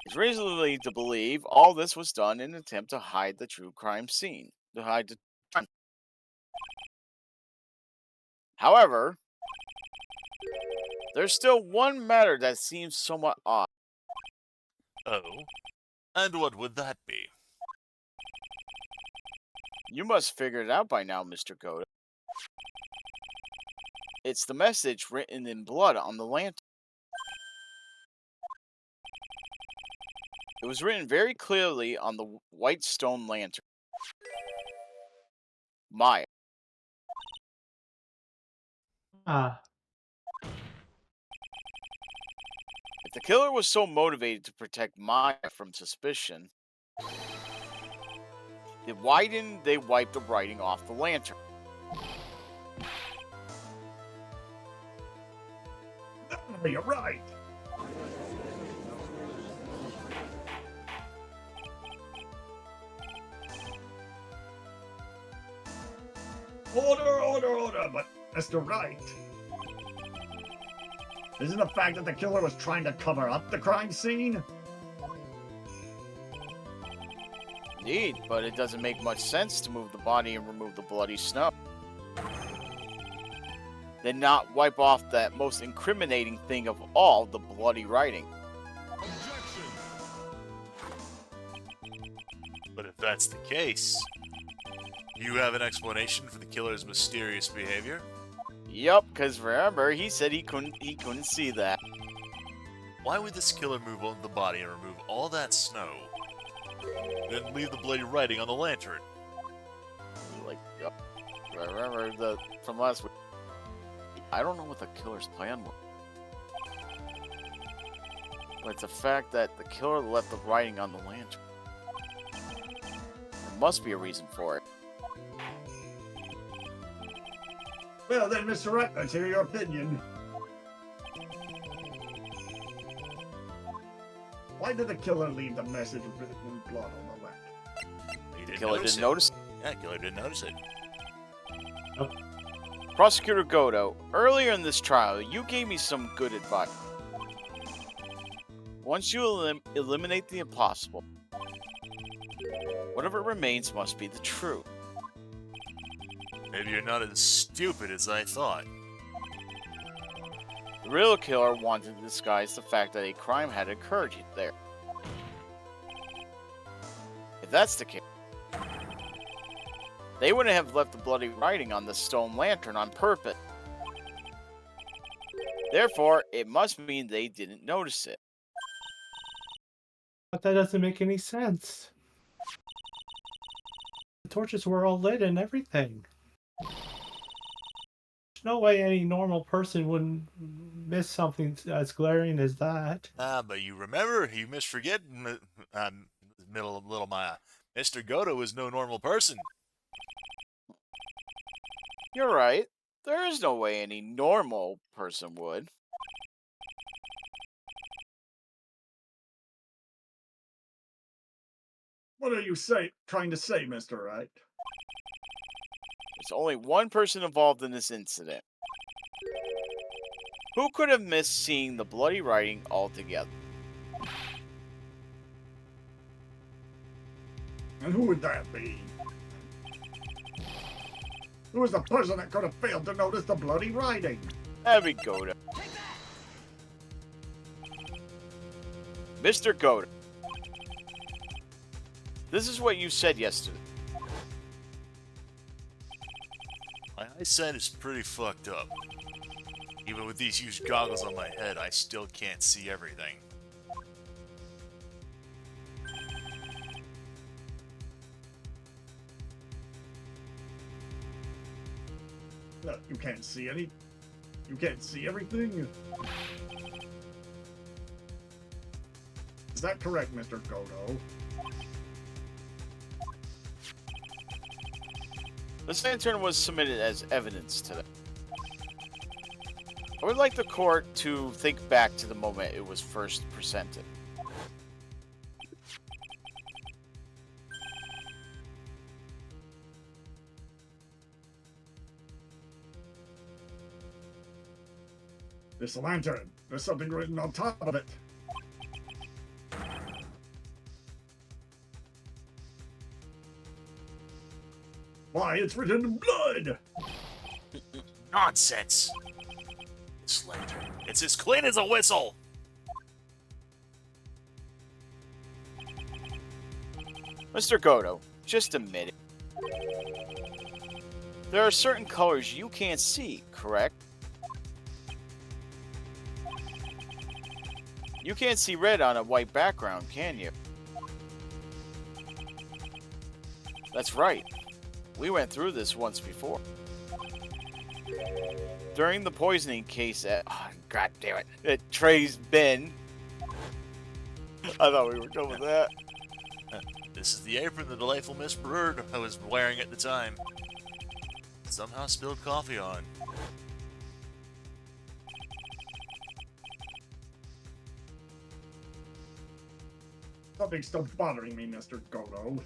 It's reasonably to believe all this was done in an attempt to hide the true crime scene. However, there's still one matter that seems somewhat odd.
Oh? And what would that be?
You must figure it out by now, Mr. Goda. It's the message written in blood on the lantern. It was written very clearly on the white stone lantern. Maya.
Ah,
If the killer was so motivated to protect Maya from suspicion, then why didn't they wipe the writing off the lantern?
You're right. Order, but Mr. Wright. Isn't the fact that the killer was trying to cover up the crime scene?
Indeed, but it doesn't make much sense to move the body and remove the bloody snow. Then not wipe off that most incriminating thing of all, the bloody writing.
But if that's the case, you have an explanation for the killer's mysterious behavior?
Yup, because remember, he said he couldn't see that.
Why would this killer move on the body and remove all that snow, then leave the bloody writing on the lantern?
like, yep. I remember from last week. I don't know what the killer's plan was. But it's a fact that the killer left the writing on the lantern. There must be a reason for it.
Well then, Mr. Wright, let's hear your opinion. Why did the killer leave the message written in blood on the lantern?
He
The
didn't
killer
notice
didn't
it.
notice.
Yeah, killer didn't notice it.
Prosecutor Godo, earlier in this trial, you gave me some good advice. Once you eliminate the impossible, whatever remains must be the truth.
Maybe you're not as stupid as I thought.
The real killer wanted to disguise the fact that a crime had occurred there. If that's the case, they wouldn't have left the bloody writing on the stone lantern on purpose. Therefore, it must mean they didn't notice it.
But that doesn't make any sense. The torches were all lit and everything. There's no way any normal person would miss something as glaring as that.
But you remember, you misforget, little Maya. Mr. Godo is no normal person.
You're right. There is no way any normal person would.
What are you trying to say, Mr. Wright?
There's only one person involved in this incident. Who could have missed seeing the bloody writing altogether?
And who would that be? Who is the person that could have failed to notice the bloody writing?
That'd be Godo. Mr. Godo. This is what you said yesterday.
My eyesight is pretty fucked up. Even with these huge goggles on my head, I still can't see everything.
Look, you can't see You can't see everything? Is that correct, Mr. Godo?
This lantern was submitted as evidence today. I would like the court to think back to the moment it was first presented.
This lantern. There's something written on top of it. Why, it's written in blood!
Nonsense! This lantern, it's as clean as a whistle!
Mr. Godo, just admit it. There are certain colors you can't see, correct? You can't see red on a white background, can you? That's right. We went through this once before. During the poisoning case at... Oh, God damn it. At Trey's bin. I thought we were done with that.
This is the apron the delightful Miss Bird I was wearing at the time. Somehow spilled coffee on.
Something's still bothering me, Mr. Godo.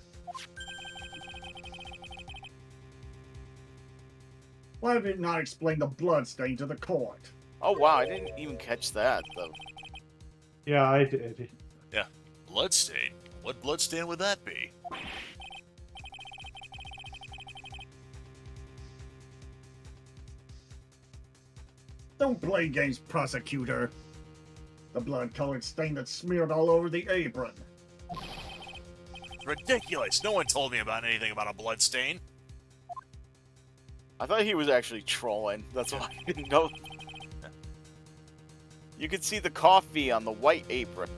Why did it not explain the blood stain to the court?
Oh, wow. I didn't even catch that, though.
Yeah, I did.
Yeah, bloodstain. What bloodstain would that be?
Don't play games, prosecutor. The blood-colored stain that's smeared all over the apron.
It's ridiculous. No one told me about anything about a bloodstain.
I thought he was actually trolling. That's why I didn't know. You could see the coffee on the white apron.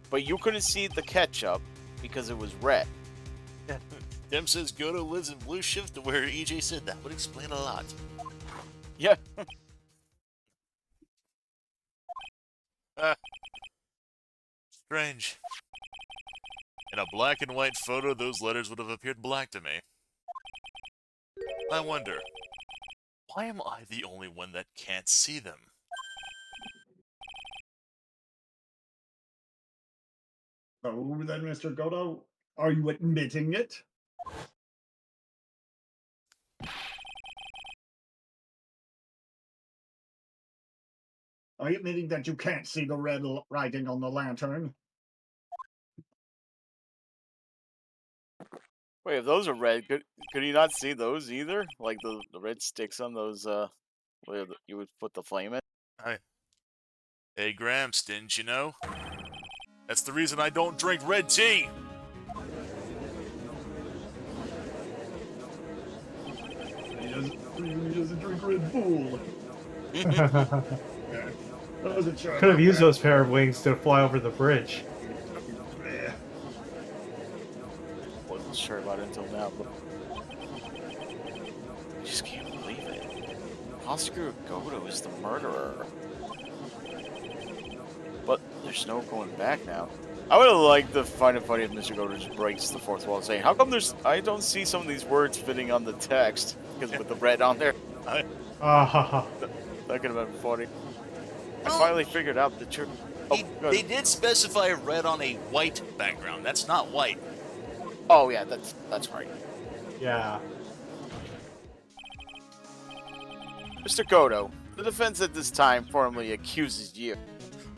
But you couldn't see the ketchup because it was red.
Dem says Goto lives in Blue Shift, where EJ said that would explain a lot.
Yeah.
Strange. In a black and white photo, those letters would have appeared black to me. I wonder, why am I the only one that can't see them?
So then, Mr. Goto, are you admitting it? Are you admitting that you can't see the red writing on the lantern?
Wait, if those are red, could you not see those either? Like the red sticks on those, where you would put the flame in?
Hey, Gramps, didn't you know? That's the reason I don't drink red tea!
He doesn't drink Red Bull. Yeah. I wasn't sure.
Could have
about
used
that.
those pair of wings to fly over the bridge.
Yeah.
Wasn't sure about it until now, but I just can't believe it. Oscar Goto is the murderer. But there's no going back now. I would have liked to find it funny if Mr. Goto just breaks the fourth wall saying, how come I don't see some of these words fitting on the text? Because with the red on there,
Ah,
that could have been funny. I
Well,
finally figured out the truth. Oh,
They did specify red on a white background. That's not white.
oh yeah, that's right.
yeah.
Mr. Goto, the defense at this time formally accuses you.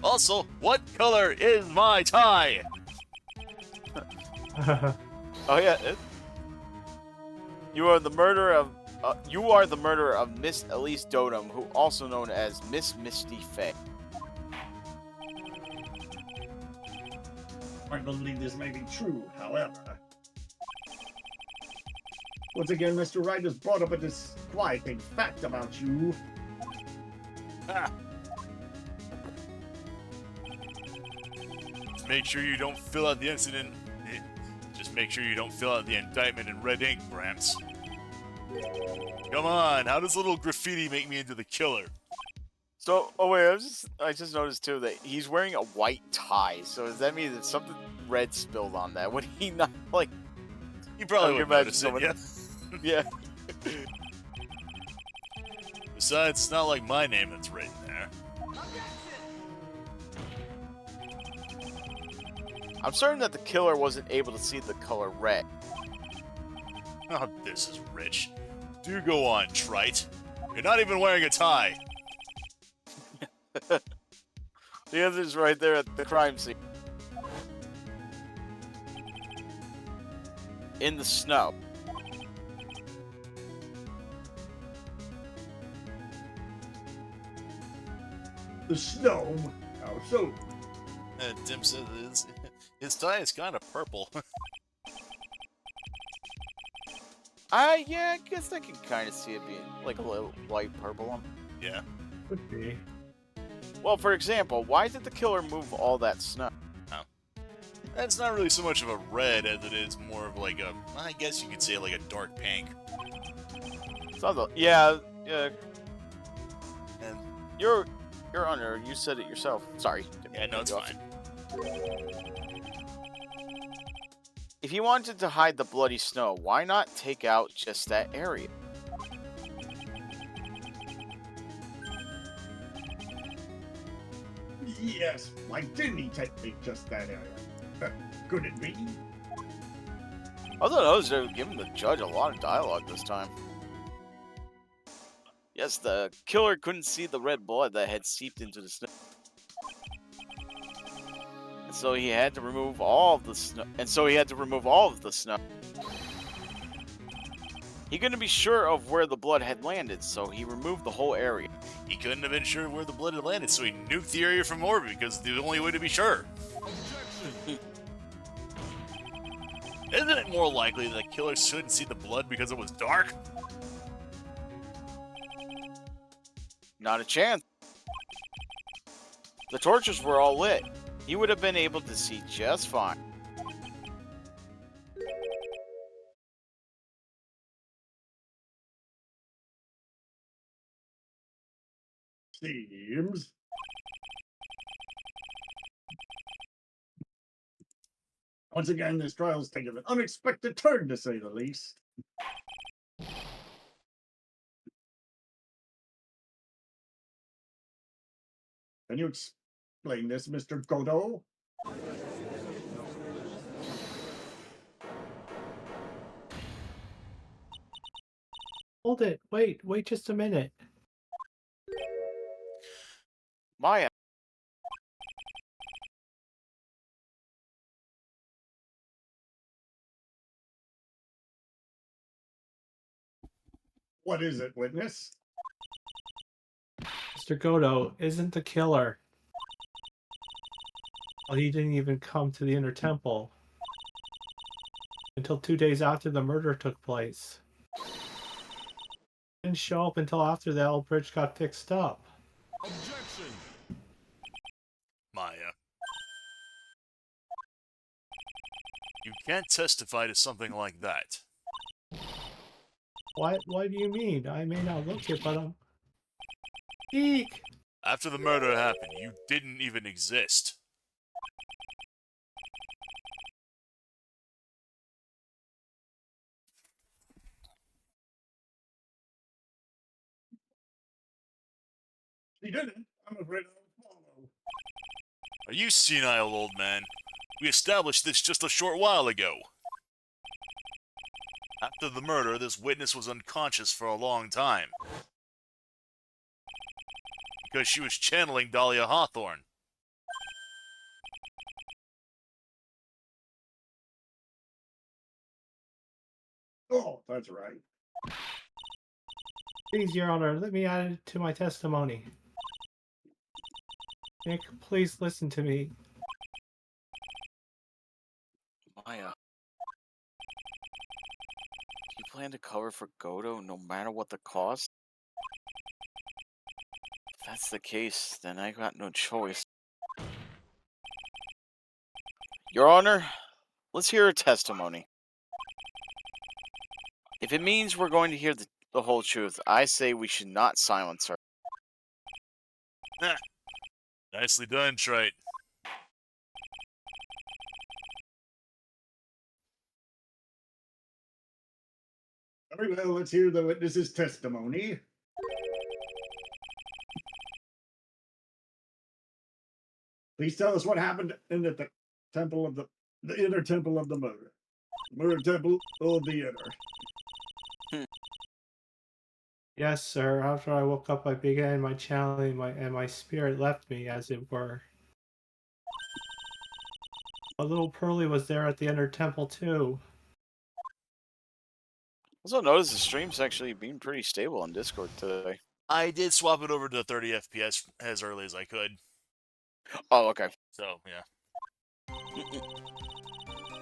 Also, what color is my tie?
Oh yeah, you are the murderer of Miss Elise Dotem, who also known as Miss Misty Faye.
I believe this may be true, however. Once again, Mr. Wright has brought up a disquieting fact about you.
Ah. Make sure you don't fill out the incident. Just make sure you don't fill out the indictment in red ink, Gramps. Come on, how does little graffiti make me into the killer?
So, oh wait, I just noticed too that he's wearing a white tie. So does that mean that something red spilled on that? Would he not like?
You probably
I
would
can imagine
notice it,
someone-
yeah.
Yeah.
Besides, it's not like my name that's written there.
I'm certain that the killer wasn't able to see the color red.
Oh, this is rich. Do go on, Trite. You're not even wearing a tie.
The answer's right there at the crime scene. In the snow.
The snow? How so?
Dim says his tie is kind of purple.
Yeah, I guess I can kind of see it being like a little light purple on.
Yeah.
Could be.
Well, for example, why did the killer move all that snow?
That's not really so much of a red as it is more of like a, I guess you could say like a dark pink.
It's not the, yeah.
And
You're under. You said it yourself. Sorry.
yeah, no, it's fine.
If he wanted to hide the bloody snow, why not take out just that area?
Yes, why didn't he take just that area? Could it be?
Although those are giving the judge a lot of dialogue this time. Yes, the killer couldn't see the red blood that had seeped into the snow. And so he had to remove all of the snow. He couldn't be sure of where the blood had landed, so he removed the whole area.
He couldn't have been sure where the blood had landed, so he nuked the area from orbit because it's the only way to be sure. Isn't it more likely that the killer shouldn't see the blood because it was dark?
Not a chance. The torches were all lit. He would have been able to see just fine.
Seems. Once again, this trial's taken an unexpected turn, to say the least. Can you explain this, Mr. Godot?
Hold it. Wait just a minute.
Maya.
What is it, witness?
Mr. Godo isn't the killer. Well, he didn't even come to the Inner Temple until 2 days after the murder took place. Didn't show up until after the old bridge got fixed up.
Objection!
Maya. You can't testify to something like that.
What do you mean? I may not look it, but I'm... Eek!
After the murder happened, you didn't even exist.
He didn't. I'm afraid I'll follow.
Are you senile, old man? We established this just a short while ago. After the murder, this witness was unconscious for a long time. Because she was channeling Dahlia Hawthorne.
Oh, that's right.
Please, Your Honor, let me add it to my testimony. Nick, please listen to me.
Maya. You plan to cover for Godo no matter what the cost? If that's the case, then I got no choice. Your Honor, let's hear her testimony. If it means we're going to hear the whole truth, I say we should not silence her.
Nicely done, Trite.
Very well, let's hear the witness's testimony. Please tell us what happened in the temple of the inner temple of the murder. Murder temple of the inner.
Yes, sir. After I woke up, I began my channeling, and my spirit left me, as it were. A little Pearly was there at the Inner Temple, too.
Also notice the stream's actually being pretty stable on Discord today.
I did swap it over to 30 FPS as early as I could.
Oh, okay.
So, yeah.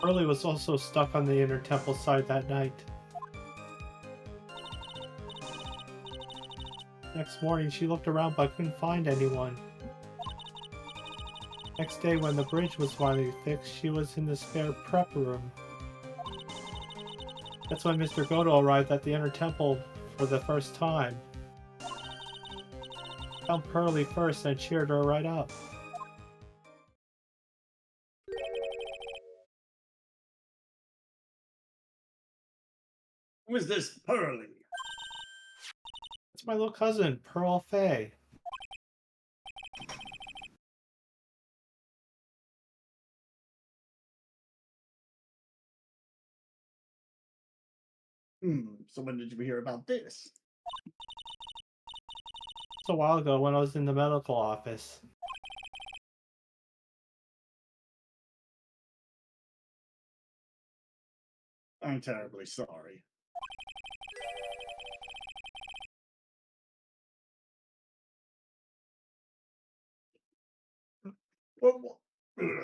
Pearly was also stuck on the Inner Temple side that night. Next morning, she looked around but couldn't find anyone. Next day, when the bridge was finally fixed, she was in the spare prep room. That's when Mr. Godo arrived at the Inner Temple for the first time. Found Pearly first and cheered her right up.
Who is this Pearly?
It's my little cousin, Pearl Fay.
So when did you hear about this?
Just a while ago when I was in the medical office.
I'm terribly sorry.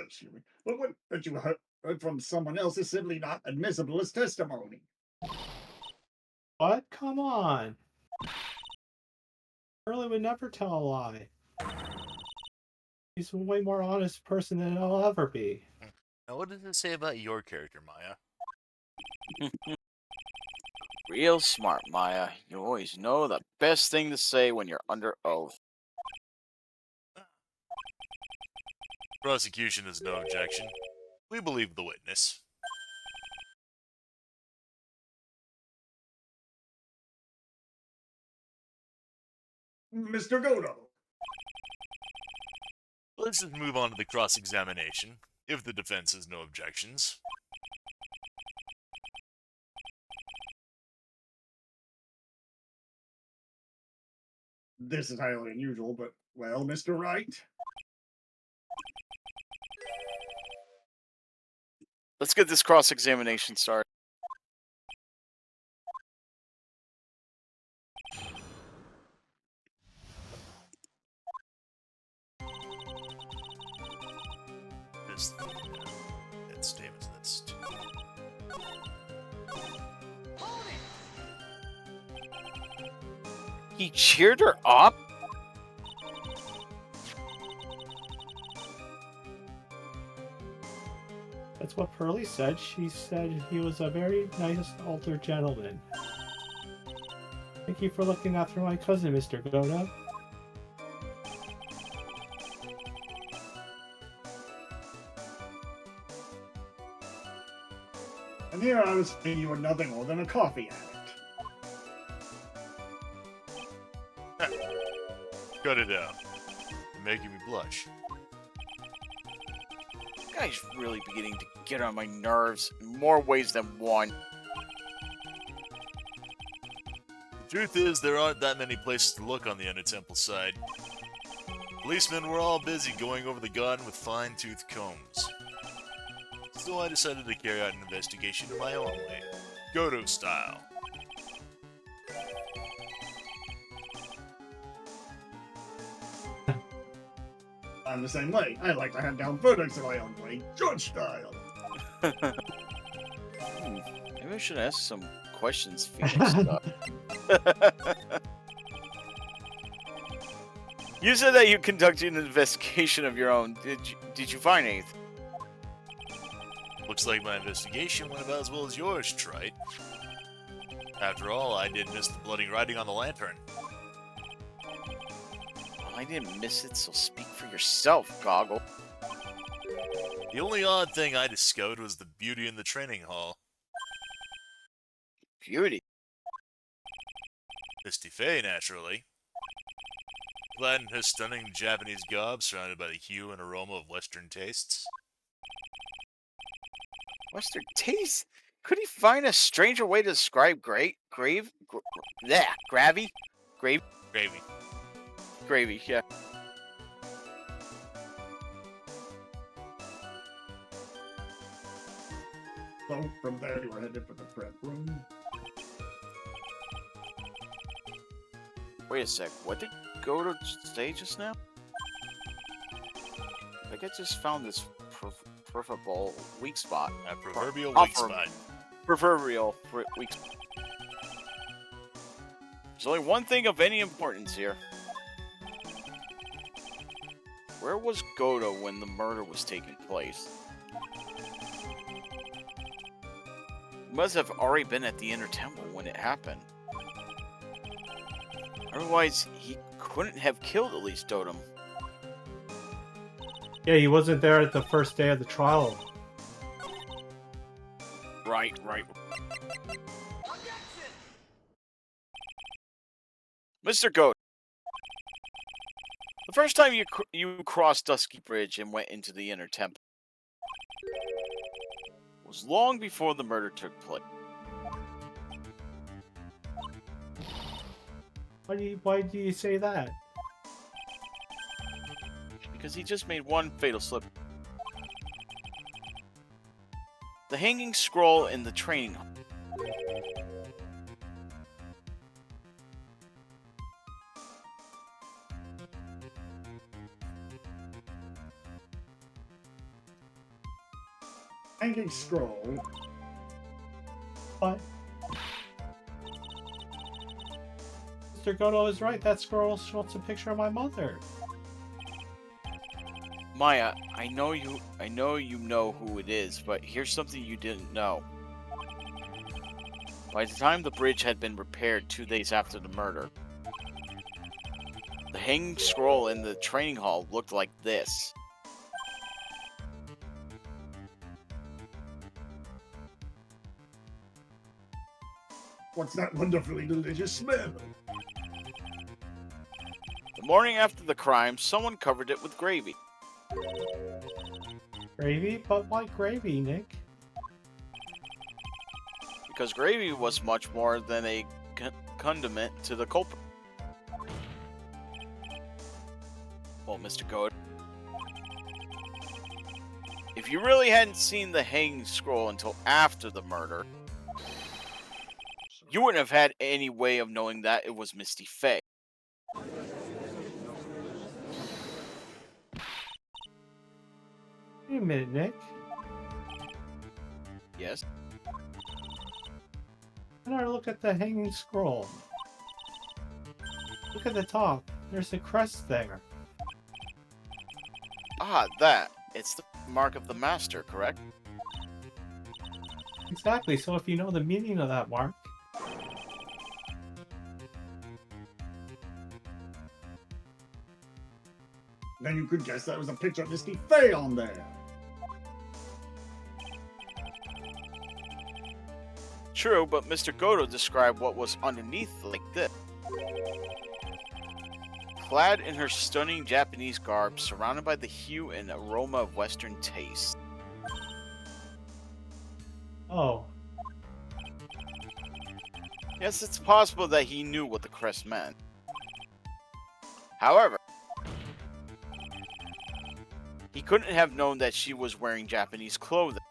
Excuse me. What you heard from someone else is simply not admissible as testimony.
What? Come on. Pearly would never tell a lie. He's a way more honest person than I'll ever be.
Now, what does it say about your character, Maya?
Real smart, Maya. You always know the best thing to say when you're under oath.
Prosecution has no objection. We believe the witness.
Mr. Godo.
Let's just move on to the cross-examination, if the defense has no objections.
This is highly unusual, but, well, Mr. Wright.
Let's get this cross-examination started.
This, that statement, that's too...
He cheered her up?
That's what Pearlie said. She said he was a very nice older gentleman. Thank you for looking after my cousin, Mr. Godo.
And here I was thinking you were nothing more than a coffee addict.
Cut it out. You're making me blush.
This guy's really beginning to get on my nerves in more ways than one.
The truth is, there aren't that many places to look on the Inner Temple side. Policemen were all busy going over the garden with fine-tooth combs. So I decided to carry out an investigation in my own way, Godo style.
I'm the same way. I like to hand down verdicts in my own way, judge style.
Maybe I should ask some questions Phoenix stuff. You said that you conducted an investigation of your own. Did you find anything?
Looks like my investigation went about as well as yours, Trite. After all, I did miss the bloody writing on the lantern.
Well, I didn't miss it, so speak for yourself, Goggle.
The only odd thing I discovered was the beauty in the training hall.
Beauty.
Misty Faye, naturally. Clad in her stunning Japanese garb, surrounded by the hue and aroma of Western tastes.
Western taste? Could he find a stranger way to describe gravy?
Gravy.
Gravy, yeah.
So from there, you were headed for the prep room.
Wait a sec, what did Godo say just now? I think I just found this preferable weak spot.
A proverbial
Oh,
weak spot.
Proverbial weak spot. There's only one thing of any importance here. Where was Godo when the murder was taking place? He must have already been at the Inner Temple when it happened. Otherwise, he couldn't have killed at least Dotem.
Yeah, he wasn't there at the first day of the trial.
Right. Mr. Goat, the first time you crossed Dusky Bridge and went into the Inner Temple was long before the murder took place.
Why do you say that?
Because he just made one fatal slip. The hanging scroll in the training hall.
Hanging scroll.
What? Mr. Godo is right. That scroll shows a picture of my mother.
Maya, I know you know who it is, but here's something you didn't know. By the time the bridge had been repaired 2 days after the murder, the hanging scroll in the training hall looked like this.
What's that wonderfully delicious smell?
The morning after the crime, someone covered it with gravy.
Gravy? But why gravy, Nick?
Because gravy was much more than a condiment to the culprit. Well, Mr. Goat, if you really hadn't seen the hanging scroll until after the murder, you wouldn't have had any way of knowing that it was Misty Faye.
Wait a minute, Nick.
Yes?
When I look at the hanging scroll, look at the top. There's a crest there.
Ah, that. It's the mark of the master, correct?
Exactly, so if you know the meaning of that mark,
Then you could guess that was a picture of Misty Faye on there.
True, but Mr. Goto described what was underneath like this. Clad in her stunning Japanese garb, surrounded by the hue and aroma of Western taste.
oh,
Yes, it's possible that he knew what the crest meant. However, he couldn't have known that she was wearing Japanese clothing.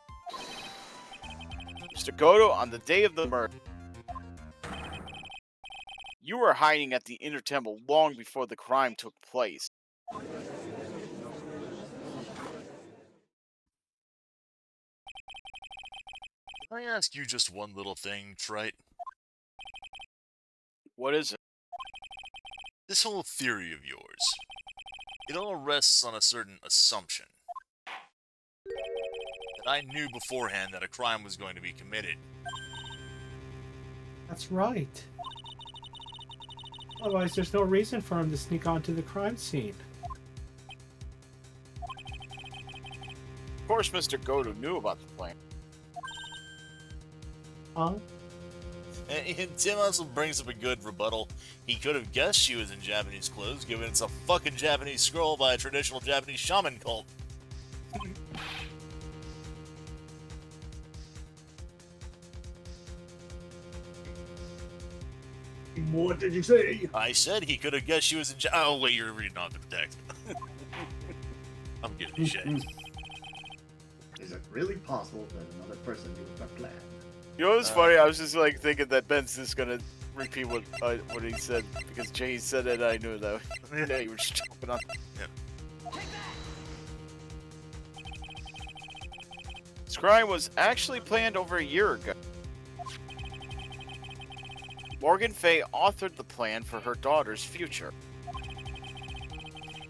Mr. Goto, on the day of the murder, you were hiding at the Inner Temple long before the crime took place.
Can I ask you just one little thing, Trite?
What is it?
This whole theory of yours, it all rests on a certain assumption. That I knew beforehand that a crime was going to be committed.
that's right. Otherwise, there's no reason for him to sneak onto the crime scene.
Of course, Mr. Goto knew about the plan.
Huh?
And Tim also brings up a good rebuttal. He could have guessed she was in Japanese clothes, given it's a fucking Japanese scroll by a traditional Japanese shaman cult.
What did you say?
I said he could have guessed she was in Oh, wait, you're reading on the text. I'm getting shit.
Is it really possible that another person knew the plan?
You know what's funny? I was just like thinking that Ben's just gonna repeat what he said because Jay said it. I knew that. Yeah, you were just jumping on. This crime was actually planned over a year ago. Morgan Fay authored the plan for her daughter's future.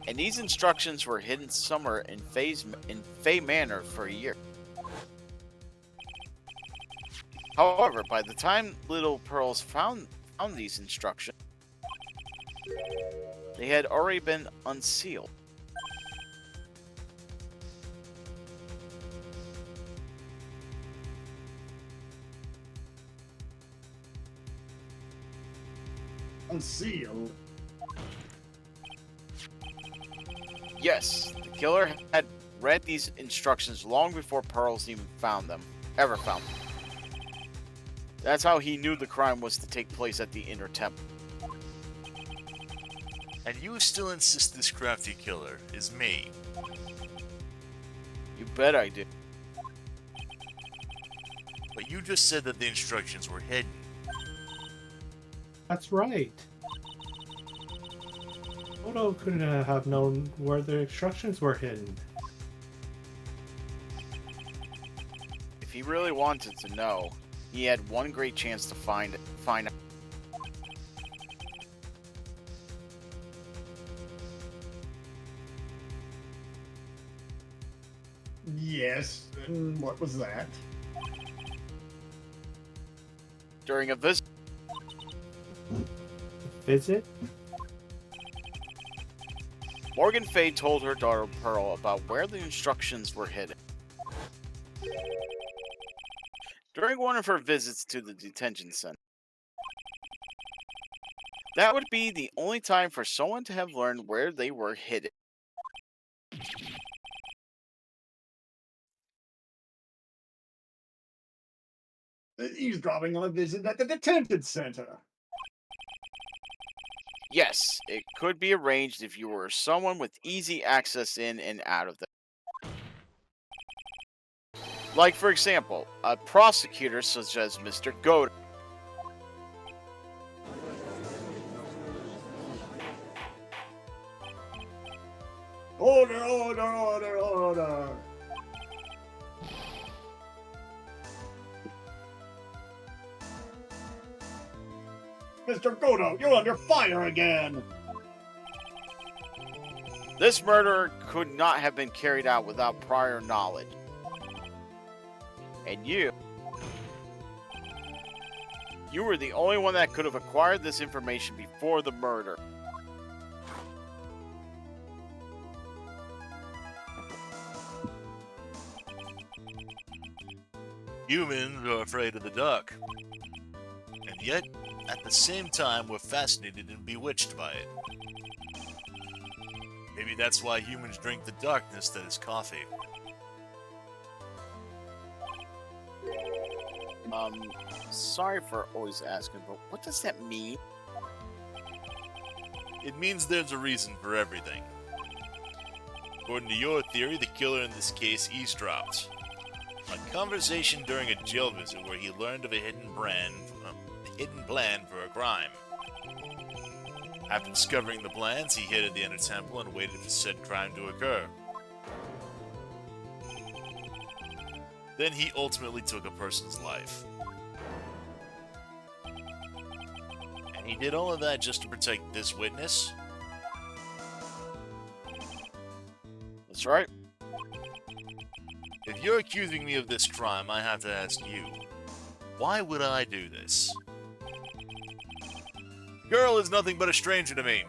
And these instructions were hidden somewhere in Fay Manor for a year. However, by the time Little Pearls found these instructions, they had already been unsealed.
Unsealed?
Yes, the killer had read these instructions long before Pearls even ever found them. That's how he knew the crime was to take place at the Inner Temple.
And you still insist this crafty killer is me.
You bet I did.
But you just said that the instructions were hidden.
That's right. Odo couldn't have known where the instructions were hidden.
If he really wanted to know, he had one great chance to find out.
Yes. And what was that?
During a visit,
Visit?
Morgan Fay told her daughter Pearl about where the instructions were hidden. During one of her visits to the detention center, That would be the only time for someone to have learned where they were hidden.
Eavesdropping on a visit at the detention center.
Yes, it could be arranged if you were someone with easy access in and out of them. Like, for example, a prosecutor such as Mr. Goat.
Order, order, order, order. Mr. Godo, you're under fire again.
This murder could not have been carried out without prior knowledge. And you were the only one that could have acquired this information before the murder.
Humans are afraid of the dark. And yet, at the same time, we're fascinated and bewitched by it. Maybe that's why humans drink the darkness that is coffee.
Sorry for always asking, but what does that mean?
It means there's a reason for everything. According to your theory, the killer in this case eavesdropped. A conversation during a jail visit where he learned of a hidden plan for a crime. After discovering the plans, he hid at the inner temple and waited for said crime to occur. Then he ultimately took a person's life. And he did all of that just to protect this witness?
That's right.
If you're accusing me of this crime, I have to ask you, why would I do this? The girl is nothing but a stranger to me.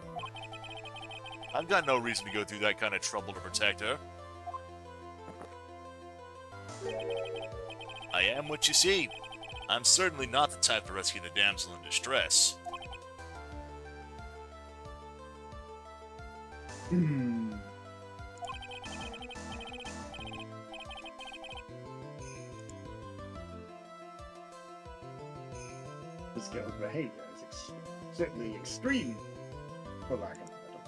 I've got no reason to go through that kind of trouble to protect her. I am what you see. I'm certainly not the type to rescue the damsel in distress.
This girl's behavior is certainly extreme, for lack of a better word.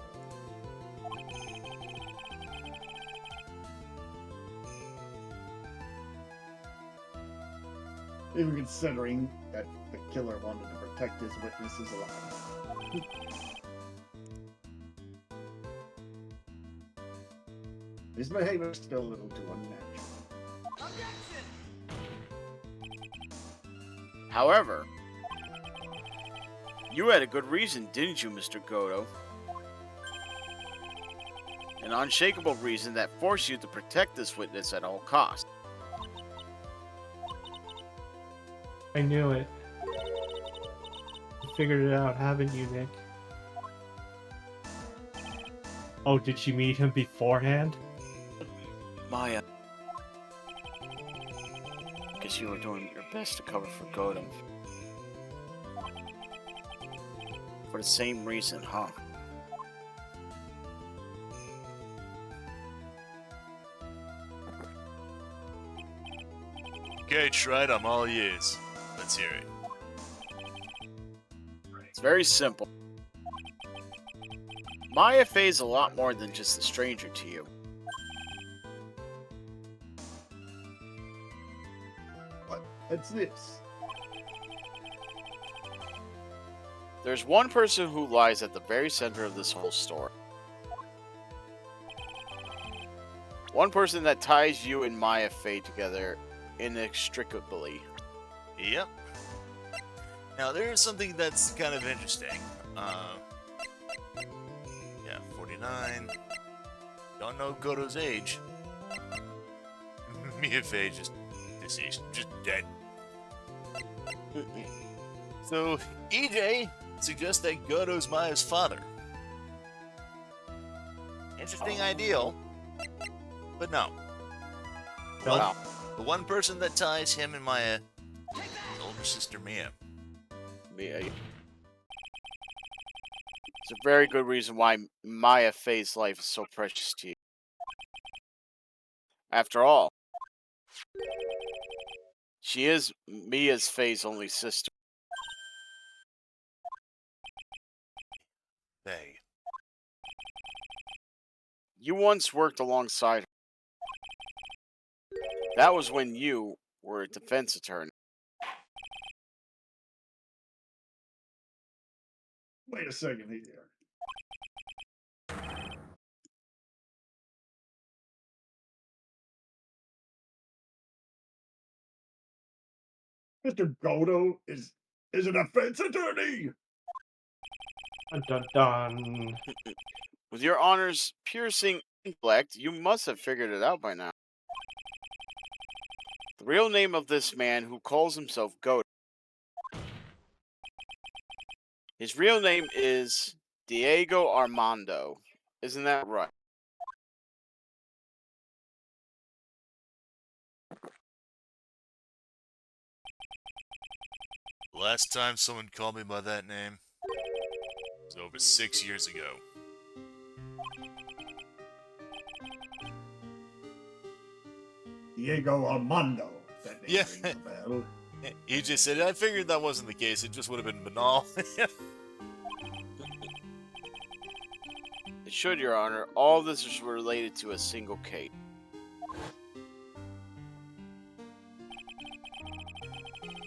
Even considering that the killer wanted to protect his witnesses alive. His behavior is still a little too unnatural.
However, you had a good reason, didn't you, Mr. Godo? An unshakable reason that forced you to protect this witness at all costs.
I knew it. You figured it out, haven't you, Nick? Oh, did you meet him beforehand?
Maya. Guess you were doing your best to cover for Godam. For the same reason, huh?
Okay, Trite, I'm all ears. Let's hear it.
It's very simple. Maya Faye's a lot more than just a stranger to you.
What's this?
There's one person who lies at the very center of this whole story. One person that ties you and Maya Faye together inextricably.
Yep. Now, there is something that's kind of interesting. Yeah, 49. Don't know Godo's age. Mia Faye just deceased, just dead. So, EJ suggests that Godo's Maya's father. Interesting ideal, but no.
Wow.
The one person that ties him and Maya, his older sister Mia.
Mia. It's a very good reason why Maya Fey's life is so precious to you. After all, she is Mia's Fey's only sister.
Hey.
You once worked alongside her. That was when you were a defense attorney.
Wait a second here. Mr. Godo is a defense attorney.
Dun dun dun.
With your honor's piercing intellect, you must have figured it out by now. The real name of this man who calls himself Godo. His real name is Diego Armando. Isn't that right?
Last time someone called me by that name was over 6 years ago.
Diego Armando. That name
Yeah.
rings a bell.
He just said, I figured that wasn't the case, it just would have been banal.
It should, Your Honor. All this is related to a single case.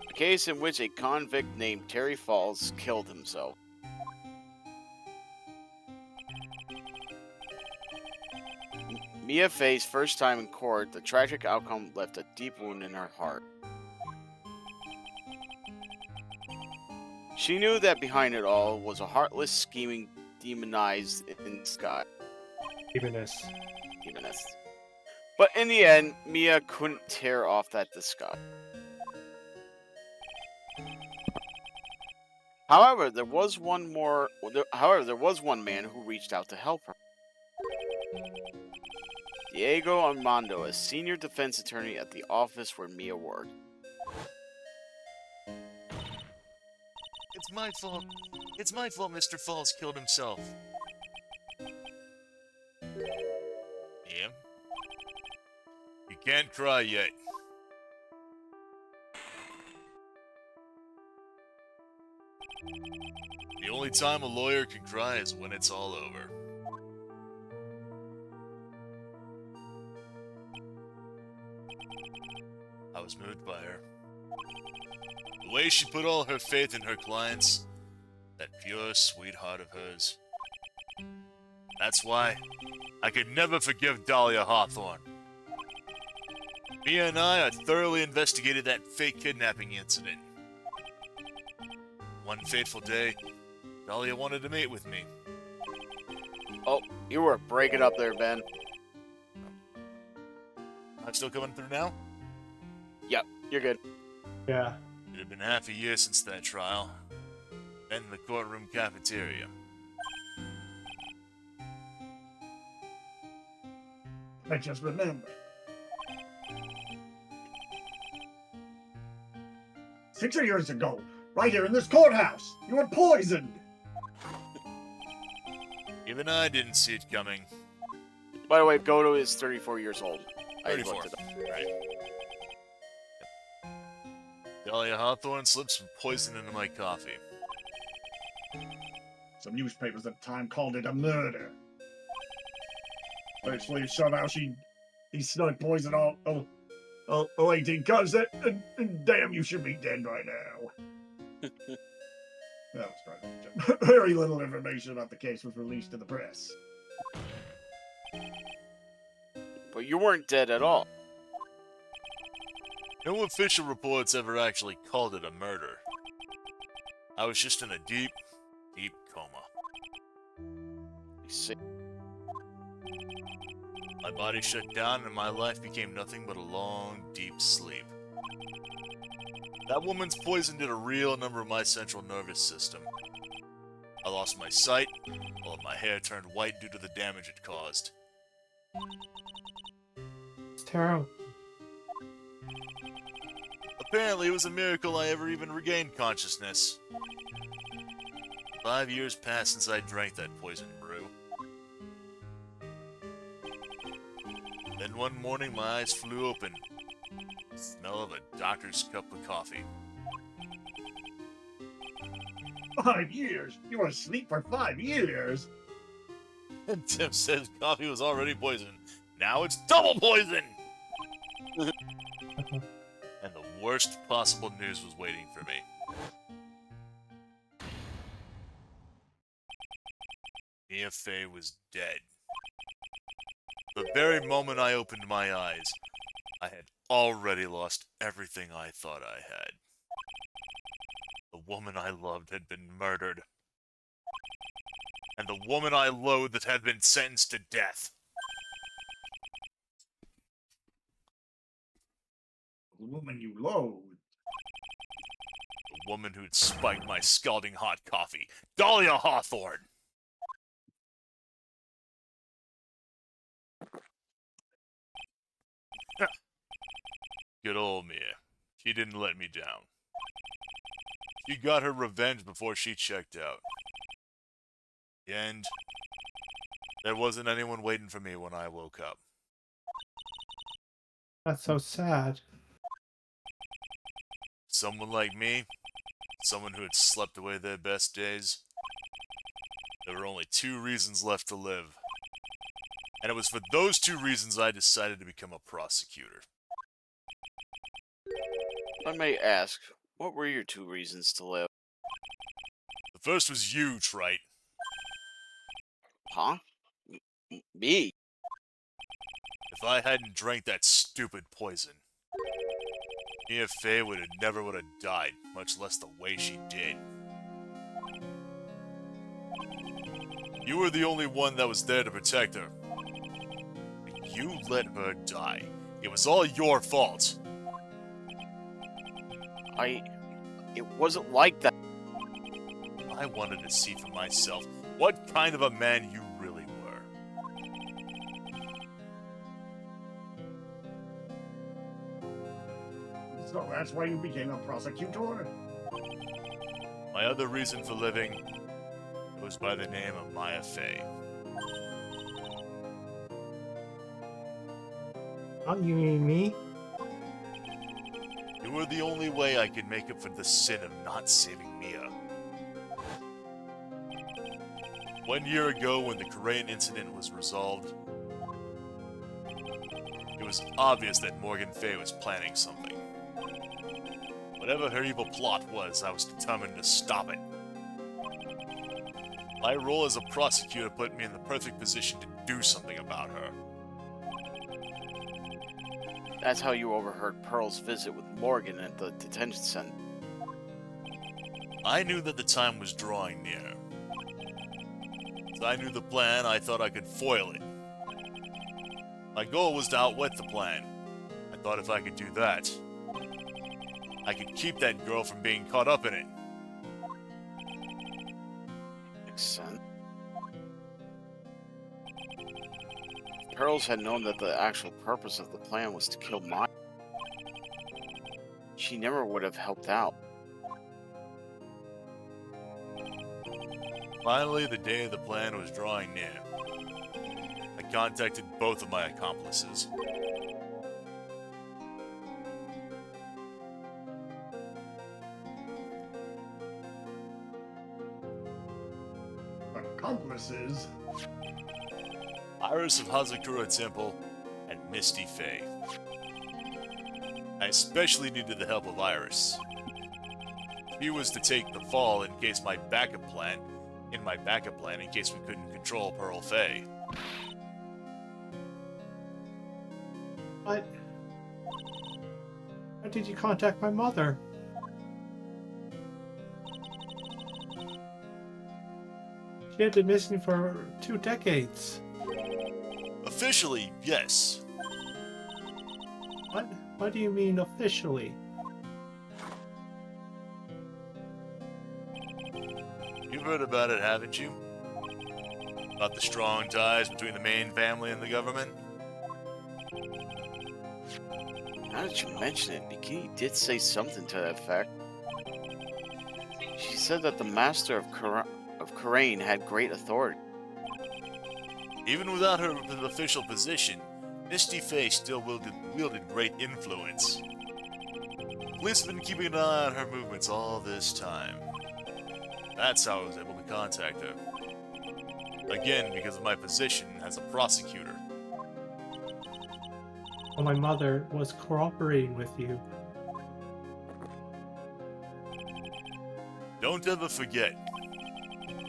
A case in which a convict named Terry Falls killed himself. Mia Fey's first time in court, the tragic outcome left a deep wound in her heart. She knew that behind it all was a heartless, scheming, demonized in the sky.
Demoness.
Demoness. But in the end, Mia couldn't tear off that disguise. However, there was one man who reached out to help her. Diego Armando, a senior defense attorney at the office where Mia worked.
It's my fault. It's my fault Mr. Falls killed himself. Yeah? You can't cry yet. The only time a lawyer can cry is when it's all over. I was moved by her. The way she put all her faith in her clients, that pure sweetheart of hers. That's why I could never forgive Dahlia Hawthorne. Mia and I thoroughly investigated that fake kidnapping incident. One fateful day, Dahlia wanted to meet with me.
Oh, you were breaking up there, Ben.
I'm still coming through now?
Yep, you're good.
Yeah.
It had been half a year since that trial. Met in the courtroom cafeteria.
I just remembered. 6 years ago, right here in this courthouse, you were poisoned.
Even I didn't see it coming.
By the way, Godo is 34 years old. I
34.
looked it up.
Right. Dahlia Hawthorne slipped some poison into my coffee.
Some newspapers at the time called it a murder. Eventually, somehow he snuck poison all 18 cuts. And damn, you should be dead by now. That was right. Very little information about the case was released to the press.
But you weren't dead at all.
No official reports ever actually called it a murder. I was just in a deep, deep coma.
You see.
My body shut down and my life became nothing but a long, deep sleep. That woman's poison did a real number of my central nervous system. I lost my sight, all of my hair turned white due to the damage it caused.
It's terrible.
Apparently, it was a miracle I ever even regained consciousness. 5 years passed since I drank that poison brew. Then one morning my eyes flew open. The smell of a doctor's cup of coffee.
5 years? You were asleep for 5 years?
And Tim says coffee was already poison. Now it's double poison! And the worst possible news was waiting for me. Mia Fey was dead. The very moment I opened my eyes, I had already lost everything I thought I had. The woman I loved had been murdered. And the woman I loathed had been sentenced to death.
The woman you loathe.
The woman who'd spiked my scalding hot coffee. Dahlia Hawthorne! Good old Mia. She didn't let me down. She got her revenge before she checked out. In the end, there wasn't anyone waiting for me when I woke up.
That's so sad.
Someone like me, someone who had slept away their best days, there were only 2 reasons left to live. And it was for those 2 reasons I decided to become a prosecutor.
If I may ask, what were your 2 reasons to live?
The first was you, Trite.
Huh? Me?
If I hadn't drank that stupid poison, Mia Fey never would have died, much less the way she did. You were the only one that was there to protect her. But you let her die. It was all your fault.
It wasn't like that.
I wanted to see for myself what kind of a man you really were.
So that's why you became a prosecutor?
My other reason for living was by the name of Mia Fey.
Oh, you mean me?
You were the only way I could make up for the sin of not saving Mia. 1 year ago, when the Korean incident was resolved, it was obvious that Morgan Fey was planning something. Whatever her evil plot was, I was determined to stop it. My role as a prosecutor put me in the perfect position to do something about her.
That's how you overheard Pearl's visit with Morgan at the detention center.
I knew that the time was drawing near. As I knew the plan, I thought I could foil it. My goal was to outwit the plan. I thought if I could do that, I could keep that girl from being caught up in it.
Makes sense. Pearls had known that the actual purpose of the plan was to kill Maya. She never would have helped out.
Finally, the day of the plan was drawing near. I contacted both of my accomplices.
Accomplices?
Iris of Hazakura Temple and Misty Fey. I especially needed the help of Iris. She was to take the fall in case my backup plan, in case we couldn't control Pearl Fey.
What? Why did you contact my mother? She had been missing for 2 decades.
Officially, yes.
What? What do you mean officially?
You've heard about it, haven't you? About the strong ties between the main family and the government?
Now that you mention it, Bikini did say something to that effect. She said that the master of of Karain had great authority.
Even without her official position, Misty Face still wielded great influence. Police have been keeping an eye on her movements all this time. That's how I was able to contact her. Again, because of my position as a prosecutor.
Well, my mother was cooperating with you.
Don't ever forget,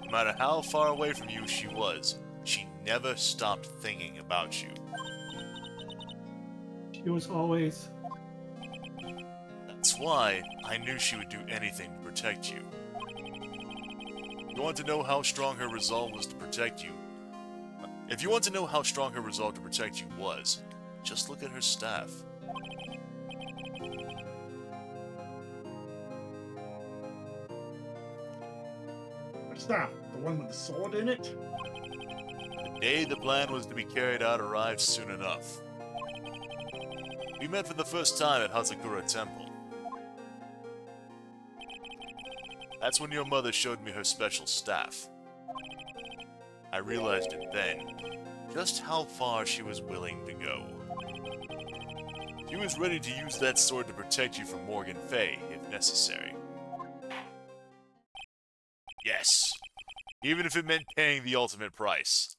no matter how far away from you she was, she never stopped thinking about you.
She was always...
That's why I knew she would do anything to protect you. You want to know how strong her resolve was to protect you? If you want to know how strong her resolve to protect you was, just look at her staff.
What's that? The one with the sword in it?
The day the plan was to be carried out arrived soon enough. We met for the first time at Hazakura Temple. That's when your mother showed me her special staff. I realized it then, just how far she was willing to go. She was ready to use that sword to protect you from Morgan Fay, if necessary. Yes, even if it meant paying the ultimate price.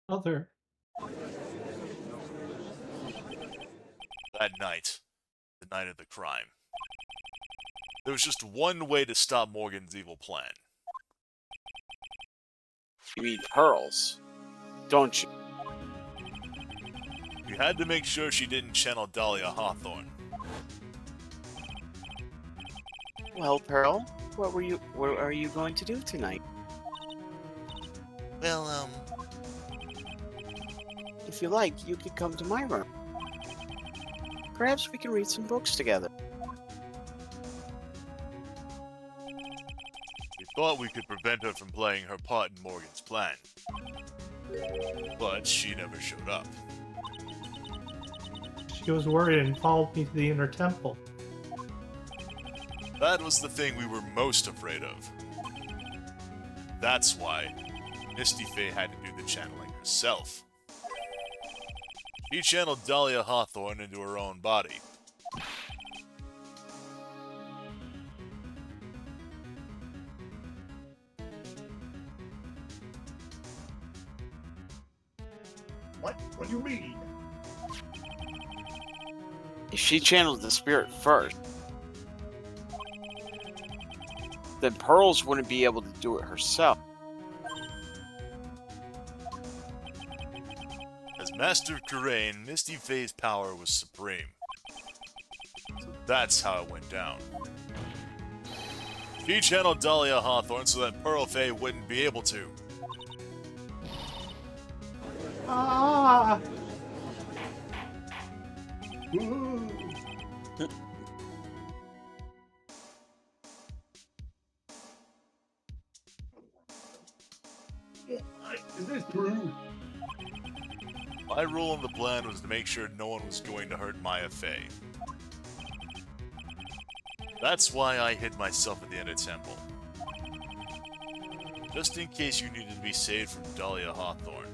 Mother.
That night, the night of the crime, there was just one way to stop Morgan's evil plan.
You mean pearls, don't you?
You had to make sure she didn't channel Dahlia Hawthorne.
Well, Pearl, what are you going to do tonight?
Well,
If you like, you could come to my room. Perhaps we can read some books together.
we thought we could prevent her from playing her part in Morgan's plan. But she never showed up.
She was worried and followed me to the inner temple.
That was the thing we were most afraid of. That's why Misty Fay had to do the channeling herself. She channeled Dahlia Hawthorne into her own body.
What? What do you mean?
If she channeled the spirit first, then Pearls wouldn't be able to do it herself.
As Master of Karain, Misty Fay's power was supreme. So that's how it went down. She channeled Dahlia Hawthorne so that Pearl Fay wouldn't be able to.
Ah!
Ooh. Is this true?
My role in the plan was to make sure no one was going to hurt Maya Fay. That's why I hid myself at the Inner Temple. Just in case you needed to be saved from Dahlia Hawthorne.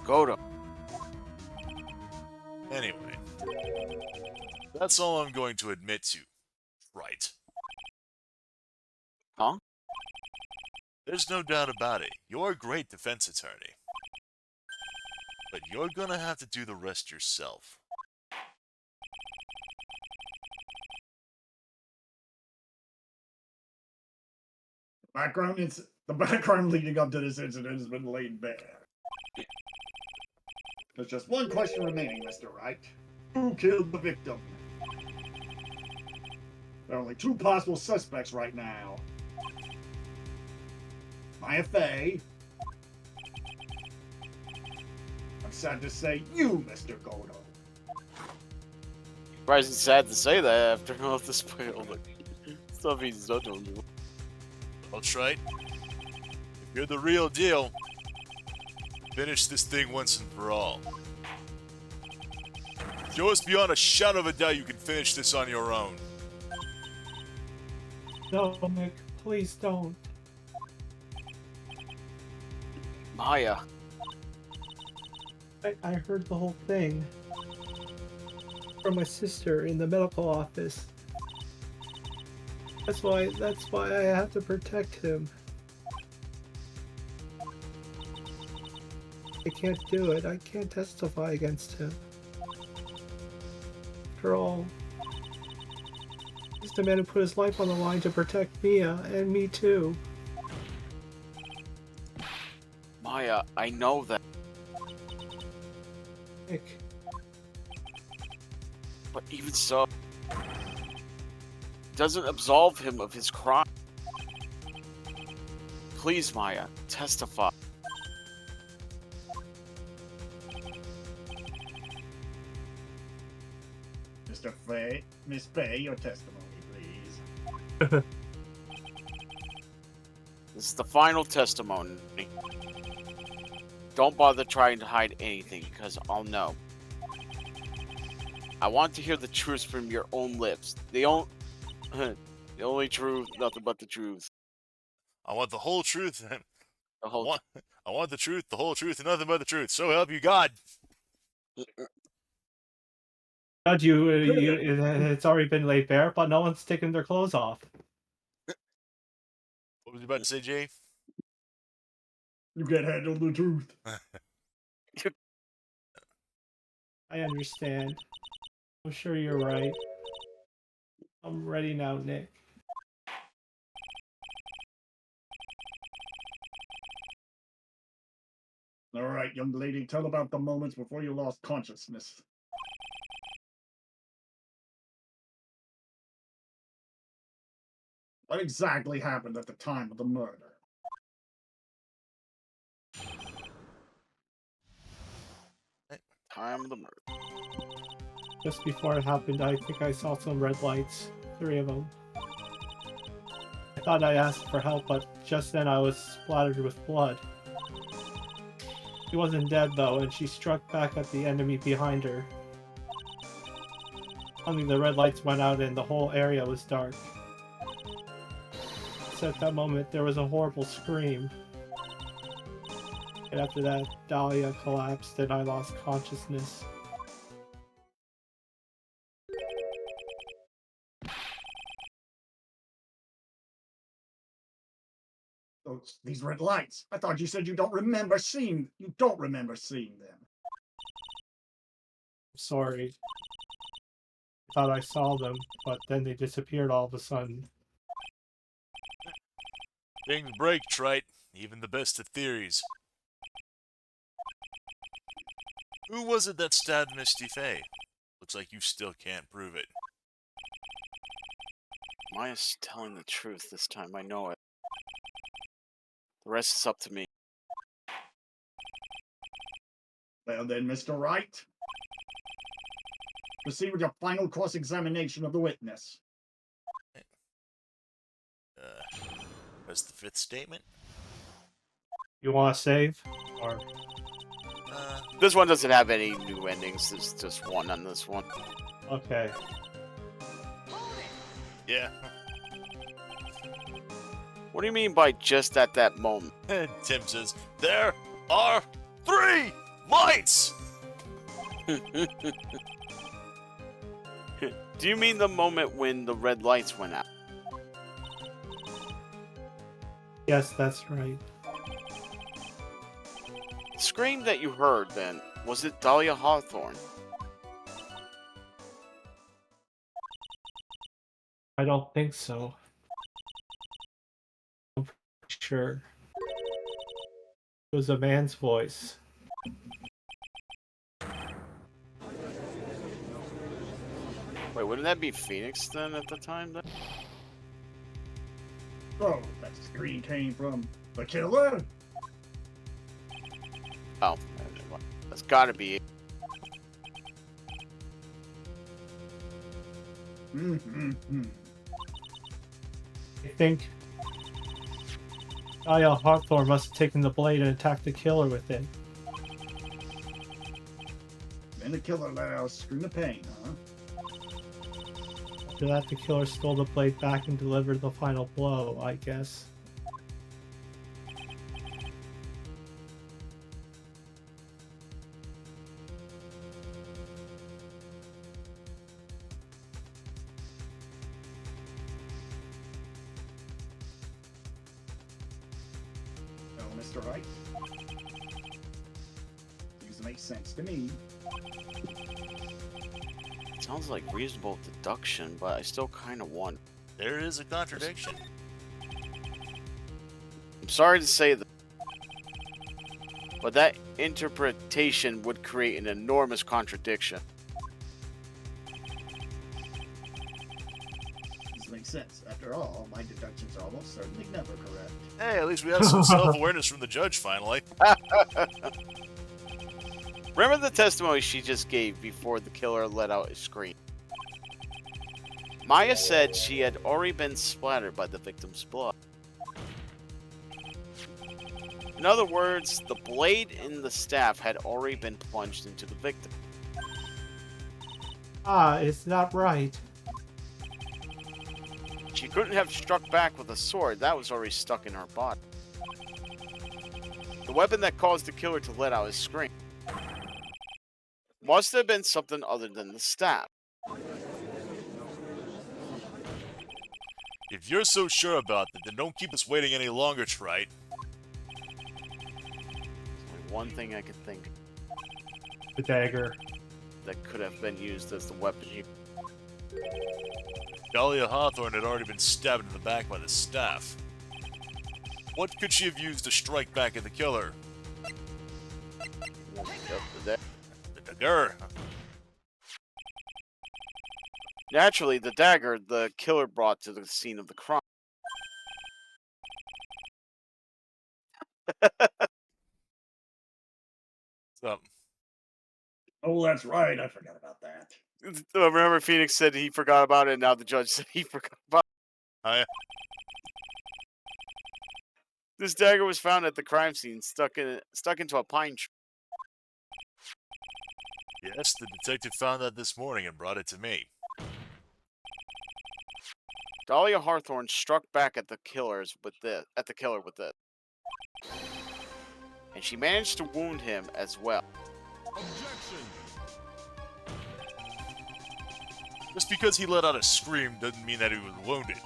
Goto.
Anyway, that's all I'm going to admit to, right?
Huh?
There's no doubt about it, you're a great defense attorney. But you're gonna have to do the rest yourself.
The background leading up to this incident has been laid bare. There's just one question remaining, Mr. Wright. Who killed the victim? There are only two possible suspects right now. Maya Fay. I'm sad to say you, Mr. Goto.
Surprising sad to say that after all this spoiled stuff he's done to him.
That's right. If you're the real deal, finish this thing once and for all. Show us beyond a shadow of a doubt you can finish this on your own.
No, Nick, please don't.
Maya,
I heard the whole thing from my sister in the medical office. That's why I have to protect him. I can't do it. I can't testify against him. After all, he's the man who put his life on the line to protect Mia and me too.
Maya, I know that,
Nick,
but even so, it doesn't absolve him of his crime. Please, Maya, testify.
Mr. Fay, Miss Fay, your testimony, please.
This is the final testimony. Don't bother trying to hide anything, because I'll know. I want to hear the truth from your own lips. The only truth, nothing but the truth.
I want the whole truth.
The
I
whole
want the truth, the whole truth, and nothing but the truth. So help you God.
God, it's already been laid bare, but no one's taken their clothes off.
What was you about to say, Jay?
You can't handle the truth.
I understand. I'm sure you're right. I'm ready now, Nick.
All right, young lady, tell about the moments before you lost consciousness. What exactly happened at the time of the murder?
time of the murder.
Just before it happened, I think I saw some red lights. 3 of them. I thought I asked for help, but just then I was splattered with blood. She wasn't dead though, and she struck back at the enemy behind her. Suddenly the red lights went out and the whole area was dark. So at that moment there was a horrible scream. And after that, Dahlia collapsed and I lost consciousness.
These red lights. I thought you said you don't remember seeing them.
Sorry. I thought I saw them, but then they disappeared all of a sudden.
Things break, Trite. Even the best of theories. Who was it that stabbed Misty Fay? Looks like you still can't prove it.
Maya's telling the truth this time, I know it. The rest is up to me.
Well then, Mr. Wright, proceed with your final cross-examination of the witness.
What's the fifth statement?
You want to save? Or...
This one doesn't have any new endings. There's just one on this one.
Okay.
Yeah.
What do you mean by just at that moment?
Tim says, there are 3 lights!
Do you mean the moment when the red lights went out?
Yes, that's right.
The scream that you heard then, was it Dahlia Hawthorne?
I don't think so. I'm pretty sure. It was a man's voice.
Wait, wouldn't that be Phoenix then at the time? Then?
Oh, that scream came from the killer?
Oh, that's gotta be it.
I think Dahlia Hawthorne must have taken the blade and attacked the killer with it.
Then the killer let out a scream of pain, huh?
After that, the killer stole the blade back and delivered the final blow, I guess.
No, Mr. Wright. Seems to make sense to me.
Sounds like reasonable deduction, but I still kind of want.
There is a contradiction.
I'm sorry to say that, but that interpretation would create an enormous contradiction.
This makes sense. After all, my deductions are almost certainly never correct.
Hey, at least we have some self-awareness from the judge finally.
Remember the testimony she just gave before the killer let out a scream? Maya said she had already been splattered by the victim's blood. In other words, the blade in the staff had already been plunged into the victim.
Ah, is that right?
She couldn't have struck back with a sword, that was already stuck in her body. The weapon that caused the killer to let out his scream must have been something other than the staff.
If you're so sure about that, then don't keep us waiting any longer, Trite.
There's only one thing I could think
The dagger.
that could have been used as the weapon here.
Dahlia Hawthorne had already been stabbed in the back by the staff. What could she have used to strike back at the killer? The dagger.
Naturally, the dagger the killer brought to the scene of the crime.
So,
Oh, that's right. I forgot about that.
Remember, Phoenix said he forgot about it, and now the judge said he forgot about it.
I,
This dagger was found at the crime scene, stuck into a pine tree.
yes, the detective found that this morning and brought it to me.
Dahlia Hawthorne struck back at the killer with this, and she managed to wound him as well.
Just because he let out a scream doesn't mean that he was wounded.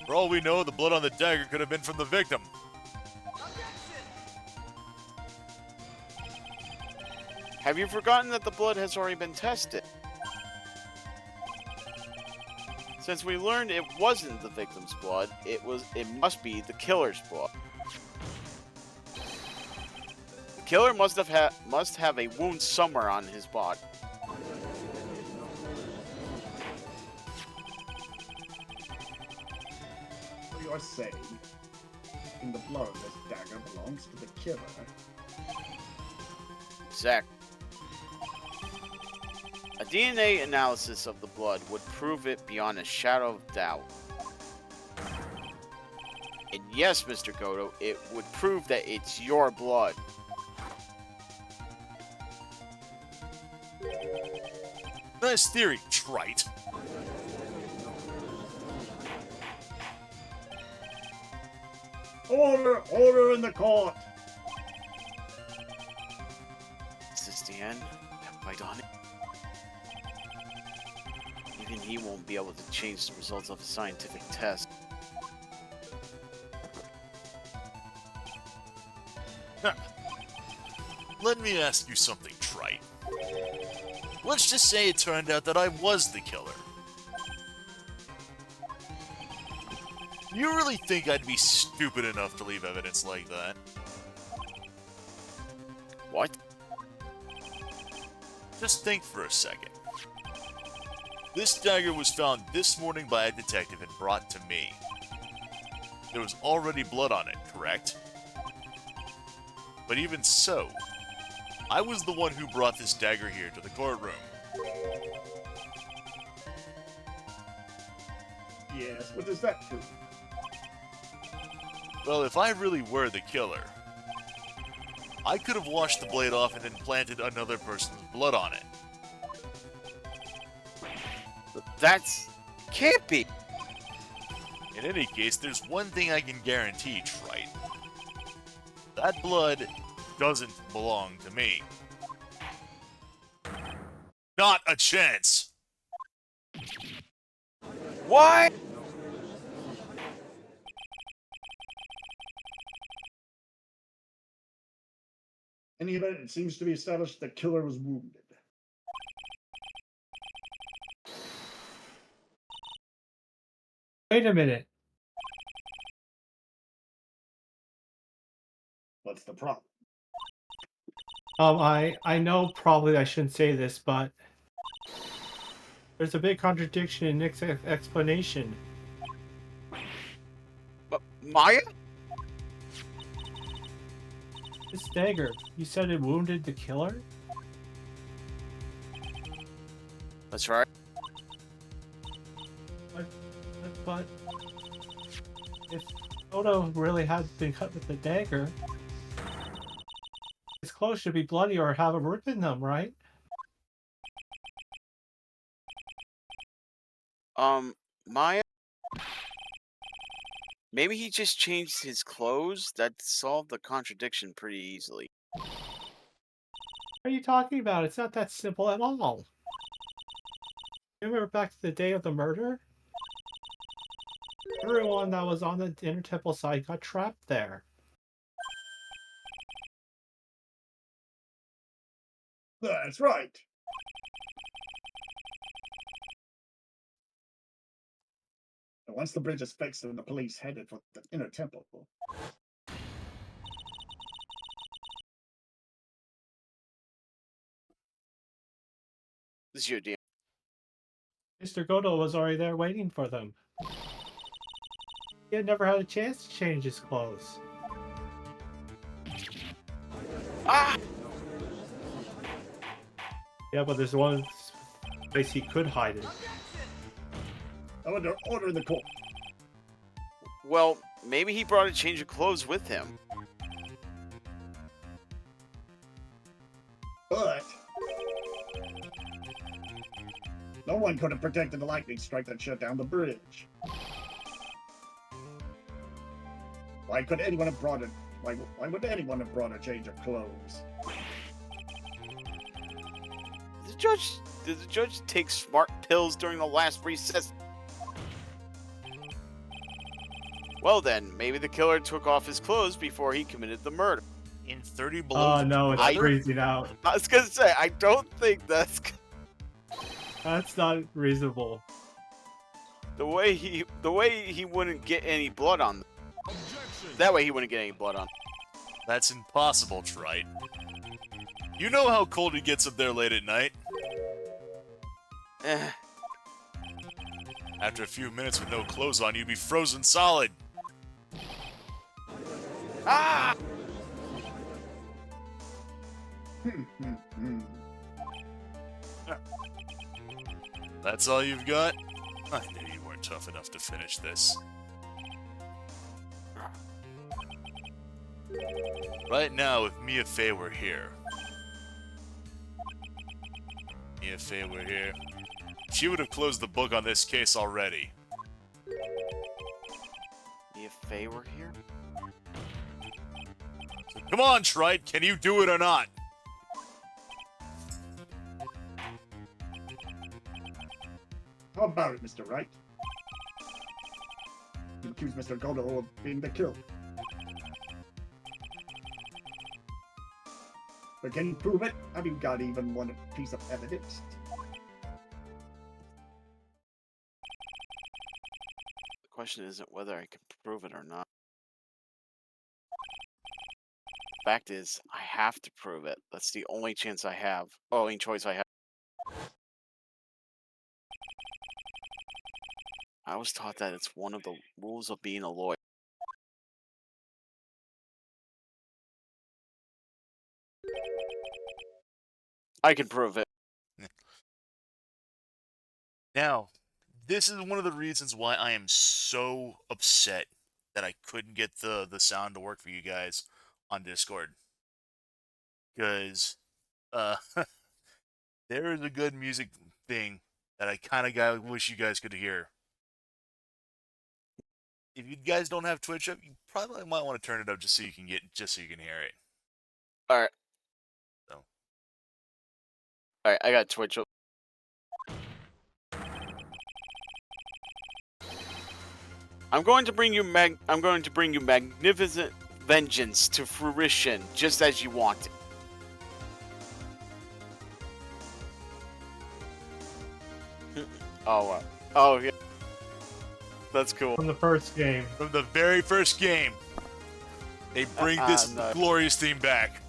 For all we know, the blood on the dagger could have been from the victim.
Have you forgotten that the blood has already been tested? Since we learned it wasn't the victim's blood, it must be the killer's blood. The killer must have a wound somewhere on his body.
So you're saying in the blood this dagger belongs to the killer?
Exactly. A DNA analysis of the blood would prove it beyond a shadow of doubt. And yes, Mr. Goto, it would prove that it's your blood.
Nice theory, Trite.
Order! Order in the court!
Is this the end? Have I done it? Even he won't be able to change the results of a scientific test.
Huh. Let me ask you something, Trite. Let's just say it turned out that I was the killer. You really think I'd be stupid enough to leave evidence like that?
What?
Just think for a second. This dagger was found this morning by a detective and brought to me. There was already blood on it, correct? But even so, I was the one who brought this dagger here to the courtroom.
Yes, what does that prove?
Well, if I really were the killer, I could have washed the blade off and then planted another person's blood on it.
That's Can't be.
In any case, there's one thing I can guarantee, Trite. That blood doesn't belong to me. Not a chance!
What?
In any event, it seems to be established the killer was wounded.
Wait a minute.
What's the problem?
I know probably I shouldn't say this, but there's a big contradiction in Nick's explanation.
But Maya?
This dagger, you said it wounded the killer?
That's right.
But if Odo really had been cut with the dagger, his clothes should be bloody or have a rip in them, right?
Maya? Maybe he just changed his clothes? That solved the contradiction pretty easily.
What are you talking about? It's not that simple at all. You remember back to the day of the murder? Everyone that was on the Inner Temple side got trapped there.
That's right. And once the bridge is fixed and the police headed for the Inner Temple,
This is your deal.
Mr. Godo was already there waiting for them. He had never had a chance to change his clothes.
Ah!
Yeah, but there's one place he could hide it.
I would order the court.
Well, maybe he brought a change of clothes with him.
But no one could have protected the lightning strike that shut down the bridge. Why could anyone have brought it? Why would anyone have brought a change of clothes?
Did the judge take smart pills during the last recess? Well then, maybe the killer took off his clothes before he committed the murder.
In 30 below.
Oh no, it's
weather?
freezing out.
I was gonna say, I don't think that's
That's not reasonable.
the way he wouldn't get any blood on them. That way he wouldn't get any blood on them.
That's impossible, Trite. You know how cold it gets up there late at night.
Eh.
After a few minutes with no clothes on, you'd be frozen solid.
Ah!
That's all you've got? I knew you weren't tough enough to finish this. Right now, if Mia Fey were here... she would have closed the book on this case already.
If Faye were here?
So come on, Trite, can you do it or not?
How about it, Mr. Wright? You accuse Mr. Godo of being the killer. But can you prove it? Have you got even one piece of evidence?
The question isn't whether I can prove it or not. Fact is, I have to prove it. That's the only chance I have. Oh, only choice I have. I was taught that it's one of the rules of being a lawyer. I can prove it.
Now, this is one of the reasons why I am so upset that I couldn't get the sound to work for you guys on Discord. Because, there is a good music thing that I kind of wish you guys could hear if you guys don't have Twitch up, you probably might want to turn it up just so you can hear it.
All right.
So.
All right, I got Twitch up. I'm going to bring you magnificent vengeance to fruition, just as you want it. Oh, oh yeah, that's cool.
From the first game.
From the very first game, they bring this
No.
glorious theme back.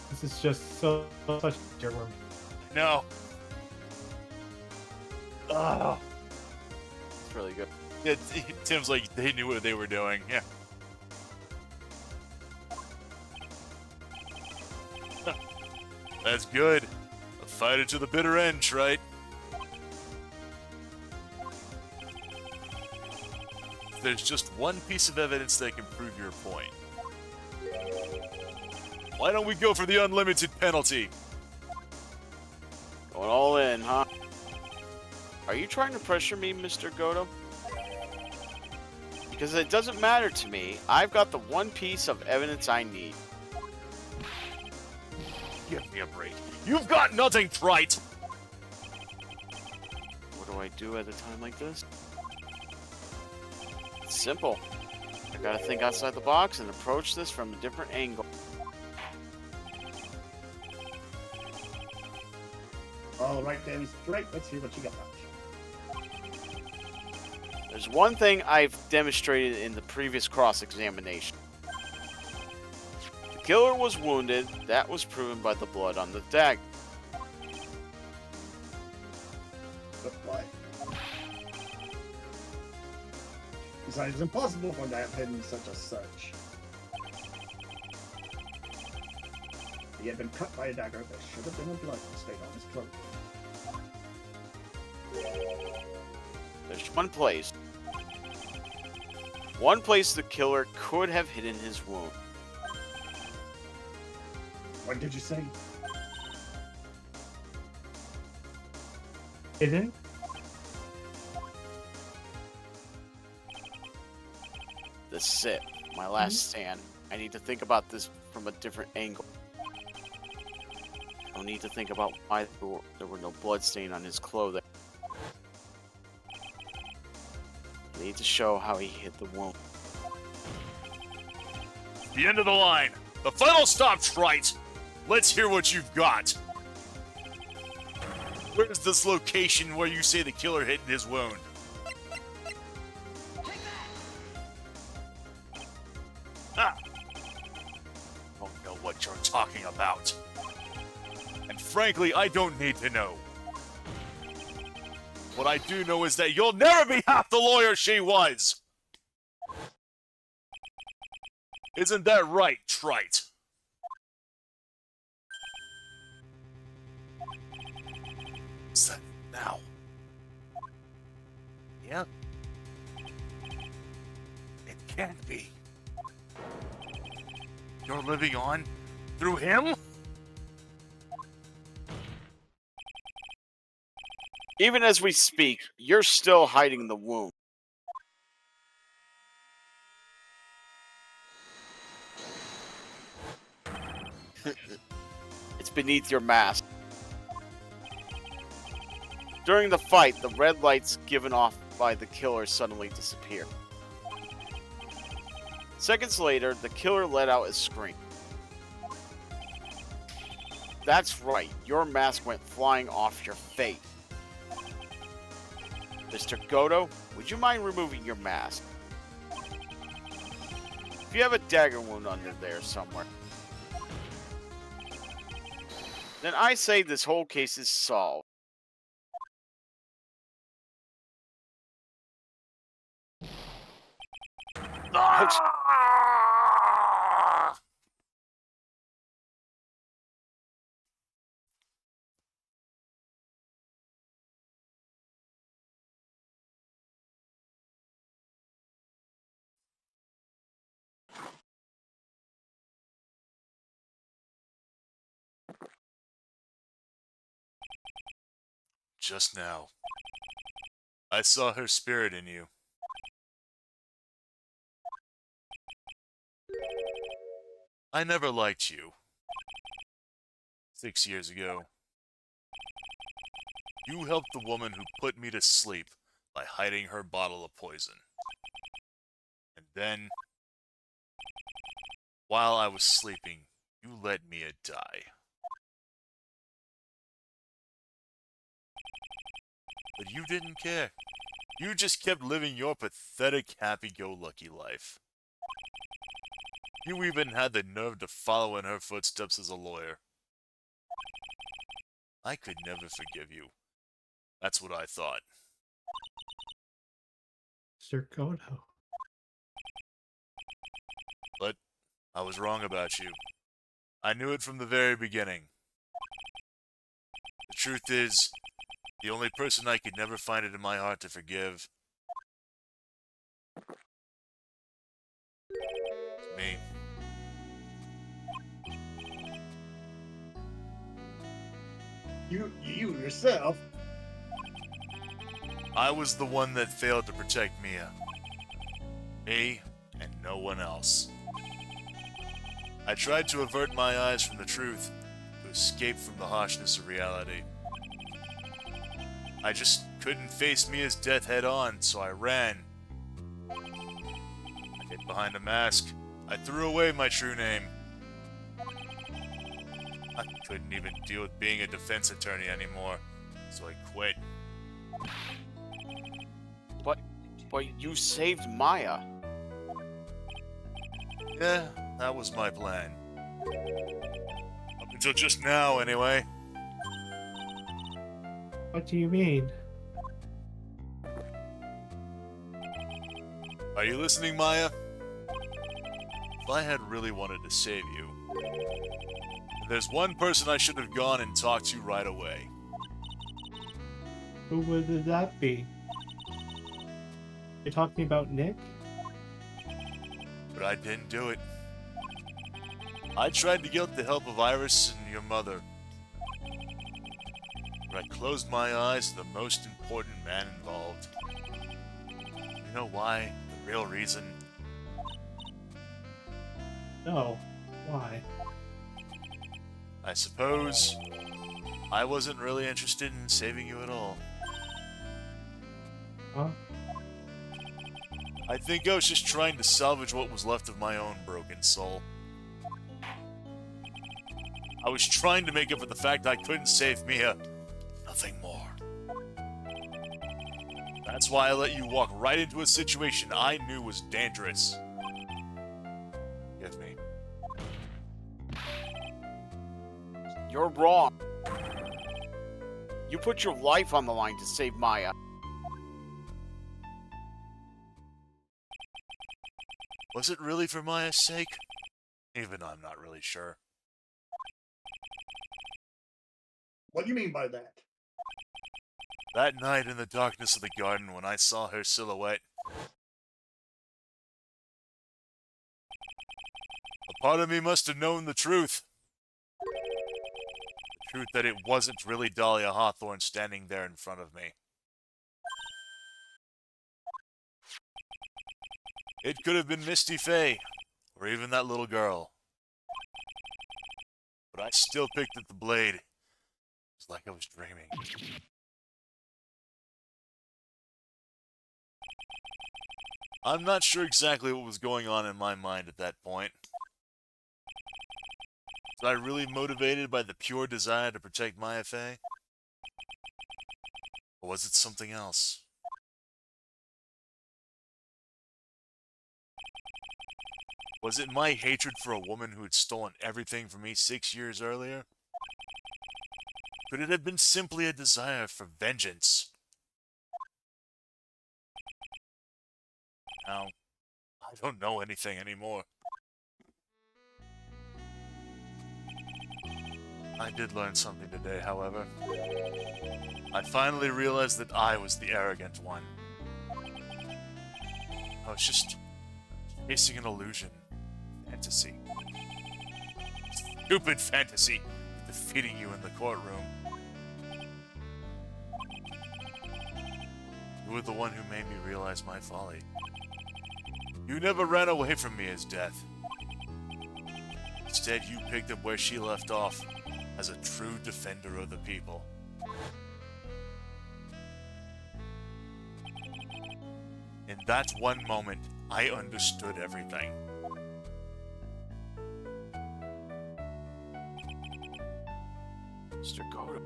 This is just such a dear room.
No.
Oh.
It's really good.
Tim's like, they knew what they were doing. Yeah. That's good. A fighter to the bitter end, right? There's just one piece of evidence that can prove your point. Why don't we go for the unlimited penalty?
Going all in, huh? Are you trying to pressure me, Mr. Goto? Because it doesn't matter to me. I've got the one piece of evidence I need.
Give me a break. You've got nothing, trite!
What do I do at a time like this? It's simple. I gotta think outside the box and approach this from a different angle.
All right, then. Right, let's hear what you got.
There's one thing I've demonstrated in the previous cross-examination. The killer was wounded. That was proven by the blood on the dagger.
But why? Besides, it's impossible for him to have hidden such a search. He had been cut by a dagger. There should have been a blood stain on his clothing.
There's one place. One place the killer could have hidden his wound.
What did you say?
Hidden?
This is it. My last stand. I need to think about this from a different angle. I don't need to think about why there were no bloodstain on his clothing. I need to show how he hit the wound.
The end of the line. The final stop, trite. Let's hear what you've got. Where's this location where you say the killer hit his wound? Ah! Don't know what you're talking about. And frankly, I don't need to know. What I do know is that you'll never be half the lawyer she was! Isn't that right, trite? What's that now? Yeah. It can't be. You're living on through him?
Even as we speak, you're still hiding the wound. It's beneath your mask. During the fight, the red lights given off by the killer suddenly disappeared. Seconds later, the killer let out a scream. That's right, your mask went flying off your face. Mr. Goto, would you mind removing your mask? If you have a dagger wound under there somewhere, then I say this whole case is solved.
Ah! just now. I saw her spirit in you. I never liked you. 6 years ago, you helped the woman who put me to sleep by hiding her bottle of poison. And then, while I was sleeping, you let Mia die. But you didn't care. You just kept living your pathetic, happy-go-lucky life. You even had the nerve to follow in her footsteps as a lawyer. I could never forgive you. That's what I thought.
Sir Kodo.
But I was wrong about you. I knew it from the very beginning. The truth is, the only person I could never find it in my heart to forgive is me.
You yourself.
I was the one that failed to protect Mia. Me and no one else. I tried to avert my eyes from the truth, to escape from the harshness of reality. I just couldn't face Mia's death head on, so I ran. I hid behind a mask. I threw away my true name. I couldn't even deal with being a defense attorney anymore, so I quit.
But you saved Maya.
Yeah, that was my plan. Up until just now, anyway.
What do you mean?
Are you listening, Maya? If I had really wanted to save you, there's one person I should have gone and talked to right away.
Who would that be? You're talking about Nick?
But I didn't do it. I tried to get the help of Iris and your mother. But I closed my eyes to the most important man involved. You know why? The real reason?
No. Why?
I suppose I wasn't really interested in saving you at all.
Huh?
I think I was just trying to salvage what was left of my own broken soul. I was trying to make up for the fact I couldn't save Mia. Nothing more. That's why I let you walk right into a situation I knew was dangerous. Forgive me.
You're wrong. You put your life on the line to save Maya.
Was it really for Maya's sake? Even I'm not really sure.
What do you mean by that?
That night in the darkness of the garden when I saw her silhouette, a part of me must have known the truth. The truth that it wasn't really Dahlia Hawthorne standing there in front of me. It could have been Misty Faye, or even that little girl. But I still picked at the blade. It's like I was dreaming. I'm not sure exactly what was going on in my mind at that point. Was I really motivated by the pure desire to protect Maya Faye? Or was it something else? Was it my hatred for a woman who had stolen everything from me 6 years earlier? Could it have been simply a desire for vengeance? Now, I don't know anything anymore. I did learn something today, however. I finally realized that I was the arrogant one. I was just chasing an illusion. Fantasy. Stupid fantasy. Defeating you in the courtroom. You were the one who made me realize my folly. You never ran away from me as death. Instead, you picked up where she left off as a true defender of the people. In that one moment, I understood everything.
Mr. Goto.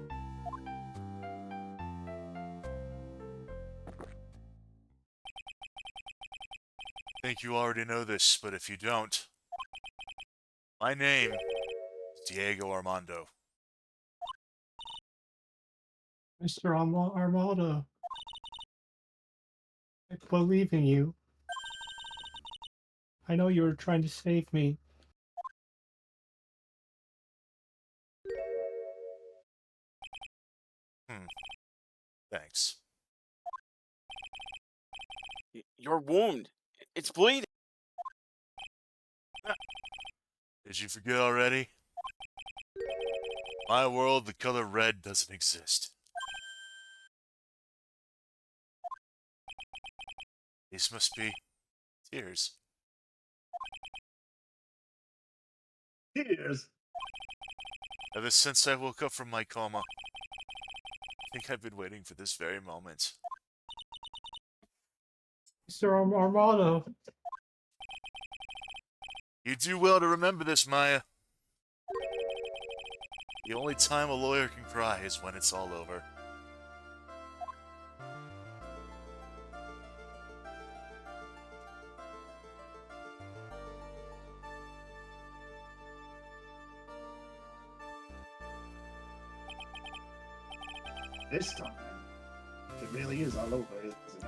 I think you already know this, but if you don't, my name is Diego Armando.
Mr. Armado, I believe in you. I know you were trying to save me.
Thanks.
Your wound. It's bleeding.
Did you forget already? My world, the color red doesn't exist. These must be tears.
Cheers.
Ever since I woke up from my coma, I think I've been waiting for this very moment.
Mr. Armado,
You do well to remember this, Maya. The only time a lawyer can cry is when it's all over.
This time, it really is all over, isn't it?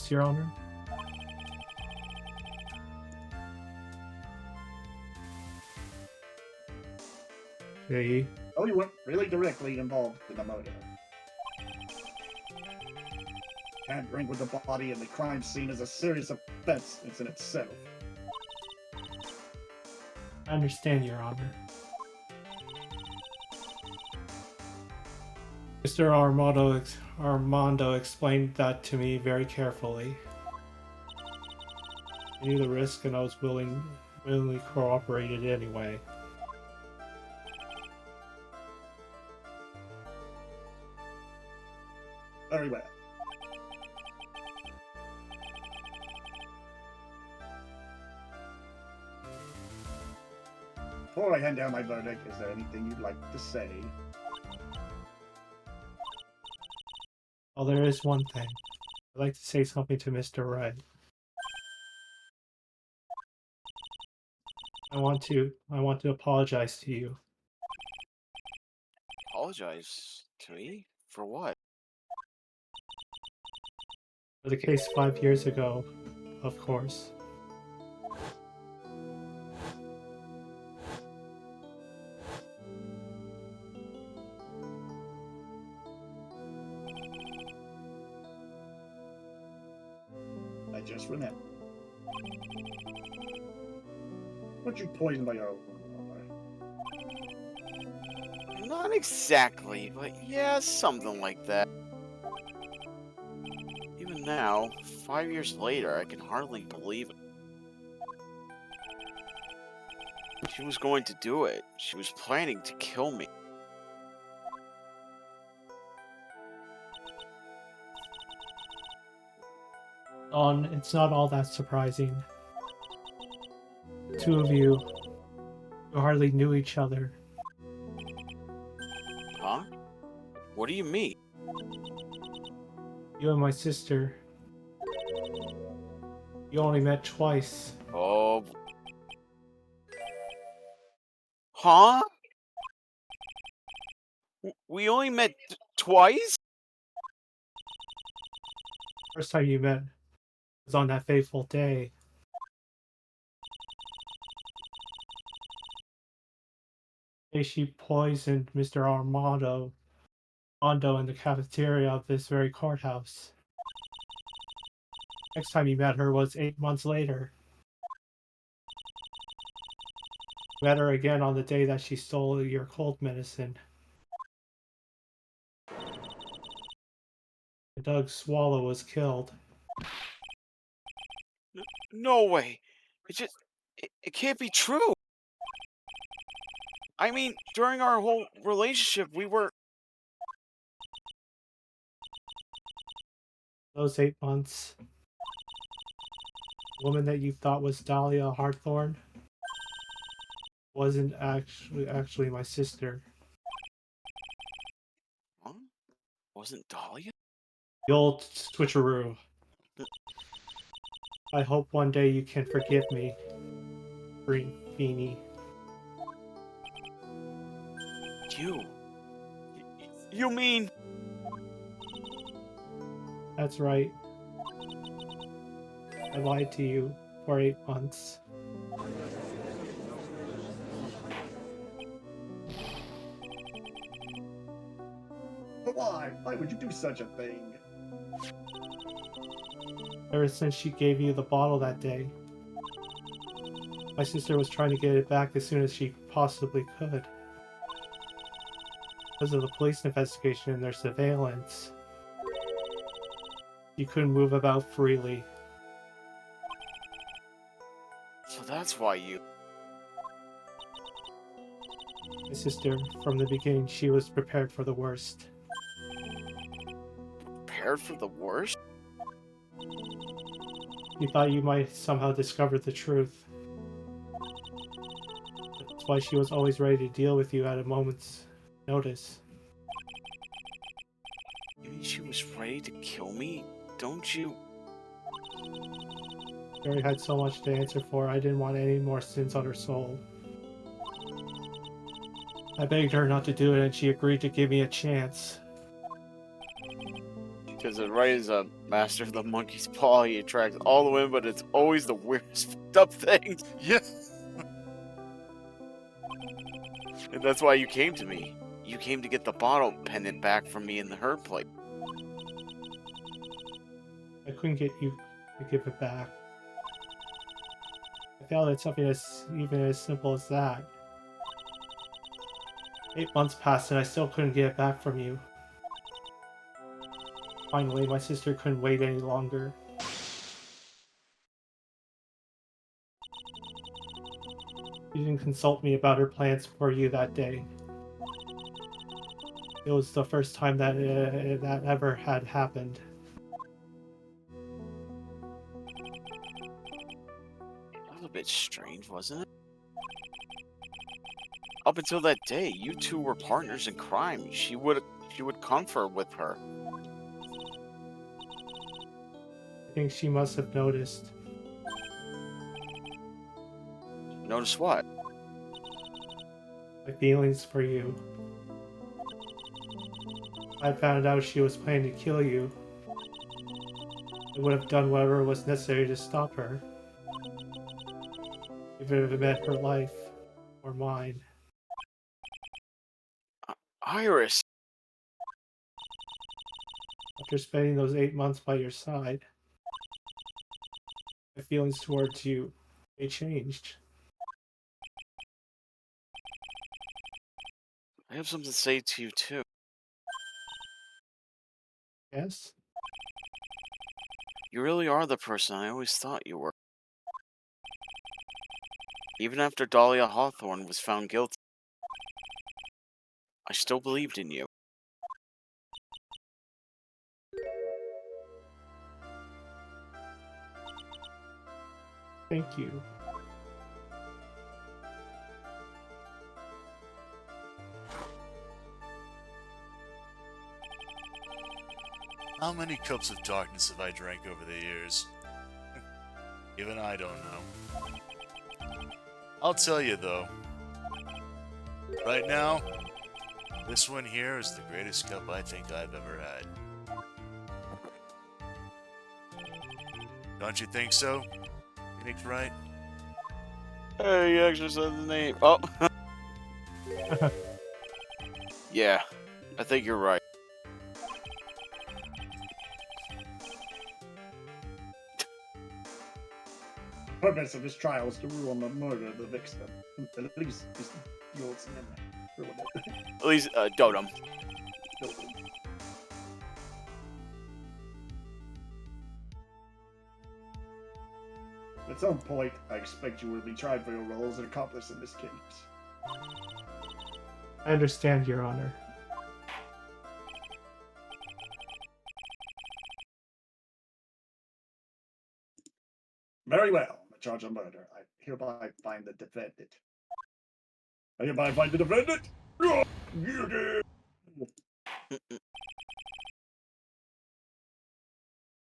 yes, Your Honor. Okay.
Oh, you weren't really directly involved in the murder. Tampering with the body and the crime scene is a serious offense in itself.
I understand, Your Honor. Mr. Armando explained that to me very carefully. I knew the risk and I was willingly cooperated anyway.
Very well. Before I hand down my verdict, is there anything you'd like to say?
Oh, there is one thing. I'd like to say something to Mr. Red. I want to apologize to you.
Apologize to me? For what?
For the case 5 years ago, of course.
I just remembered. Weren't you poisoned by your own mother?
Not exactly, but yeah, something like that. Even now, 5 years later, I can hardly believe it. She was going to do it. She was planning to kill me.
It's not all that surprising. The two of you hardly knew each other.
Huh? What do you mean?
You and my sister, you only met twice.
Oh. Huh? We only met twice?
First time you met was on that fateful day. She poisoned Mr. Armando in the cafeteria of this very courthouse. Next time you met her was 8 months later. Met her again on the day that she stole your cold medicine. Doug Swallow was killed.
No way. It can't be true. I mean, during our whole relationship, we were.
Those 8 months. The woman that you thought was Dahlia Hartthorne wasn't actually my sister.
Huh? Wasn't Dahlia?
The old switcheroo. I hope one day you can forgive me, Beanie.
You. You mean?
That's right. I lied to you for 8 months.
But why? Why would you do such a thing?
Ever since she gave you the bottle that day. My sister was trying to get it back as soon as she possibly could. Because of the police investigation and their surveillance, you couldn't move about freely.
So that's why you.
My sister, from the beginning, she was prepared for the worst.
Prepared for the worst?
You thought you might somehow discover the truth. That's why she was always ready to deal with you at a moment's notice.
You mean she was ready to kill me? Don't you?
Mary had so much to answer for, I didn't want any more sins on her soul. I begged her not to do it, and she agreed to give me a chance.
Because right as a master of the monkey's paw, he attracts all the women, but it's always the weirdest fucked up things.
Yeah.
And that's why you came to me. You came to get the bottle pendant back from me in the herd plate.
I couldn't get you to give it back. I failed at something even as simple as that. 8 months passed and I still couldn't get it back from you. Finally, my sister couldn't wait any longer. She didn't consult me about her plans for you that day. It was the first time that that ever had happened.
That was a bit strange, wasn't it? Up until that day, you two were partners in crime. She would comfort with her.
I think she must have noticed.
Notice what?
My feelings for you. I found out she was planning to kill you. I would have done whatever was necessary to stop her. Even if it meant her life or mine.
Iris!
After spending those 8 months by your side, my feelings towards you, they changed.
I have something to say to you, too.
Yes?
You really are the person I always thought you were. Even after Dahlia Hawthorne was found guilty, I still believed in you.
Thank you.
How many cups of darkness have I drank over the years? Even I don't know. I'll tell you though. Right now, this one here is the greatest cup I think I've ever had. Don't you think so? Phoenix, right?
Hey, you actually said the name. Oh. Yeah, I think you're right.
purpose of this trial is to rule on the murder of the victim. At least yours and
At least, Dotem.
At some point, I expect you will be tried for your role as an accomplice in this case.
I understand, Your Honor.
Very well. The charge of murder. I hereby find the defendant. I hereby find the defendant. Guilty.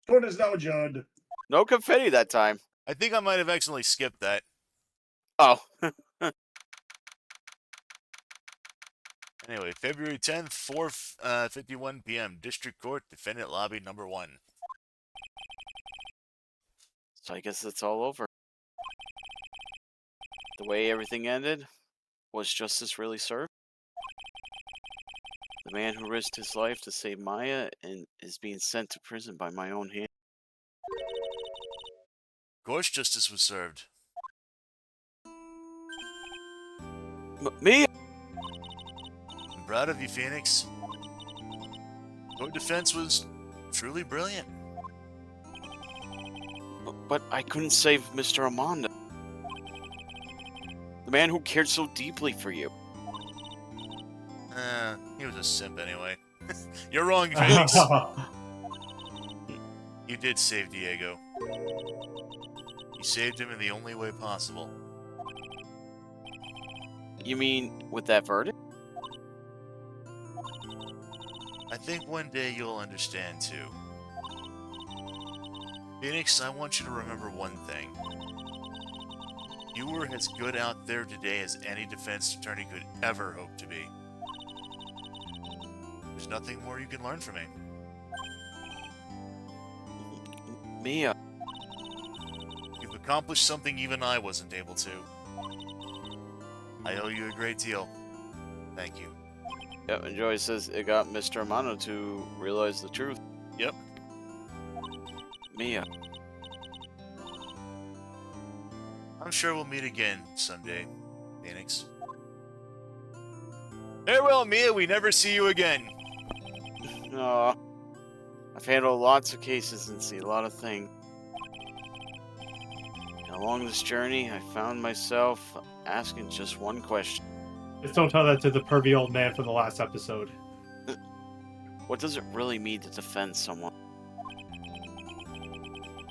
Court is now adjourned.
No confetti that time.
I think I might have accidentally skipped that.
Oh.
Anyway, February 10th, 4:51 p.m. District Court, Defendant Lobby Number 1.
So I guess it's all over. The way everything ended, was justice really served? The man who risked his life to save Maya and is being sent to prison by my own hand.
Of course justice was served.
Me?
I'm proud of you, Phoenix. Your defense was truly brilliant.
But I couldn't save Mr. Amanda. The man who cared so deeply for you.
He was a simp anyway. You're wrong, Phoenix. You did save Diego. You saved him in the only way possible.
You mean with that verdict?
I think one day you'll understand too. Phoenix, I want you to remember one thing. You were as good out there today as any defense attorney could ever hope to be. There's nothing more you can learn from me.
Mia.
You've accomplished something even I wasn't able to. I owe you a great deal. Thank you.
Yep, and Joey says it got Mr. Amano to realize the truth.
Yep.
Mia.
I'm sure we'll meet again someday, Phoenix. Farewell, Mia. We never see you again.
Aw. I've handled lots of cases and seen a lot of things. And along this journey, I found myself asking just one question.
Just don't tell that to the pervy old man from the last episode.
What does it really mean to defend someone?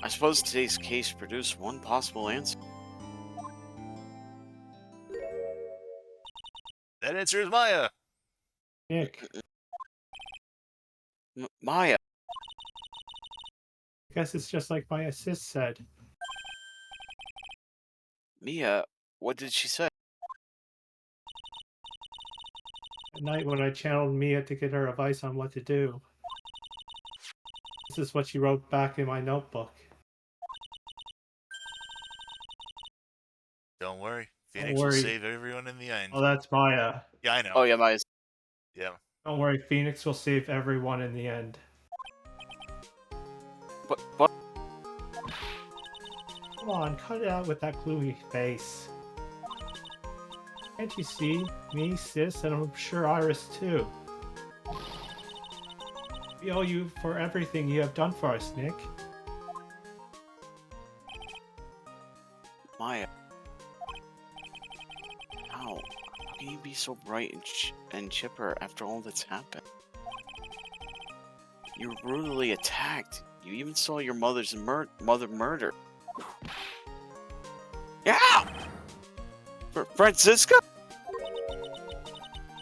I suppose today's case produced one possible answer.
That answer is Maya.
Nick,
Maya.
I guess it's just like my assist said.
Mia, what did she say?
At night when I channeled Mia to get her advice on what to do. This is what she wrote back in my notebook.
Don't worry. Phoenix will save everyone in the end.
Oh, that's Maya.
Yeah, I know.
Oh, yeah, Maya.
Yeah.
Don't worry, Phoenix will save everyone in the end.
But...
Come on, cut it out with that gluey face. Can't you see? Me, Sis, and I'm sure Iris too. We owe you for everything you have done for us, Nick.
Maya. How can you be so bright and chipper after all that's happened? You were brutally attacked. You even saw your mother's mother murdered. Yeah! Francisca?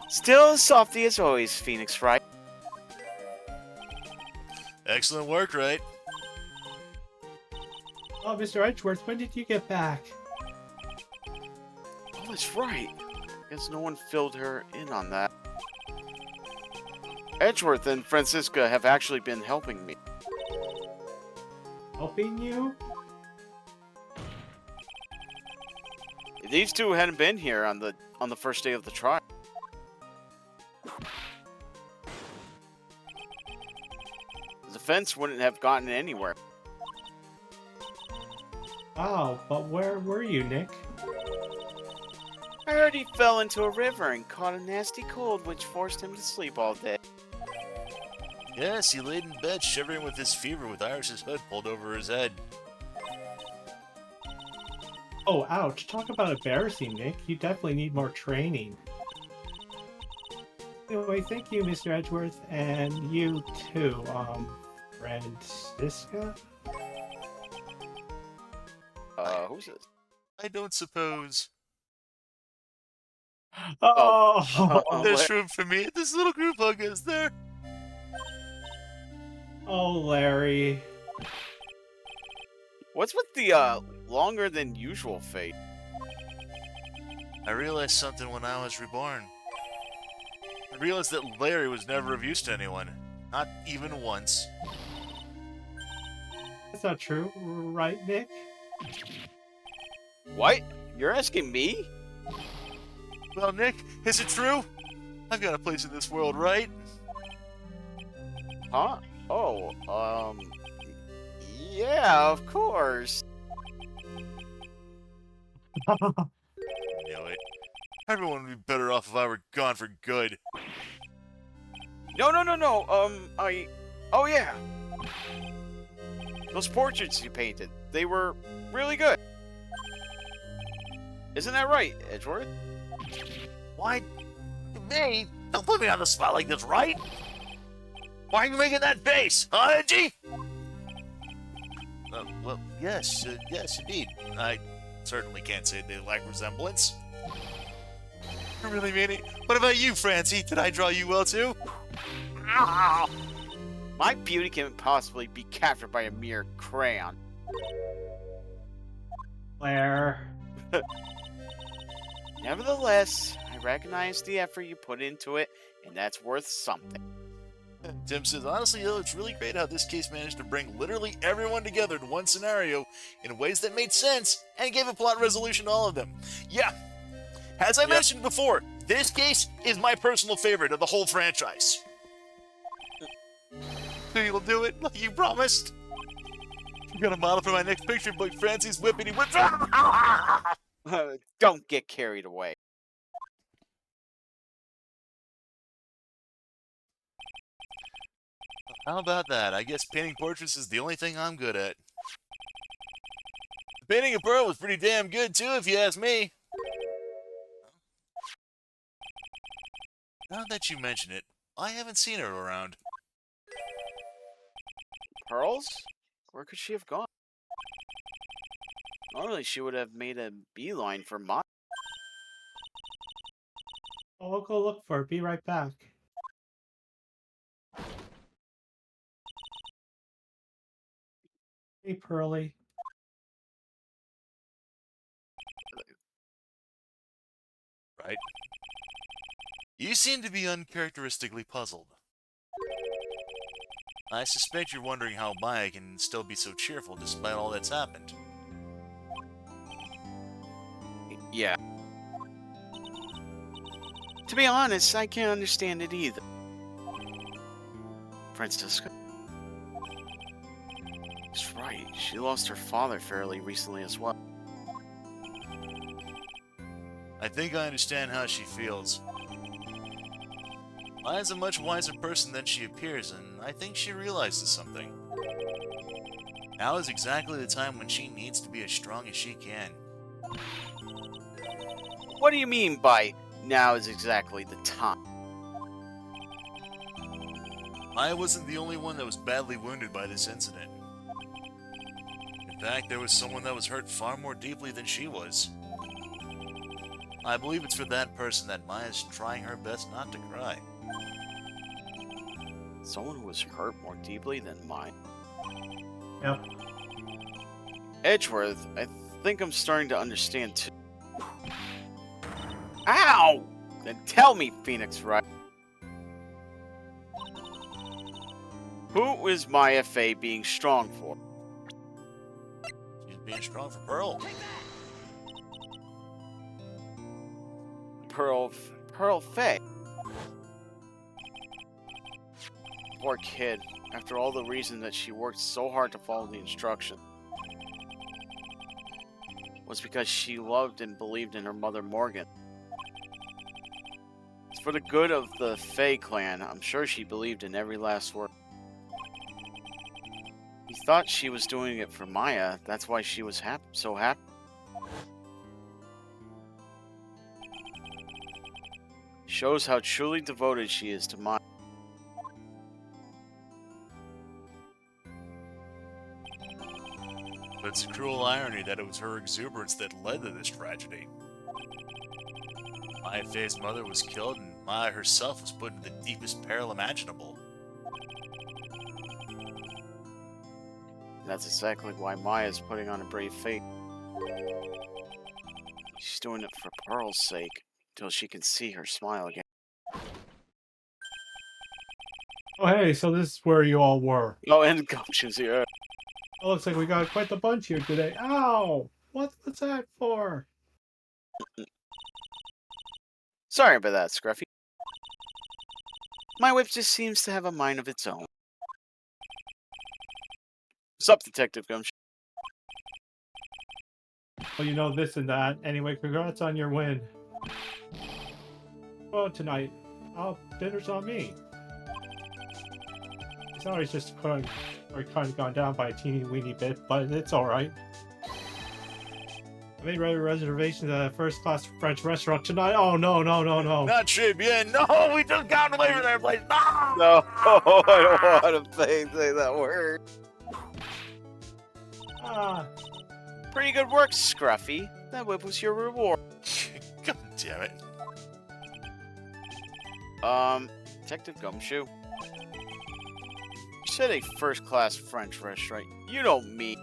Still softy as always, Phoenix, right?
Excellent work, right?
Oh, Mr. Edgeworth, when did you get back?
Oh, that's right. Guess no one filled her in on that. Edgeworth and Francisca have actually been helping me.
Helping you?
These two hadn't been here on the first day of the trial. The defense wouldn't have gotten anywhere.
Oh, but where were you, Nick?
I heard he fell into a river and caught a nasty cold, which forced him to sleep all day.
Yes, he laid in bed shivering with his fever with Iris's hood pulled over his head.
Oh, ouch. Talk about embarrassing, Nick. You definitely need more training. Anyway, thank you, Mr. Edgeworth, and you too, Francisca?
Who's this?
I don't suppose
Oh,
there's room for me at this little group hug, is there?
oh, Larry.
What's with the longer than usual fate?
I realized something when I was reborn. I realized that Larry was never of use to anyone. Not even once.
That's not true, right, Nick?
What? You're asking me?
Well, Nick, is it true? I've got a place in this world, right?
Huh? Oh, yeah, of course.
Knew it. Everyone would be better off if I were gone for good.
No. Oh yeah. Those portraits you painted, they were really good. Isn't that right, Edgeworth?
Why? Me? Don't put me on the spot like this, right? Why are you making that face, huh, Edgy? Well, yes, yes, indeed. I certainly can't say they lack resemblance. I really mean it. What about you, Francie? Did I draw you well, too?
My beauty can't possibly be captured by a mere crayon.
Claire.
Nevertheless, I recognize the effort you put into it, and that's worth something.
Tim says, honestly, though, it's really great how this case managed to bring literally everyone together in one scenario in ways that made sense and gave a plot resolution to all of them. Yeah, as I mentioned before, this case is my personal favorite of the whole franchise. So you'll do it like you promised? I'm gonna model for my next picture book, Francie's whippity whip.
Don't get carried away.
How about that? I guess painting portraits is the only thing I'm good at. Painting a pearl was pretty damn good too, if you ask me. Now that you mention it, I haven't seen her around.
Pearls? Where could she have gone? Normally she would have made a beeline for mine.
I'll go look for her. Be right back. Hey, Pearly.
Right? You seem to be uncharacteristically puzzled. I suspect you're wondering how Maya can still be so cheerful despite all that's happened.
Yeah. To be honest, I can't understand it either. Francisca? That's right, she lost her father fairly recently as well.
I think I understand how she feels. Maya's a much wiser person than she appears, and I think she realizes something. Now is exactly the time when she needs to be as strong as she can.
What do you mean by now is exactly the time?
Maya wasn't the only one that was badly wounded by this incident. In fact, there was someone that was hurt far more deeply than she was. I believe it's for that person that Maya's trying her best not to cry.
Someone who was hurt more deeply than mine?
Yep.
Edgeworth, I think I'm starting to understand too. Ow! Then tell me, Phoenix Wright. Who is Maya Fey being strong for?
She's being strong for Pearl.
Pearl Fey. Poor kid, after all the reason that she worked so hard to follow the instruction. was because she loved and believed in her mother Morgan. It's for the good of the Fae clan. I'm sure she believed in every last word. He thought she was doing it for Maya. That's why she was so happy. Shows how truly devoted she is to Maya.
But it's a cruel irony that it was her exuberance that led to this tragedy. Maya Faye's mother was killed, and Maya herself was put into the deepest peril imaginable.
That's exactly why Maya's putting on a brave face. She's doing it for Pearl's sake, till she can see her smile again.
Oh, hey, so this is where you all were.
Oh, and Gumshoe's here.
It looks like we got quite the bunch here today. Ow! What's that for?
Sorry about that, Scruffy. My whip just seems to have a mind of its own. What's up, Detective Gumshoe?
Well, you know this and that. Anyway, congrats on your win. Well, tonight, dinner's on me. Sorry, it's just kind of gone down by a teeny weeny bit, but it's all right. I made reservations at a first-class French restaurant tonight. Oh no!
Not Tribune! No, we just got away from that place! No!
No, I don't want to say that word.
Ah,
Pretty good work, Scruffy. That whip was your reward.
God damn it.
Detective Gumshoe. You said a first-class French restaurant. You don't mean...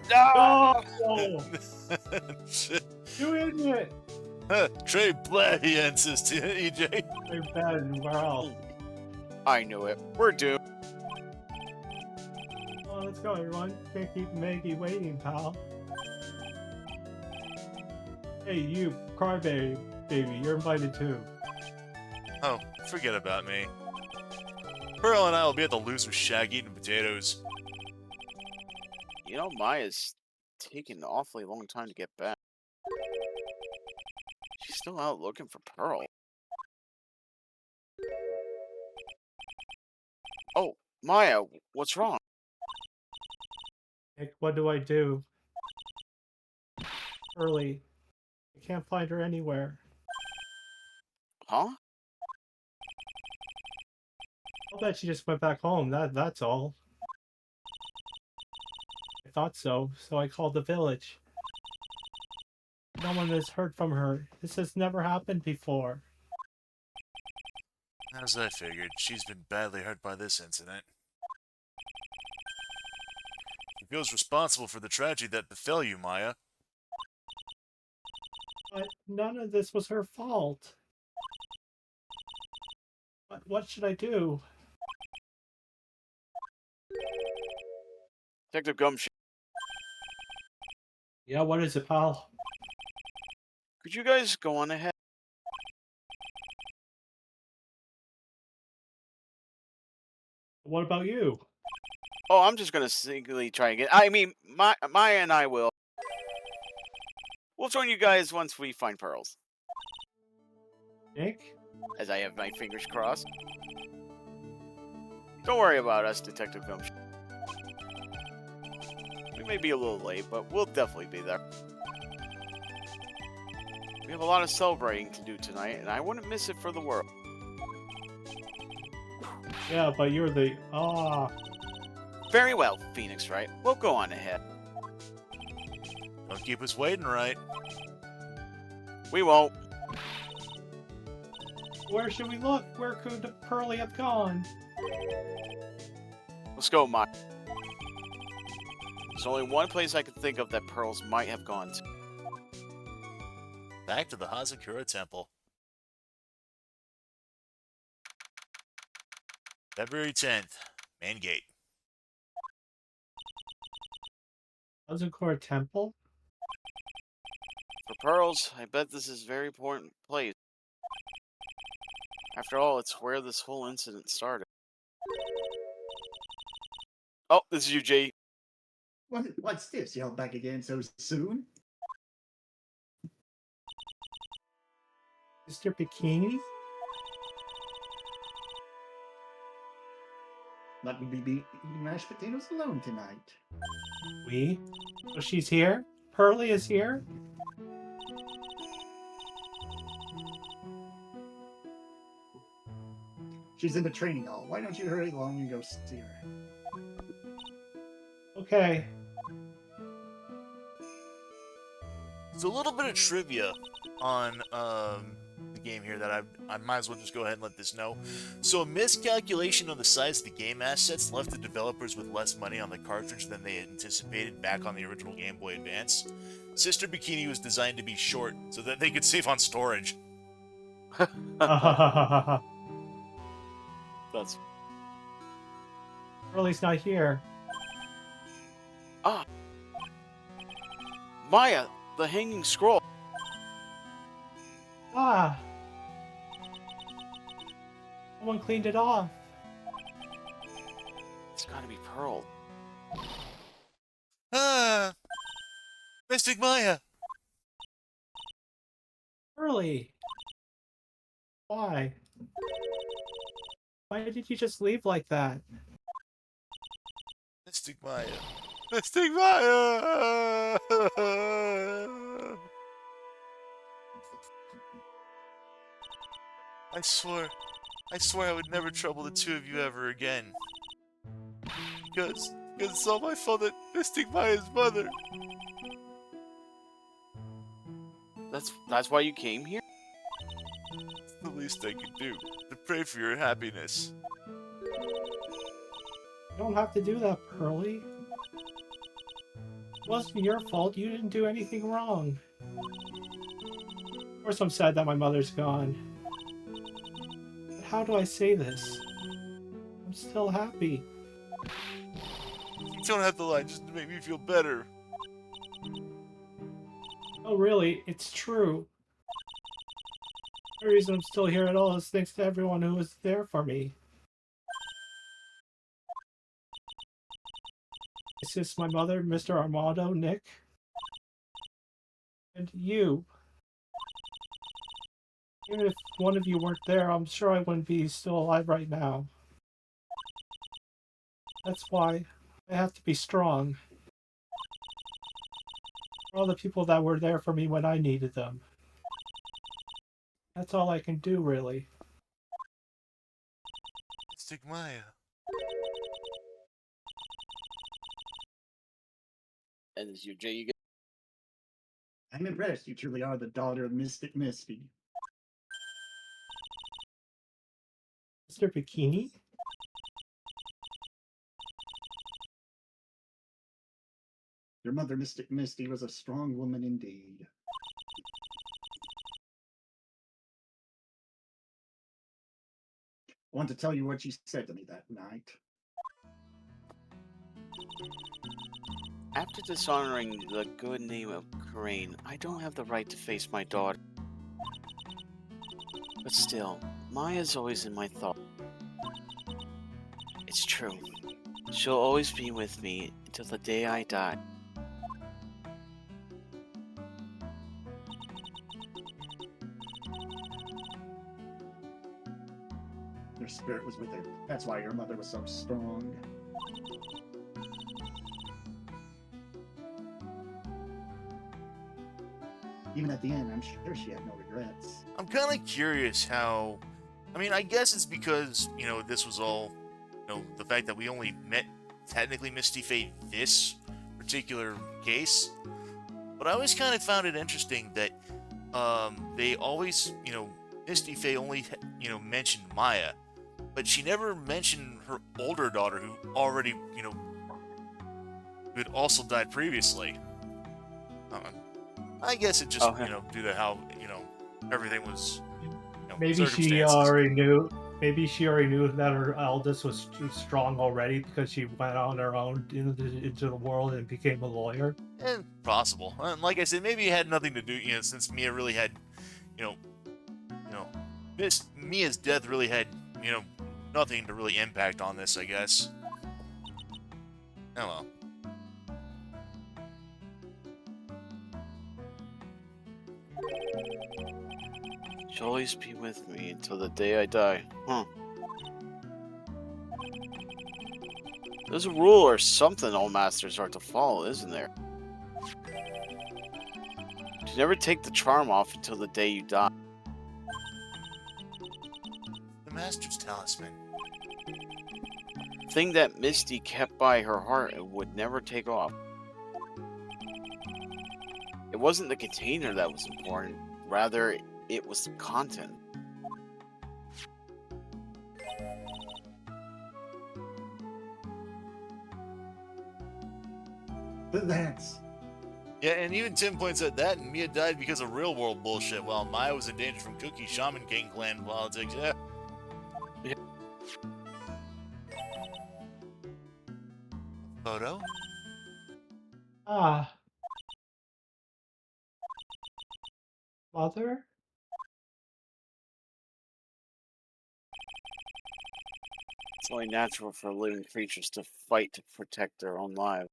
No!
oh, you idiot!
Tribulations, EJ.
You're bad. Where else?
I knew it. We're doomed.
Oh, let's go, everyone. Can't keep Maggie waiting, pal. Hey, you, crybaby, you're invited too.
Oh, forget about me. Pearl and I will be at the loser's shack eating potatoes.
You know, Maya's taking an awfully long time to get back. She's still out looking for Pearl. Oh, Maya, what's wrong?
Nick, what do I do? Early. I can't find her anywhere.
Huh?
I'll bet she just went back home. That's all. I thought so, so I called the village. No one has heard from her. This has never happened before.
As I figured, she's been badly hurt by this incident. She feels responsible for the tragedy that befell you, Maya.
But none of this was her fault. What should I do?
Detective Gumshoe,
Yeah, what is it, pal?
could you guys go on ahead?
What about you?
Oh, I'm just gonna singly try again. I mean, Maya and I will. We'll join you guys once we find pearls.
Nick?
As I have my fingers crossed. Don't worry about us, Detective Gumshoe. We may be a little late, but we'll definitely be there. We have a lot of celebrating to do tonight, and I wouldn't miss it for the world.
Yeah, but you're the...
Very well, Phoenix Wright. We'll go on ahead.
Don't keep us waiting, right?
We won't.
Where should we look? Where could Pearly have gone?
Let's go, Mike. There's only one place I can think of that pearls might have gone to.
Back to the Hazakura Temple. February 10th, main gate.
Hazakura Temple?
For pearls, I bet this is a very important place. After all, it's where this whole incident started. Oh, this is you, Jay.
What's this? Y'all back again so soon?
Mr. Bikini?
Let me be eating mashed potatoes alone tonight.
We? So she's here? Pearly is here?
She's in the training hall. Why don't you hurry along and go see her?
Okay.
So a little bit of trivia on the game here that I might as well just go ahead and let this know. So a miscalculation of the size of the game assets left the developers with less money on the cartridge than they had anticipated back on the original Game Boy Advance. Sister Bikini was designed to be short so that they could save on storage.
That's
Pearly's not here.
Maya, the hanging scroll.
Ah! Someone cleaned it off.
It's gotta be Pearl.
Ah! Mystic Maya!
Pearly! Why? Why did you just leave like that?
Mystic Maya! Mystic Maya! I swore I would never trouble the two of you ever again. Because it's all my fault that Mystic Maya's mother.
That's why you came here?
It's the least I could do, to pray for your happiness.
You don't have to do that, Pearly. It wasn't your fault. You didn't do anything wrong. Of course I'm sad that my mother's gone. But how do I say this? I'm still happy.
You don't have to lie just to make me feel better.
Oh, really? It's true. The reason I'm still here at all is thanks to everyone who was there for me. It's just my mother, Mr. Armando, Nick, and you. Even if one of you weren't there, I'm sure I wouldn't be still alive right now. That's why I have to be strong. For all the people that were there for me when I needed them. That's all I can do, really.
Mystic Maya.
And is your J you get?
I'm impressed. You truly are the daughter of Mystic Misty.
Mr. Bikini?
Your mother, Mystic Misty, was a strong woman indeed. I want to tell you what she said to me that night.
After dishonoring the good name of Crane, I don't have the right to face my daughter. But still, Maya's always in my thoughts. It's true. She'll always be with me until the day I die.
Your spirit was with her. That's why your mother was so strong. Even at the end, I'm sure she had no regrets.
I'm kind of curious how... I mean, I guess it's because, you know, this was all... You know, the fact that we only met, technically, Misty Fate this particular case. But I always kind of found it interesting that they always, you know, Misty Fate only, you know, mentioned Maya. But she never mentioned her older daughter who already, you know, who had also died previously. I guess it just,
Okay.
you know, due to how, you know, everything was, you know,
Maybe she
circumstances.
already knew. Maybe she already knew that her eldest was too strong already because she went on her own into the world and became a lawyer.
Possible. And like I said, maybe it had nothing to do, you know, since Mia really had, you know, Mia's death really had, you know, nothing to really impact on this, I guess. Oh well.
She'll always be with me until the day I die. Huh. There's a rule or something all masters are to follow, isn't there? You never take the charm off until the day you die.
The Master's Talisman.
Thing that Misty kept by her heart and would never take off. It wasn't the container that was important, rather it was the content.
That's
Yeah, and even Tim points out that, and Mia died because of real world bullshit, while Maya was in danger from Cookie Shaman King clan politics. Yeah.
Yeah.
Photo?
Ah. Mother?
It's only natural for living creatures to fight to protect their own lives.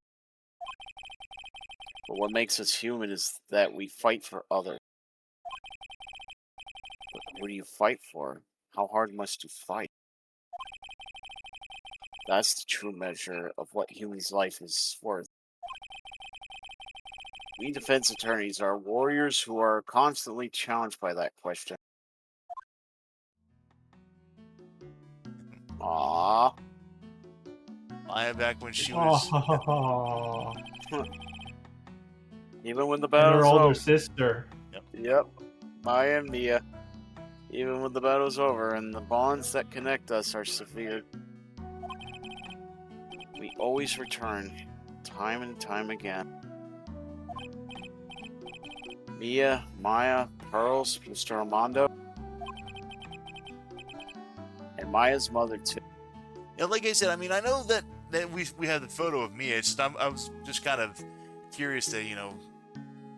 But what makes us human is that we fight for others. But who do you fight for? How hard must you fight? That's the true measure of what human's life is worth. We defense attorneys are warriors who are constantly challenged by that question. Aww.
Maya back when she was.
Oh.
Even when the
And her
battle's
older
over.
sister.
Yep. Maya and Mia. Even when the battle's over and the bonds that connect us are severe, we always return, time and time again. Mia, Maya, Pearls, Mr. Armando, and Maya's mother too.
Yeah, like I said, I mean, I know that we had the photo of Mia. It's just I was just kind of curious that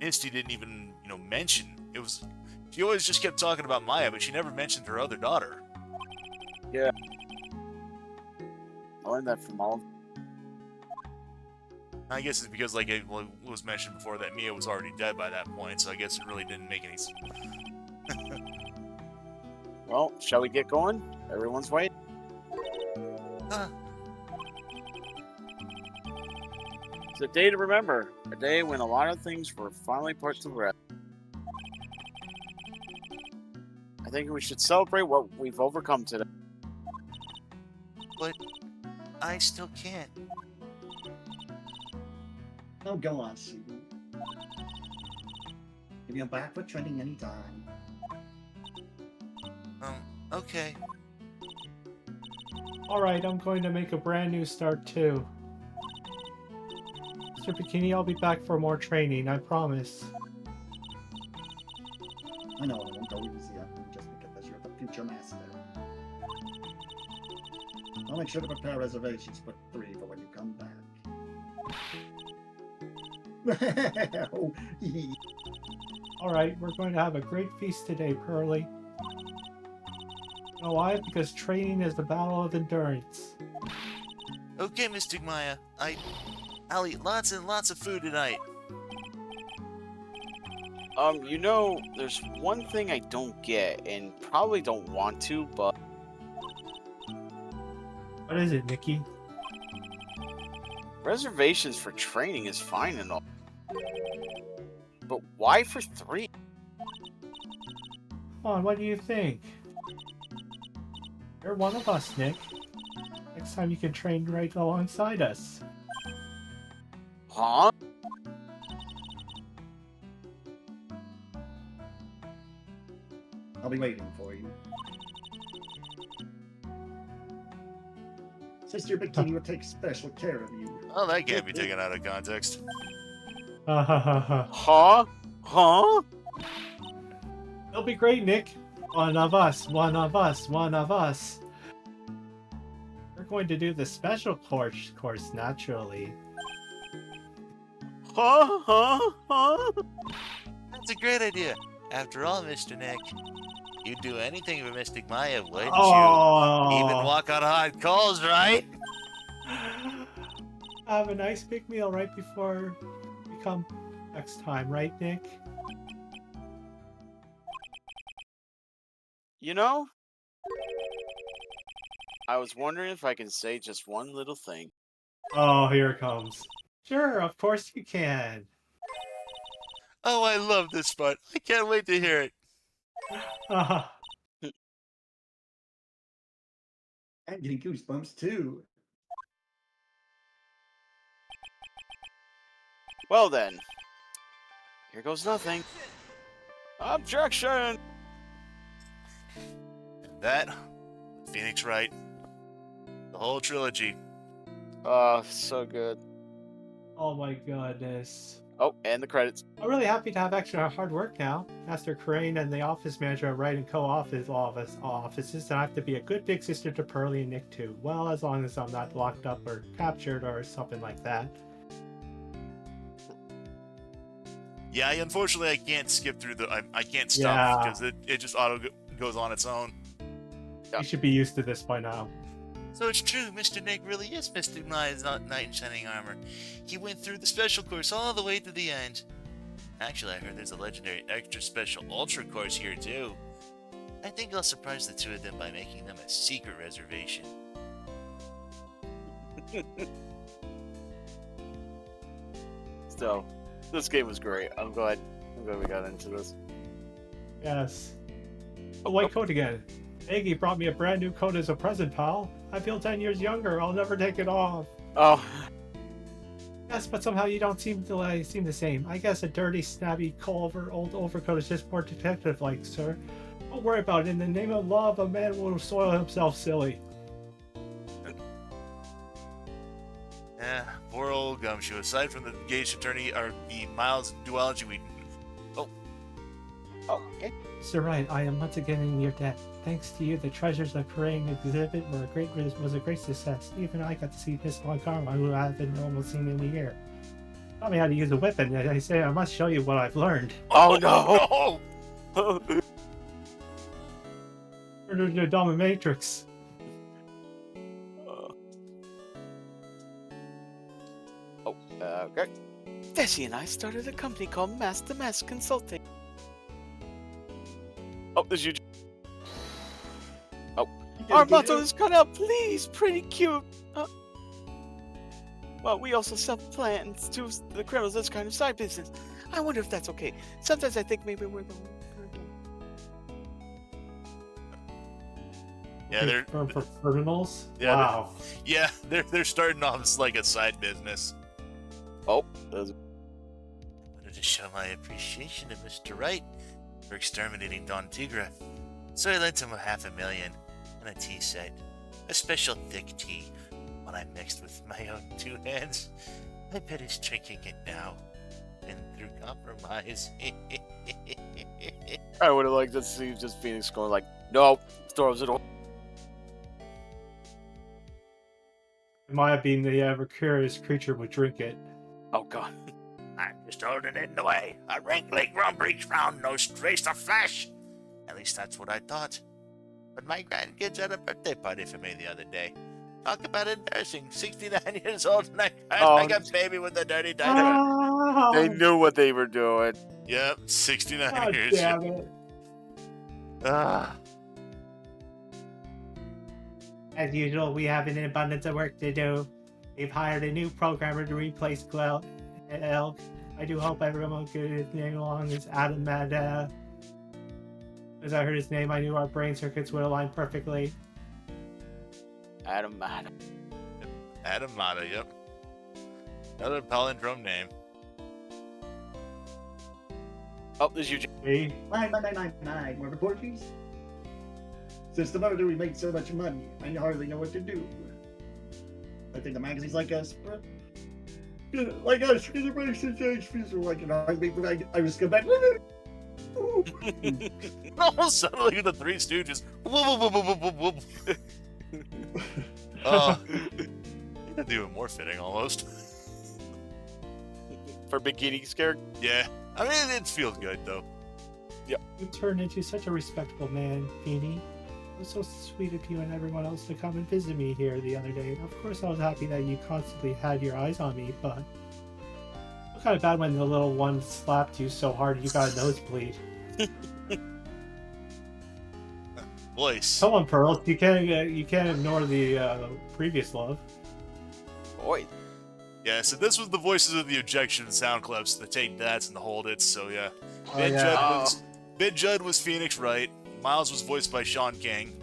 Misty didn't even mention it was. She always just kept talking about Maya, but she never mentioned her other daughter.
Yeah. I learned that from all.
I guess it's because, like it was mentioned before, that Mia was already dead by that point, so I guess it really didn't make any sense.
Well, shall we get going? Everyone's waiting. It's a day to remember. A day when a lot of things were finally put to rest. I think we should celebrate what we've overcome today.
But I still can't.
oh, go on, Susan. If you're back for training anytime.
Okay.
Alright, I'm going to make a brand new start too. Mr. Bikini, I'll be back for more training, I promise.
I know it won't go easy on you just because you're the future master. I'll make sure to prepare reservations for 3 for when you come back. oh,
Alright, we're going to have a great feast today, Pearly. You know why? Because training is the battle of endurance.
Okay, Mystic Maya. I'll eat lots and lots of food tonight.
There's one thing I don't get, and probably don't want to, but
What is it, Nikki?
reservations for training is fine and all. But why for 3?
Come on, what do you think? You're one of us, Nick. Next time you can train right alongside us.
Huh?
I'll be waiting for you. Sister Bikini will take special care of you.
Oh, that can't be taken out of context.
Ha ha ha ha.
Huh? Huh?
It'll be great, Nick. One of us, one of us, one of us. We're going to do the special course naturally.
Huh? Huh? Huh?
That's a great idea. After all, Mr. Nick, you'd do anything for Mystic Maya, wouldn't you?
Oh!
Even walk on hot coals, right?
Have a nice big meal right before we come next time, right, Nick?
You know, I was wondering if I can say just one little thing.
Oh, here it comes. Sure, of course you can.
Oh, I love this part. I can't wait to hear it.
Ah,
I'm getting goosebumps too.
Well then, here goes nothing. Objection!
And that, Phoenix Wright, the whole trilogy.
Oh, so good.
oh my goodness.
Oh, and the credits.
I'm really happy to have extra hard work now. Master Crane and the office manager are right in offices, and I have to be a good big sister to Pearlie and Nick too. Well, as long as I'm not locked up or captured or something like that.
Yeah, unfortunately, I can't skip through I can't stop because it just goes on its own.
You should be used to this by now.
So it's true, Mr. Nick really is Mr. Knight in Shining Armor. He went through the special course all the way to the end. Actually, I heard there's a legendary extra special ultra course here too. I think I'll surprise the two of them by making them a secret reservation.
So, this game was great. I'm glad we got into this.
Yes. A white coat again. Iggy brought me a brand new coat as a present, pal. I feel 10 years younger. I'll never take it off.
Oh,
Yes, but somehow you don't seem the same. I guess a dirty, snabby, old overcoat is just more detective-like, sir. Don't worry about it. In the name of love, a man will soil himself silly.
Yeah, poor old Gumshoe. Aside from the engaged attorney or the Miles duology,
okay.
Sir Wright, I am once again in your debt. Thanks to you, the Treasures of Crane exhibit was a great success. Even I got to see Miss Montgomery, who I haven't almost seen in a year. Taught me how to use a weapon. I say I must show you what I've learned.
Oh no!
no!
Murder the dominatrix.
Okay. Desi and I started a company called Master Mask Consulting. Oh, there's you. Oh, our motto is cut out, please. Pretty cute. Well, we also sell plans to the criminals. That's kind of side business. I wonder if that's okay. Sometimes I think maybe we're the.
Yeah, they're
for criminals.
Yeah,
wow.
Yeah, they're starting off as like a side business.
Oh, there's.
Wanted to show my appreciation to Mr. Wright for exterminating Don Tigra, so I lent him $500,000 and a tea set, a special thick tea, one I mixed with my own two hands. I bet he's drinking it now, and through compromise.
I would have liked to see just Phoenix going like, no, throws it away.
It might have been the curious creature would drink it.
Oh god.
I'm just holding it in the way. A wrinkly grumbly round no trace of flesh. At least that's what I thought. But my grandkids had a birthday party for me the other day. Talk about embarrassing. 69 years old and I got a baby with a dirty diaper.
They knew what they were doing.
Yep, 69
God
years.
damn it. As usual, we have an abundance of work to do. We've hired a new programmer to replace Elk. I do hope everyone will get his name along as Adam Mada. As I heard his name, I knew our brain circuits would align perfectly.
Adam Mada.
Adam Mata, yep. Another palindrome name.
Oh, there's Eugene.
See?
99999, more Portuguese. Since the moment we make so much money, I hardly know what to do. I think the magazine's like us, but like us, it makes a change. Like I just go back.
Almost sounded like the Three Stooges. That's even more fitting, almost.
For bikini scared.
Yeah, I mean it feels good though.
You turned into such a respectable man, Beanie. It was so sweet of you and everyone else to come and visit me here the other day. Of course, I was happy that you constantly had your eyes on me, but it was kind of bad when the little one slapped you so hard you got a nosebleed.
voice.
Come on, Pearl. You can't ignore the previous love.
Boy.
Yeah, so this was the voices of the ejection sound clips, the take that's and the hold it's. So yeah,
Oh,
Ben
yeah.
Judd was Phoenix Wright. Miles was voiced by Sean King.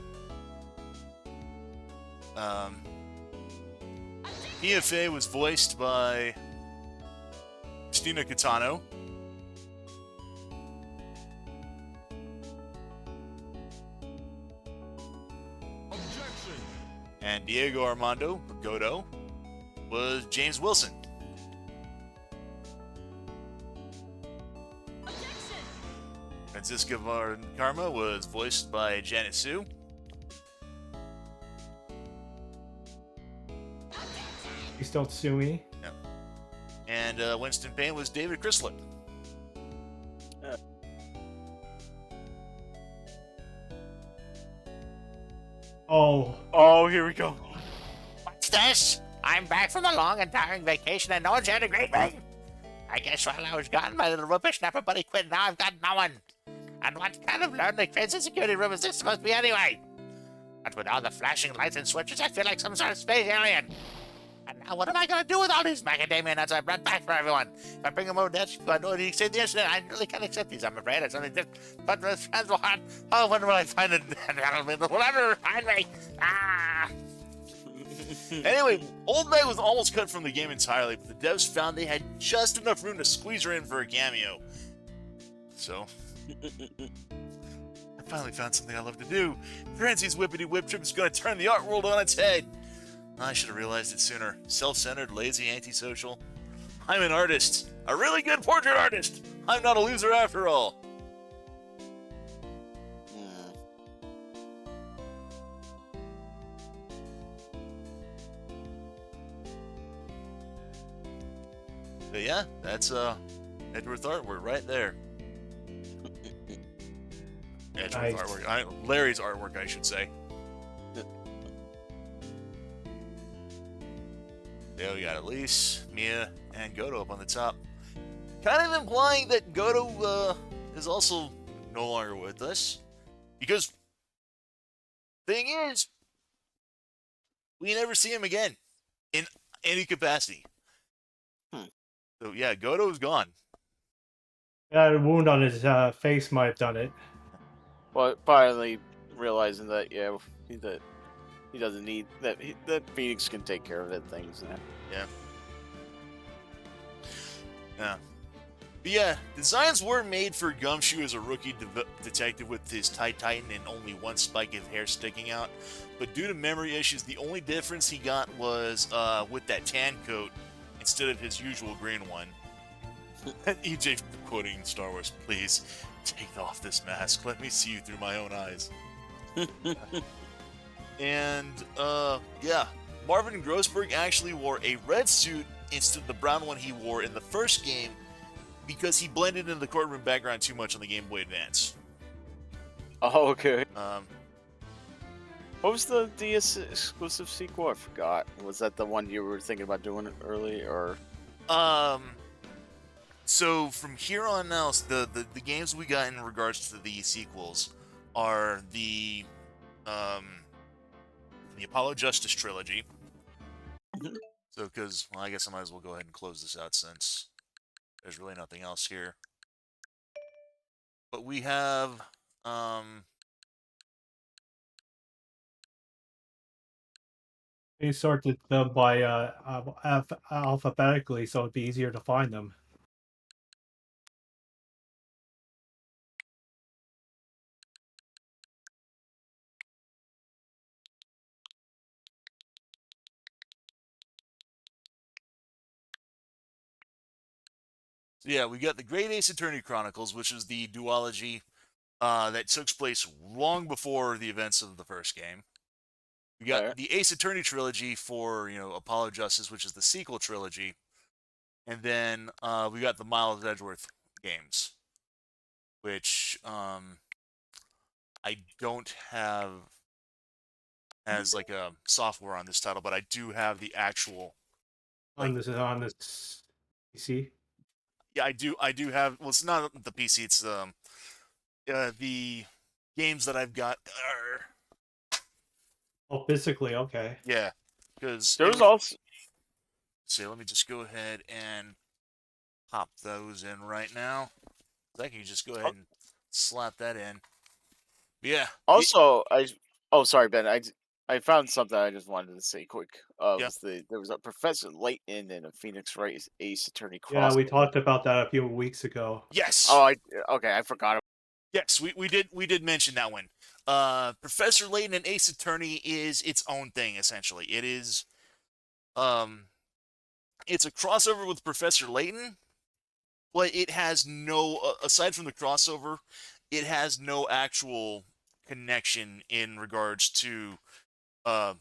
Mia Fey was voiced by Christina Catano. And Diego Armando Godo was James Wilson. Francisca Karma was voiced by Janet Sue.
Please don't sue me.
And Winston Payne was David Chrysler.
Oh, here we go.
What's this? I'm back from a long and tiring vacation and no one's here to greet me. I guess while I was gone, my little whippersnapper buddy quit and now I've got no one. And what kind of lonely transit security room is this supposed to be anyway? But with all the flashing lights and switches, I feel like some sort of space alien. And now what am I going to do with all these macadamia nuts I brought back for everyone? If I bring them over to I know he said the incident. I really can't accept these, I'm afraid. It's only just, but the friends will hard. Oh, when will I find it? Will ever find me? Ah!
Anyway, Old Meg was almost cut from the game entirely, but the devs found they had just enough room to squeeze her in for a cameo. So, I finally found something I love to do. Francie Whippity Whip Trip is going to turn the art world on its head. I should have realized it sooner. Self-centered, lazy, antisocial. I'm an artist. A really good portrait artist. I'm not a loser after all. But yeah, that's Edward's artwork right there. Edward's
Nice.
artwork. Larry's artwork, I should say. There we got Elise, Mia, and Godo up on the top. Kind of implying that Godo is also no longer with us. Because, thing is, we never see him again in any capacity. So yeah, Godo's gone.
That wound on his face might have done it.
Well, finally realizing that, yeah, that he doesn't need that. That Phoenix can take care of that things now.
Yeah. But yeah, designs were made for Gumshoe as a rookie detective with his tie tighten and only one spike of hair sticking out. But due to memory issues, the only difference he got was with that tan coat instead of his usual green one. EJ quoting Star Wars, please take off this mask. Let me see you through my own eyes. And yeah, Marvin Grossberg actually wore a red suit instead of the brown one he wore in the first game because he blended into the courtroom background too much on the Game Boy Advance.
Oh, okay. What was the DS exclusive sequel? I forgot. Was that the one you were thinking about doing early, or?
So from here on out, the games we got in regards to the sequels are the Apollo Justice trilogy. So, because, well, I guess I might as well go ahead and close this out since there's really nothing else here. But we have,
He sorted them by alphabetically, so it'd be easier to find them.
so yeah, we got the Great Ace Attorney Chronicles, which is the duology that took place long before the events of the first game. We got
Alright.
the Ace Attorney trilogy for, Apollo Justice, which is the sequel trilogy. And then we got the Miles Edgeworth games, which I don't have as like a software on this title, but I do have the actual.
On this PC.
Yeah, I do have. Well, it's not the PC. It's the games that I've got are
Oh, physically, okay.
yeah, because
There's also
let me just go ahead and pop those in right now. I can just go ahead and slap that in. But yeah,
also I. Oh, sorry, Ben. I found something I just wanted to say quick.
yeah,
There was a Professor Layton and a Phoenix Wright Ace Attorney
Yeah,
cross.
we talked about that a few weeks ago.
yes,
Oh, I forgot.
yes, we did mention that one. Professor Layton and Ace Attorney is its own thing essentially. It is um, it's a crossover with Professor Layton, but it has no aside from the crossover, it has no actual connection in regards to uh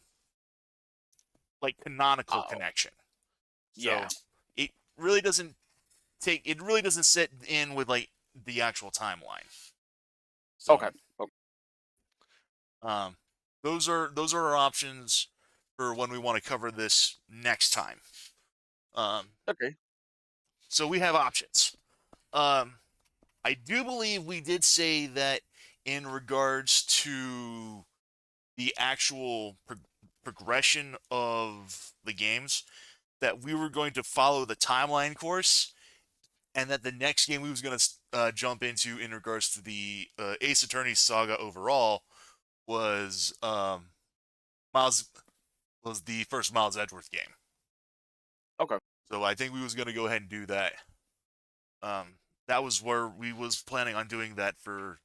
like canonical
Oh,
connection.
yeah.
So it really doesn't it really doesn't sit in with like the actual timeline. So
Okay. Okay.
um those are our options for when we want to cover this next time. Um
Okay.
so we have options. Um I do believe we did say that in regards to the actual progression of the games that we were going to follow the timeline course and that the next game we was going to jump into in regards to the Ace Attorney saga overall was Miles was the first Miles Edgeworth game.
Okay.
So I think we was going to go ahead and do that. That was where we was planning on doing that for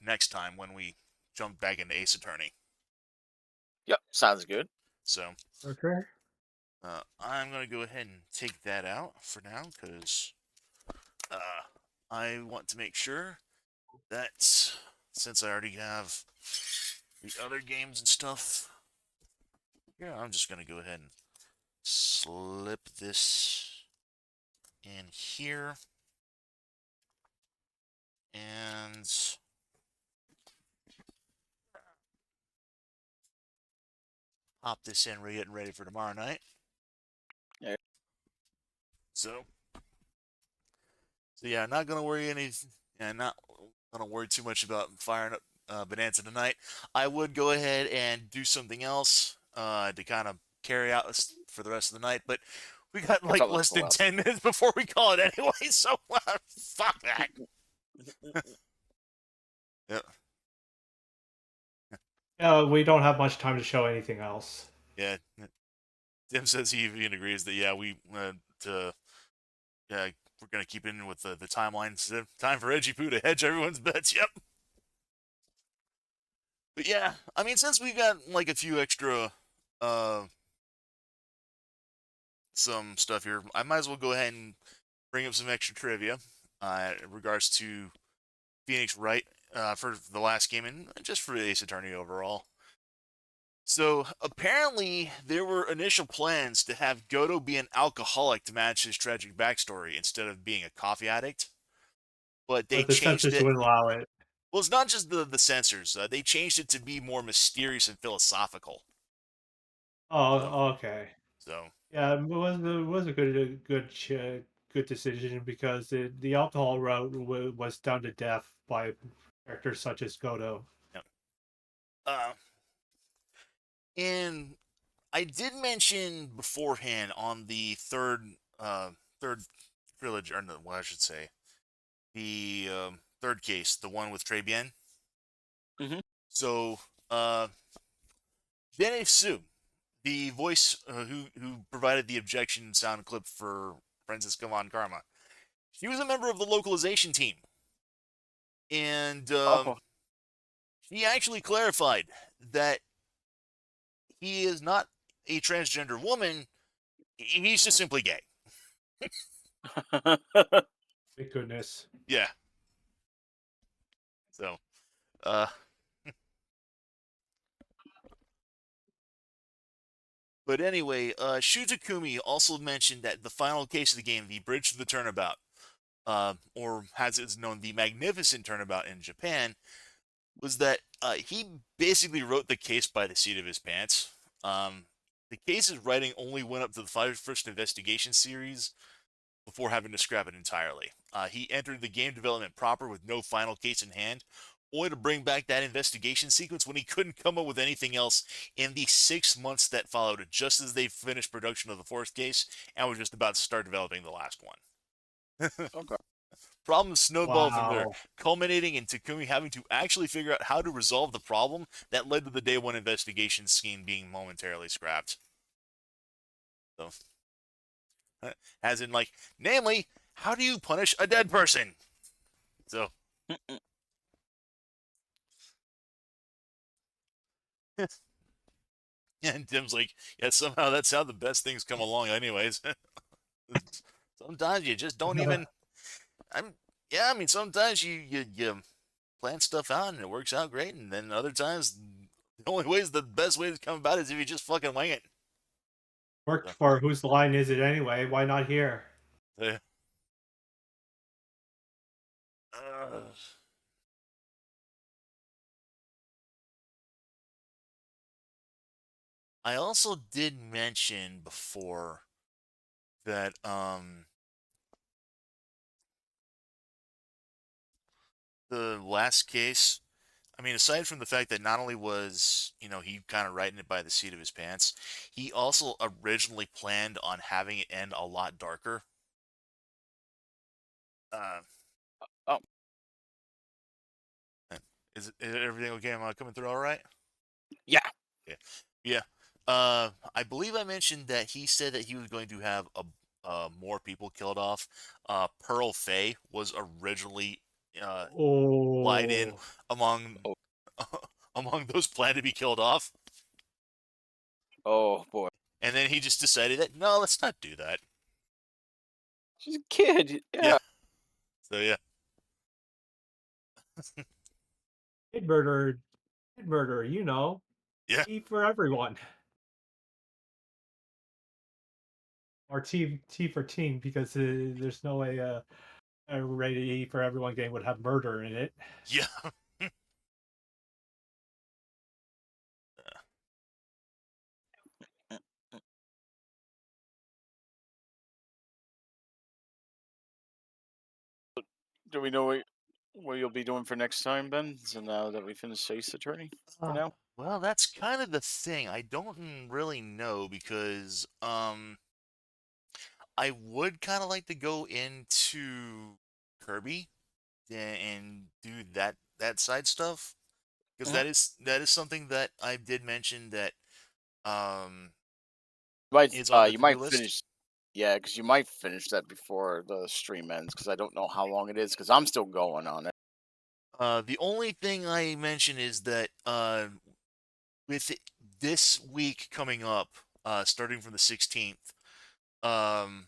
next time when we jump back into Ace Attorney.
Yep. Sounds good.
So
Okay.
I'm going to go ahead and take that out for now because I want to make sure that since I already have the other games and stuff, yeah, I'm just going to go ahead and slip this in here. And pop this in, getting ready for tomorrow night.
Yeah.
So yeah, not gonna worry not gonna worry too much about firing up Bonanza tonight. I would go ahead and do something else to kind of carry out for the rest of the night, but we got
What's
like
up with
less than
pull-ups?
10 minutes before we call it anyway. So fuck that. Yeah,
Yeah, we don't have much time to show anything else.
yeah. Tim says he even agrees that yeah yeah we're gonna keep in with the timelines. Time for Edgy Poo to hedge everyone's bets. Yep. But yeah, I mean, since we got like a few extra, some stuff here, I might as well go ahead and bring up some extra trivia, in regards to Phoenix Wright, for the last game and just for Ace Attorney overall. So apparently, there were initial plans to have Goto be an alcoholic to match his tragic backstory instead of being a coffee addict, but they
But the
changed
censors
it.
wouldn't allow it.
Well, it's not just the censors. They changed it to be more mysterious and philosophical. So,
Oh, okay.
so
Yeah, it was a good decision because the alcohol route was done to death by characters such as Goto.
yeah. And I did mention beforehand on the third trilogy, or no, what I should say, the third case, the one with Tribulations.
Mhm.
So, Dene Su, the voice who provided the objection sound clip for Francisco Von Karma, she was a member of the localization team, and
Oh.
she actually clarified that he is not a transgender woman; he's just simply gay.
Thank goodness.
Yeah. So, uh, but anyway, Shu Takumi also mentioned that the final case of the game, the Bridge to the Turnabout, or as it's known, the Magnificent Turnabout in Japan, was that he basically wrote the case by the seat of his pants. The case's writing only went up to the first investigation series before having to scrap it entirely. He entered the game development proper with no final case in hand only to bring back that investigation sequence when he couldn't come up with anything else in the 6 months that followed, just as they finished production of the fourth case and were just about to start developing the last one.
Okay.
Problems snowballed from there,
Wow.
culminating in Takumi having to actually figure out how to resolve the problem that led to the day one investigation scheme being momentarily scrapped. So, as in, like, namely, how do you punish a dead person? So, and Tim's like, yeah, somehow that's how the best things come along, anyways. Sometimes you just don't even. I mean, sometimes you plan stuff out and it works out great, and then other times the best way to come about it is if you just fucking wing it.
Worked for whose line is it anyway? Why not here?
Yeah. I also did mention before that the last case, I mean, aside from the fact that not only was, he kind of riding it by the seat of his pants, he also originally planned on having it end a lot darker. Uh,
Oh.
is everything okay? Am I coming through all right?
Yeah.
Yeah. Yeah. I believe I mentioned that he said that he was going to have more people killed off. Pearl Fay was originally lied in
Oh.
among
Oh.
among those planned to be killed off,
Oh boy.
and then he just decided that no, let's not do that.
She's a kid.
Yeah.
Yeah.
So yeah.
Kid murderer. Kid murderer,
Yeah.
E for everyone. Or T for team, because there's no way a rated E for everyone game would have murder in it.
Yeah.
Do we know what you'll be doing for next time, Ben? So now that we finished Ace Attorney for now?
Well, that's kind of the thing. I don't really know because I would kind of like to go into Kirby and do that side stuff because
Mhm.
that is something that I did mention that um
Might
is on the
you
to-do
might
list.
finish. Yeah, because you might finish that before the stream ends. Because I don't know how long it is. Because I'm still going on it.
The only thing I mention is that with this week coming up, starting from the 16th, um,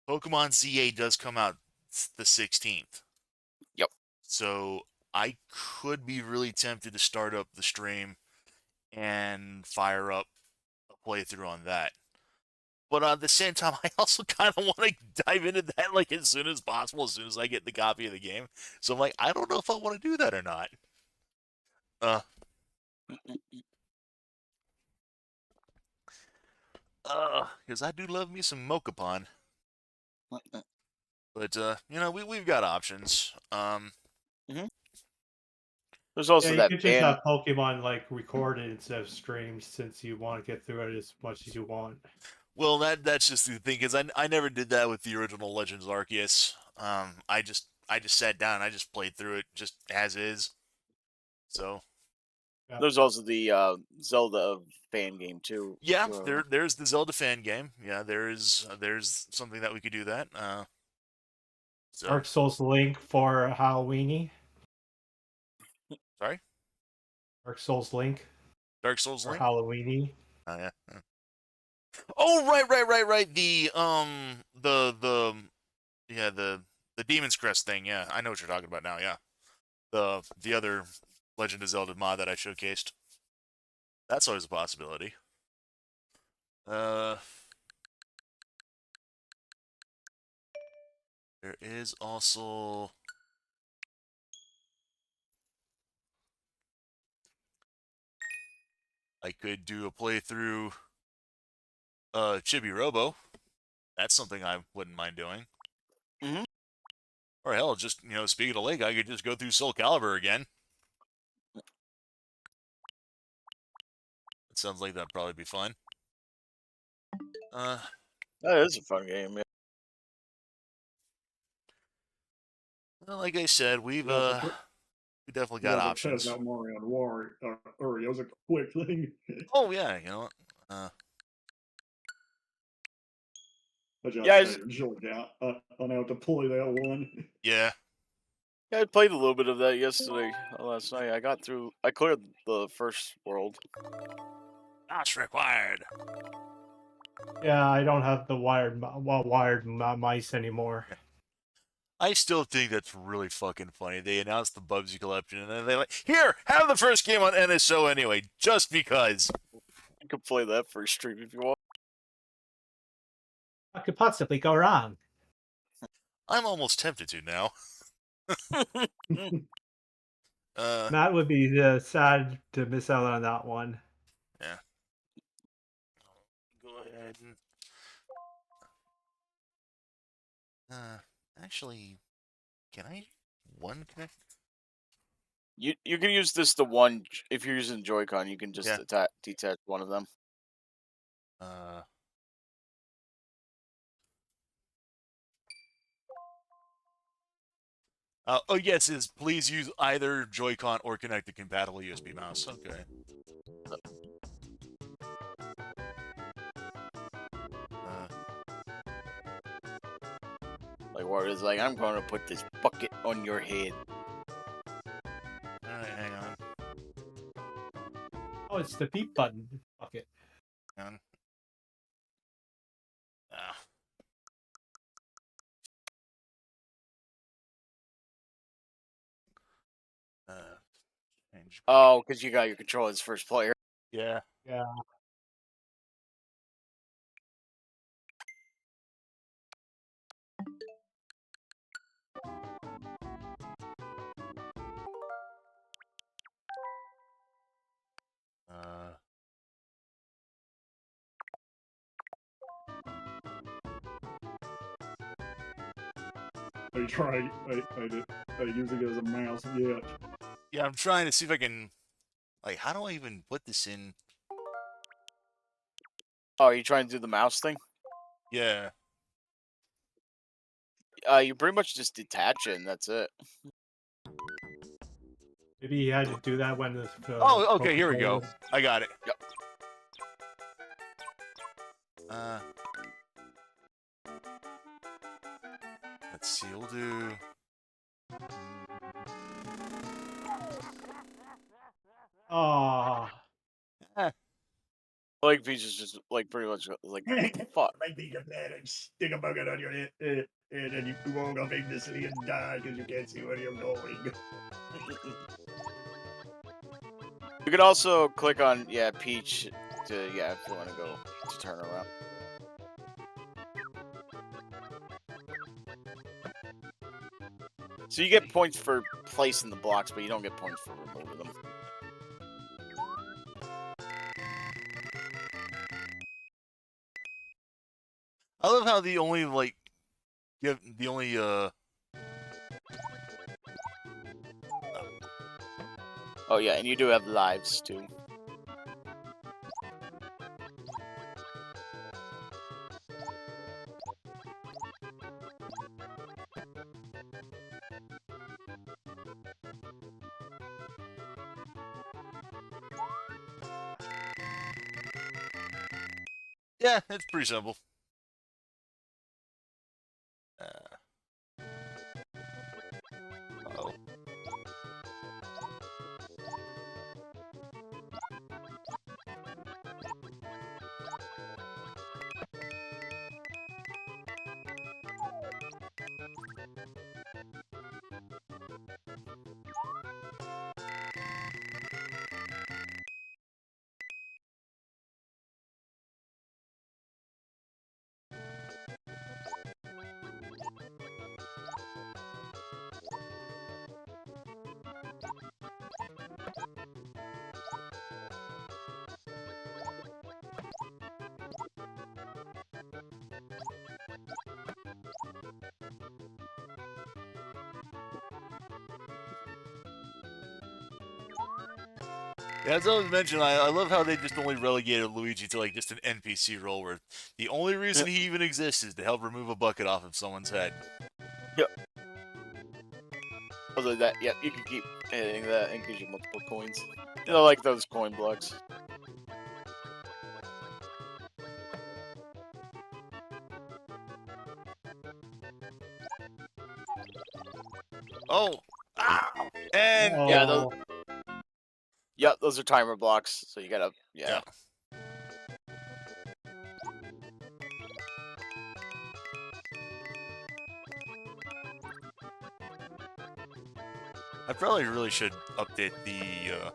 Pokemon ZA does come out the 16th.
Yep.
So I could be really tempted to start up the stream and fire up a playthrough on that. But at the same time, I also kind of want to dive into that like as soon as possible, as soon as I get the copy of the game. So I'm like, I don't know if I want to do that or not. Because I do love me some Mokapon. But we've got options.
There's
Yeah,
also
you
that
could just
band.
have Pokemon like recorded instead of streamed, since you want to get through it as much as you want.
Well, that's just the thing, because I never did that with the original Legends Arceus. I just sat down and I just played through it just as is. So
Yeah.
There's also the Zelda fan game too.
yeah,
for-
there's the Zelda fan game. Yeah, there's something that we could do that. So
Dark Souls Link for Halloweeny.
sorry,
Dark Souls Link
Dark Souls
for
Link.
Halloweeny.
Oh yeah. Oh right. The Demon's Crest thing. Yeah, I know what you're talking about now. Yeah, the other Legend of Zelda mod that I showcased. That's always a possibility. There is also I could do a playthrough Chibi Robo. That's something I wouldn't mind doing. Or hell, just, speaking of Link, I could just go through Soul Calibur again. It sounds like that'd probably be fun.
That is a fun game. Yeah.
Well, like I said, we've
Yeah,
we definitely
yeah,
got
but test
options.
out Mario and Orio's a quick thing.
Oh yeah, you know what?
I just
Yeah,
enjoyed that. I know how to play that one.
Yeah.
yeah, I played a little bit of that yesterday, last night. I cleared the first world.
That's required.
Yeah, I don't have the wired mice anymore.
I still think that's really fucking funny. They announced the Bubsy collection, and then they like, here, have the first game on NSO anyway, just because.
You can play that for a stream if you want.
What could possibly go wrong?
I'm almost tempted to now.
That would be sad to miss out on that one.
Yeah. Go ahead and. Actually, can I one connect?
You can use this to one if you're using Joy-Con. You can just
Yeah.
detach one of them.
Oh yes, is please use either Joy-Con or connect a compatible USB mouse. Okay.
Like where it's like, I'm going to put this bucket on your head.
Alright, hang on.
Oh, it's the beep button. Fuck it.
Hang on. Ah. Change.
Oh, because you got your controller as first player.
Yeah.
Yeah.
I tried. I use it as a mouse yet.
Yeah, I'm trying to see if I can. Like, how do I even put this in?
Oh, you trying to do the mouse thing?
Yeah.
You pretty much just detach it, and that's it.
Maybe he had to do that when the.
Oh, okay. Here we go. I got it.
Yep.
Let's see. We'll do.
Ah.
Like Peach is just like pretty much like fuck.
Might be the man and stick a bucket on your head, and then you won't go aimlessly and die because you can't see where you're going.
You can also click on Peach to if you want to go to turn around. So you get points for placing the blocks, but you don't get points for removing them.
I love how the only
Oh yeah, and you do have lives too.
Yeah, it's pretty simple. Uh-oh. Yeah, as I was mentioning, I love how they just only relegated Luigi to like just an NPC role where the only reason he even exists is to help remove a bucket off of someone's head.
Yep. Other than that, yep, you can keep hitting that and gives you multiple coins. You know, like those coin blocks.
Oh! Ow! And
Yeah, those.
Oh,
Yep, those are timer blocks. So you gotta,
yeah. I probably really should update the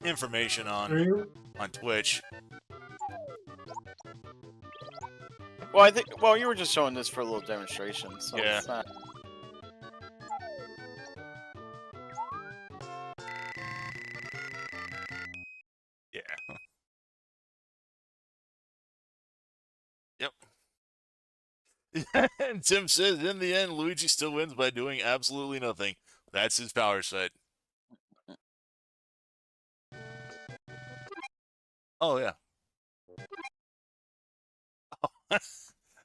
information on Twitch.
Well, I think. Well, you were just showing this for a little demonstration, so
Yeah.
it's not.
Yeah. Yep. And Tim says, in the end, Luigi still wins by doing absolutely nothing. That's his power set. Oh, yeah.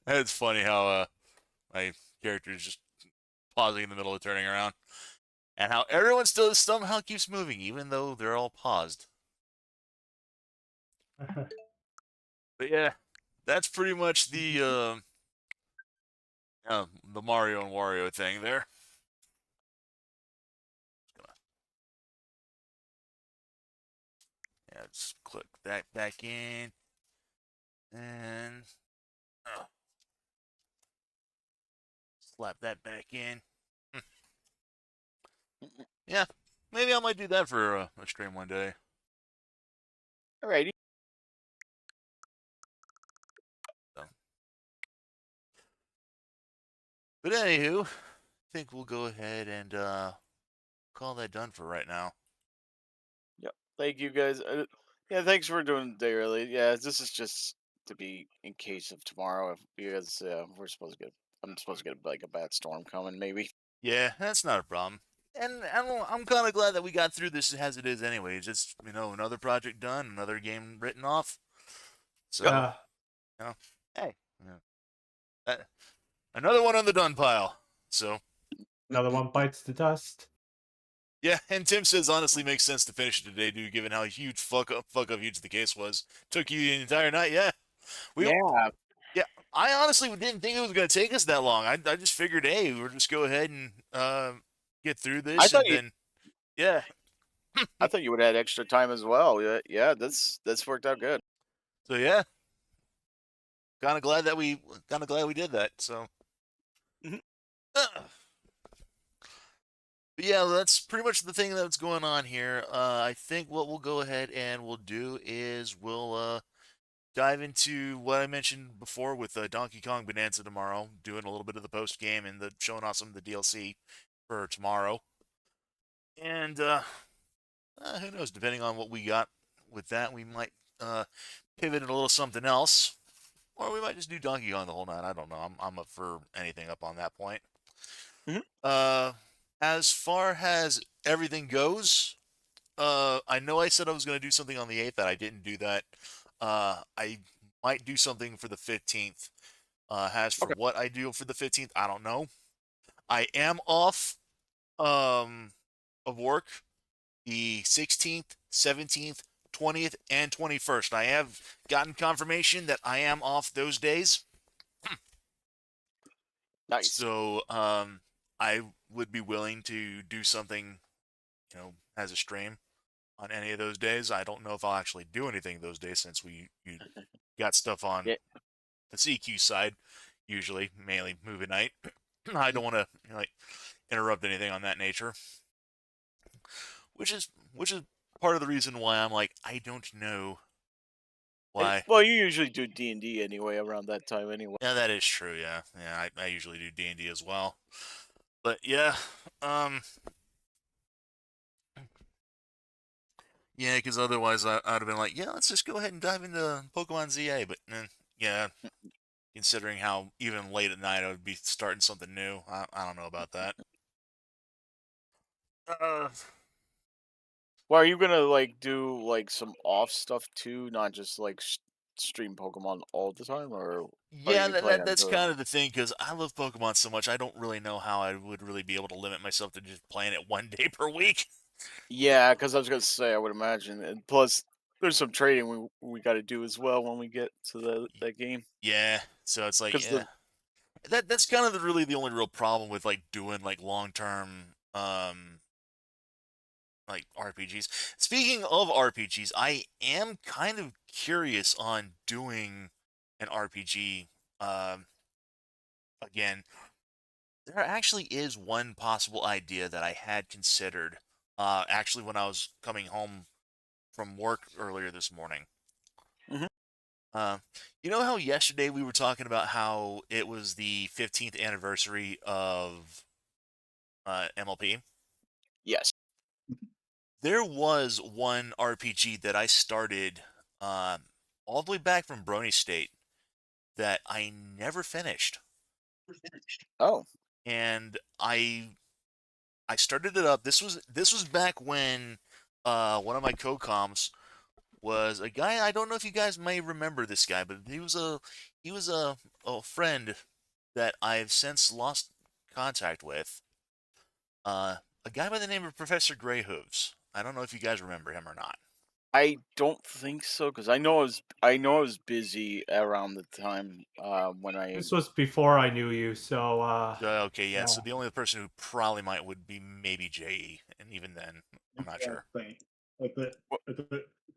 It's funny how my character is just pausing in the middle of turning around. And how everyone still somehow keeps moving, even though they're all paused. But yeah, that's pretty much the Mario and Wario thing there. Yeah, just click that back in. And slap that back in. Yeah, maybe I might do that for a stream one day.
Alrighty.
So. But anywho, I think we'll go ahead and call that done for right now.
Yep. Thank you guys. Yeah, thanks for doing the day early. Yeah, this is just to be in case of tomorrow. If you guys, we're supposed to get. I'm supposed to get like a bad storm coming, maybe.
Yeah, that's not a problem. And I'm kind of glad that we got through this as it is anyways. It's, another project done, another game written off. So,
yeah.
hey, another one on the done pile. So,
Another one bites the dust.
yeah, and Tim says honestly makes sense to finish it today, dude, given how huge fuck up huge the case was. Took you the entire night, yeah. Yeah, I honestly didn't think it was going to take us that long. I just figured, hey, we'll just go ahead and get through this,
I thought
and then, yeah.
I thought you would have had extra time as well. Yeah, yeah, that's worked out good.
So yeah, kind of glad we did that. So,
Mhm.
But yeah, that's pretty much the thing that's going on here. I think what we'll go ahead and we'll do is we'll dive into what I mentioned before with Donkey Kong Bonanza tomorrow, doing a little bit of the post game and showing off some of the DLC for tomorrow. And who knows? Depending on what we got with that, we might pivot into a little something else, or we might just do Donkey Kong the whole night. I don't know. I'm up for anything up on that point.
Mhm.
As far as everything goes, I know I said I was going to do something on the 8th, that I didn't do that. I might do something for the 15th. As for
Okay.
what I do for the 15th, I don't know. I am off of work the 16th, 17th, 20th, and 21st. I have gotten confirmation that I am off those days.
Nice.
So I would be willing to do something, as a stream on any of those days. I don't know if I'll actually do anything those days since you got stuff on
Yeah.
the CQ side, usually mainly movie night. I don't want to interrupt anything on that nature, which is part of the reason why I'm like, I don't know why.
Well, you usually do D&D anyway around that time anyway.
Yeah, that is true. Yeah, I usually do D&D as well, but yeah, yeah, because otherwise I'd have been like, yeah, let's just go ahead and dive into Pokemon ZA, but yeah, considering how even late at night I would be starting something new, I don't know about that.
Well, are you gonna like do like some off stuff too, not just like stream Pokemon all the time, or are
Yeah,
you planning on
that's
doing?
kind of the thing, because I love Pokemon so much, I don't really know how I would really be able to limit myself to just playing it one day per week.
Yeah, because I was gonna say I would imagine, and plus there's some trading we got to do as well when we get to that game.
Yeah, so it's like,
Because
yeah,
the
that's kind of really the only real problem with like doing like long term like RPGs. Speaking of RPGs, I am kind of curious on doing an RPG again. There actually is one possible idea that I had considered actually when I was coming home from work earlier this morning.
Mhm.
Uh, you know how yesterday we were talking about how it was the 15th anniversary of MLP?
yes.
There was one RPG that I started all the way back from Brony State that I never finished,
Oh,
and I started it up. This was back when one of my co-coms was a guy. I don't know if you guys may remember this guy, but he was a friend that I've since lost contact with. A guy by the name of Professor Greyhooves. I don't know if you guys remember him or not.
I don't think so because I know I was busy around the time when I.
This was before I knew you, so
Okay, yeah.
yeah.
So the only person who probably might would be maybe JE, and even then, I'm not
Yeah,
sure.
I think, I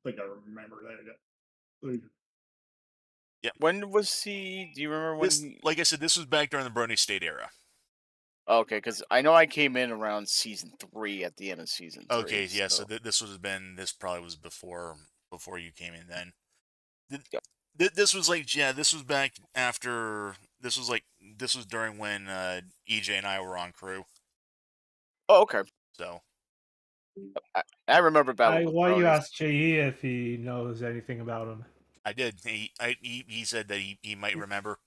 think I remember that.
Yeah,
When was he? Do you remember when
this,
he?
like I said, this was back during the Brony State era.
Okay, because I know I came in around season 3 at the end of season 3.
Okay, yeah. So
So
this probably was before you came in. Then Th-
yeah.
this was like, yeah, this was back after. This was during when EJ and I were on crew.
Oh, okay.
So
I remember Battle of the
Why you
Bronies.
ask JE if he knows anything about him?
I did. He said that he might remember.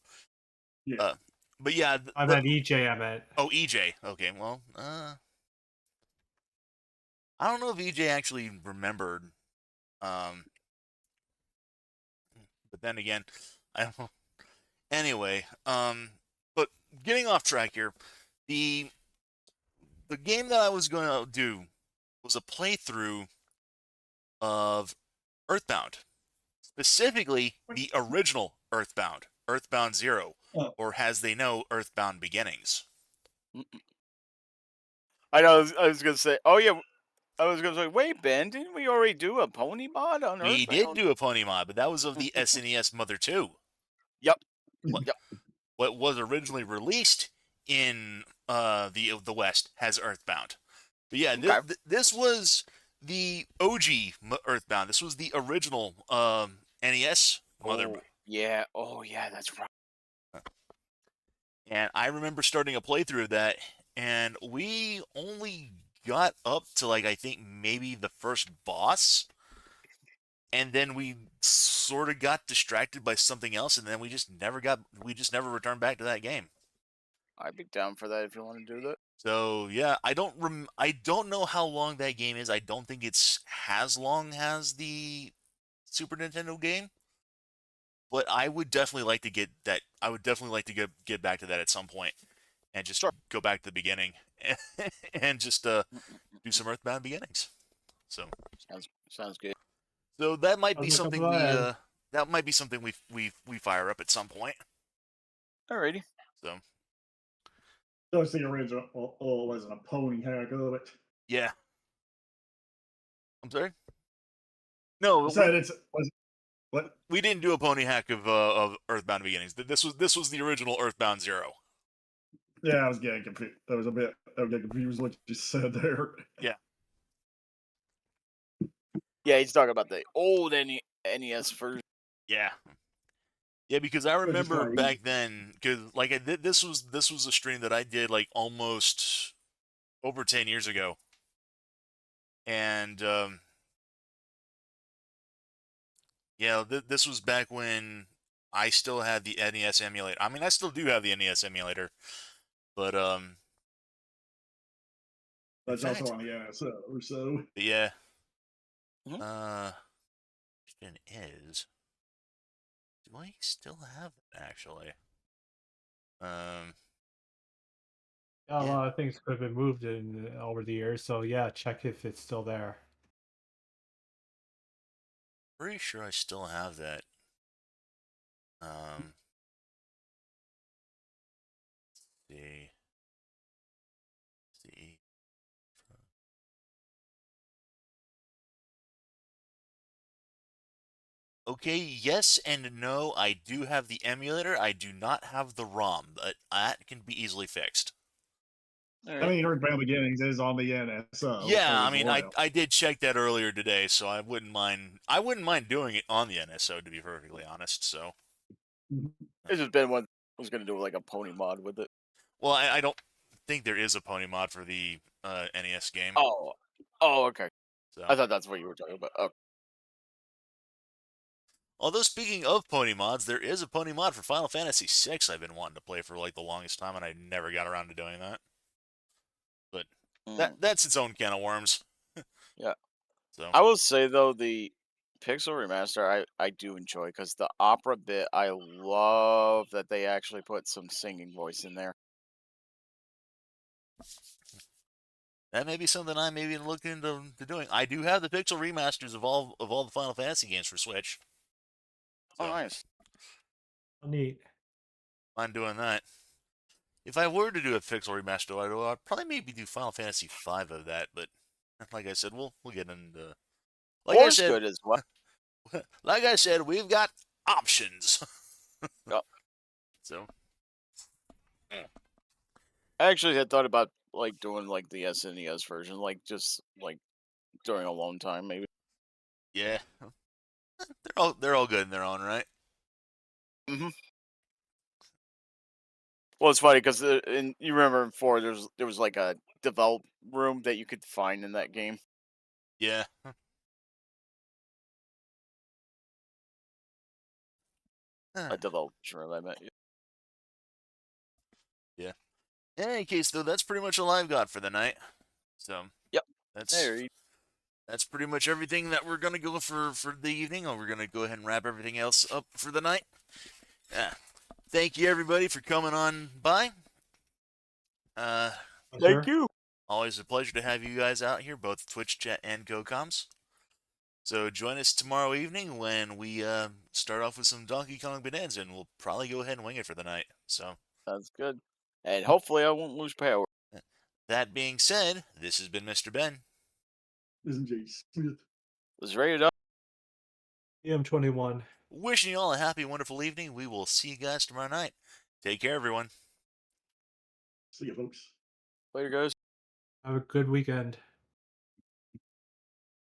Yeah.
Uh, but yeah,
I meant EJ. I meant.
oh, EJ. Okay, well, I don't know if EJ actually remembered. Um, but then again, I don't know. Anyway, but getting off track here, the the game that I was going to do was a playthrough of Earthbound, specifically the original Earthbound, Earthbound Zero,
Oh,
or as they know, Earthbound Beginnings.
I know. I was gonna say. Oh yeah. I was gonna say. Wait, Ben, didn't we already do a pony mod on
We did
Earthbound?
do a pony mod, but that was of the SNES Mother 2.
Yep.
What
Yep.
what was originally released in the West has Earthbound. But yeah,
Okay.
this was the OG Earthbound. This was the original NES Mother.
Oh yeah. Oh yeah. That's right.
And I remember starting a playthrough of that, and we only got up to like I think maybe the first boss, and then we sort of got distracted by something else, and then we just never returned back to that game.
I'd be down for that if you want to do that.
So yeah, I don't know how long that game is. I don't think it's as long as the Super Nintendo game, but I would definitely like to get that. I would definitely like to get back to that at some point and just
Sure.
go back to the beginning and just do some Earthbound Beginnings. So
Sounds good.
so that might be
Sounds like a
something
plan.
that might be something we fire up at some point.
Alrighty.
So
that was the original. Oh, wasn't a pony hack of it.
yeah, I'm sorry. No,
Said it's was what?
we didn't do a pony hack of Earthbound Beginnings. This was the original Earthbound Zero.
Yeah, I was getting confused. I was getting confused what you said there.
Yeah.
Yeah, he's talking about the old NES version.
Yeah. Yeah, because I
Which is
remember
fine.
back then, because like I did, this was a stream that I did like almost over 10 years ago, and yeah, this was back when I still had the NES emulator. I mean, I still do have the NES emulator, but in
That's also
fact,
on the NSO. So
yeah, Question is, do I still have it actually? Um,
Yeah, a
yeah,
lot of things could have been moved in over the years, so yeah, check if it's still there.
pretty sure I still have that. Um, see, see. Okay, yes and no. I do have the emulator. I do not have the ROM, but that can be easily fixed.
All
I
right.
mean, Earthbound Beginnings is on the NSO.
Yeah, I
as
mean,
well.
I did check that earlier today, so I wouldn't mind doing it on the NSO to be perfectly honest. So,
It's just been one was gonna do like a pony mod with it.
well, I don't think there is a pony mod for the NES game.
Oh. Oh, okay.
So,
I thought that's what you were talking about. Oh,
although speaking of pony mods, there is a pony mod for Final Fantasy VI I've been wanting to play for like the longest time, and I never got around to doing that. But that's its own can of worms.
yeah.
So,
I will say though, the Pixel remaster I do enjoy because the opera bit I love that they actually put some singing voice in there.
that may be something I maybe look into doing. I do have the pixel remasters of all the Final Fantasy games for Switch.
Oh,
So,
nice.
Neat.
mind doing that. If I were to do a pixel remaster, I'd probably maybe do Final Fantasy V of that. But like I said, we'll get into. Like I
Four's
said,
good as well.
like I said, we've got options.
Yep.
So,
I actually had thought about like doing like the SNES version, like just like during alone time, maybe.
yeah, they're all good in their own right.
hmm Well, it's funny because in you remember in four, there was like a develop room that you could find in that game.
Yeah.
A developer's room, I meant.
Yeah. In any case, though, that's pretty much all I've got for the night. So
Yep.
that's
There.
that's pretty much everything that we're gonna go for the evening. Or we're gonna go ahead and wrap everything else up for the night. Yeah. Thank you everybody for coming on by. Uh,
Sure.
you.
always a pleasure to have you guys out here, both Twitch chat and GoComs. So join us tomorrow evening when we start off with some Donkey Kong Bonanza, and we'll probably go ahead and wing it for the night. So
That's good. And hopefully I won't lose power.
that being said, this has been Mr. Ben.
Isn't J. Smith?
Was ready to.
EM21.
Wishing you all a happy, wonderful evening. We will see you guys tomorrow night. Take care, everyone.
See you, folks.
Later, guys.
Have a good weekend.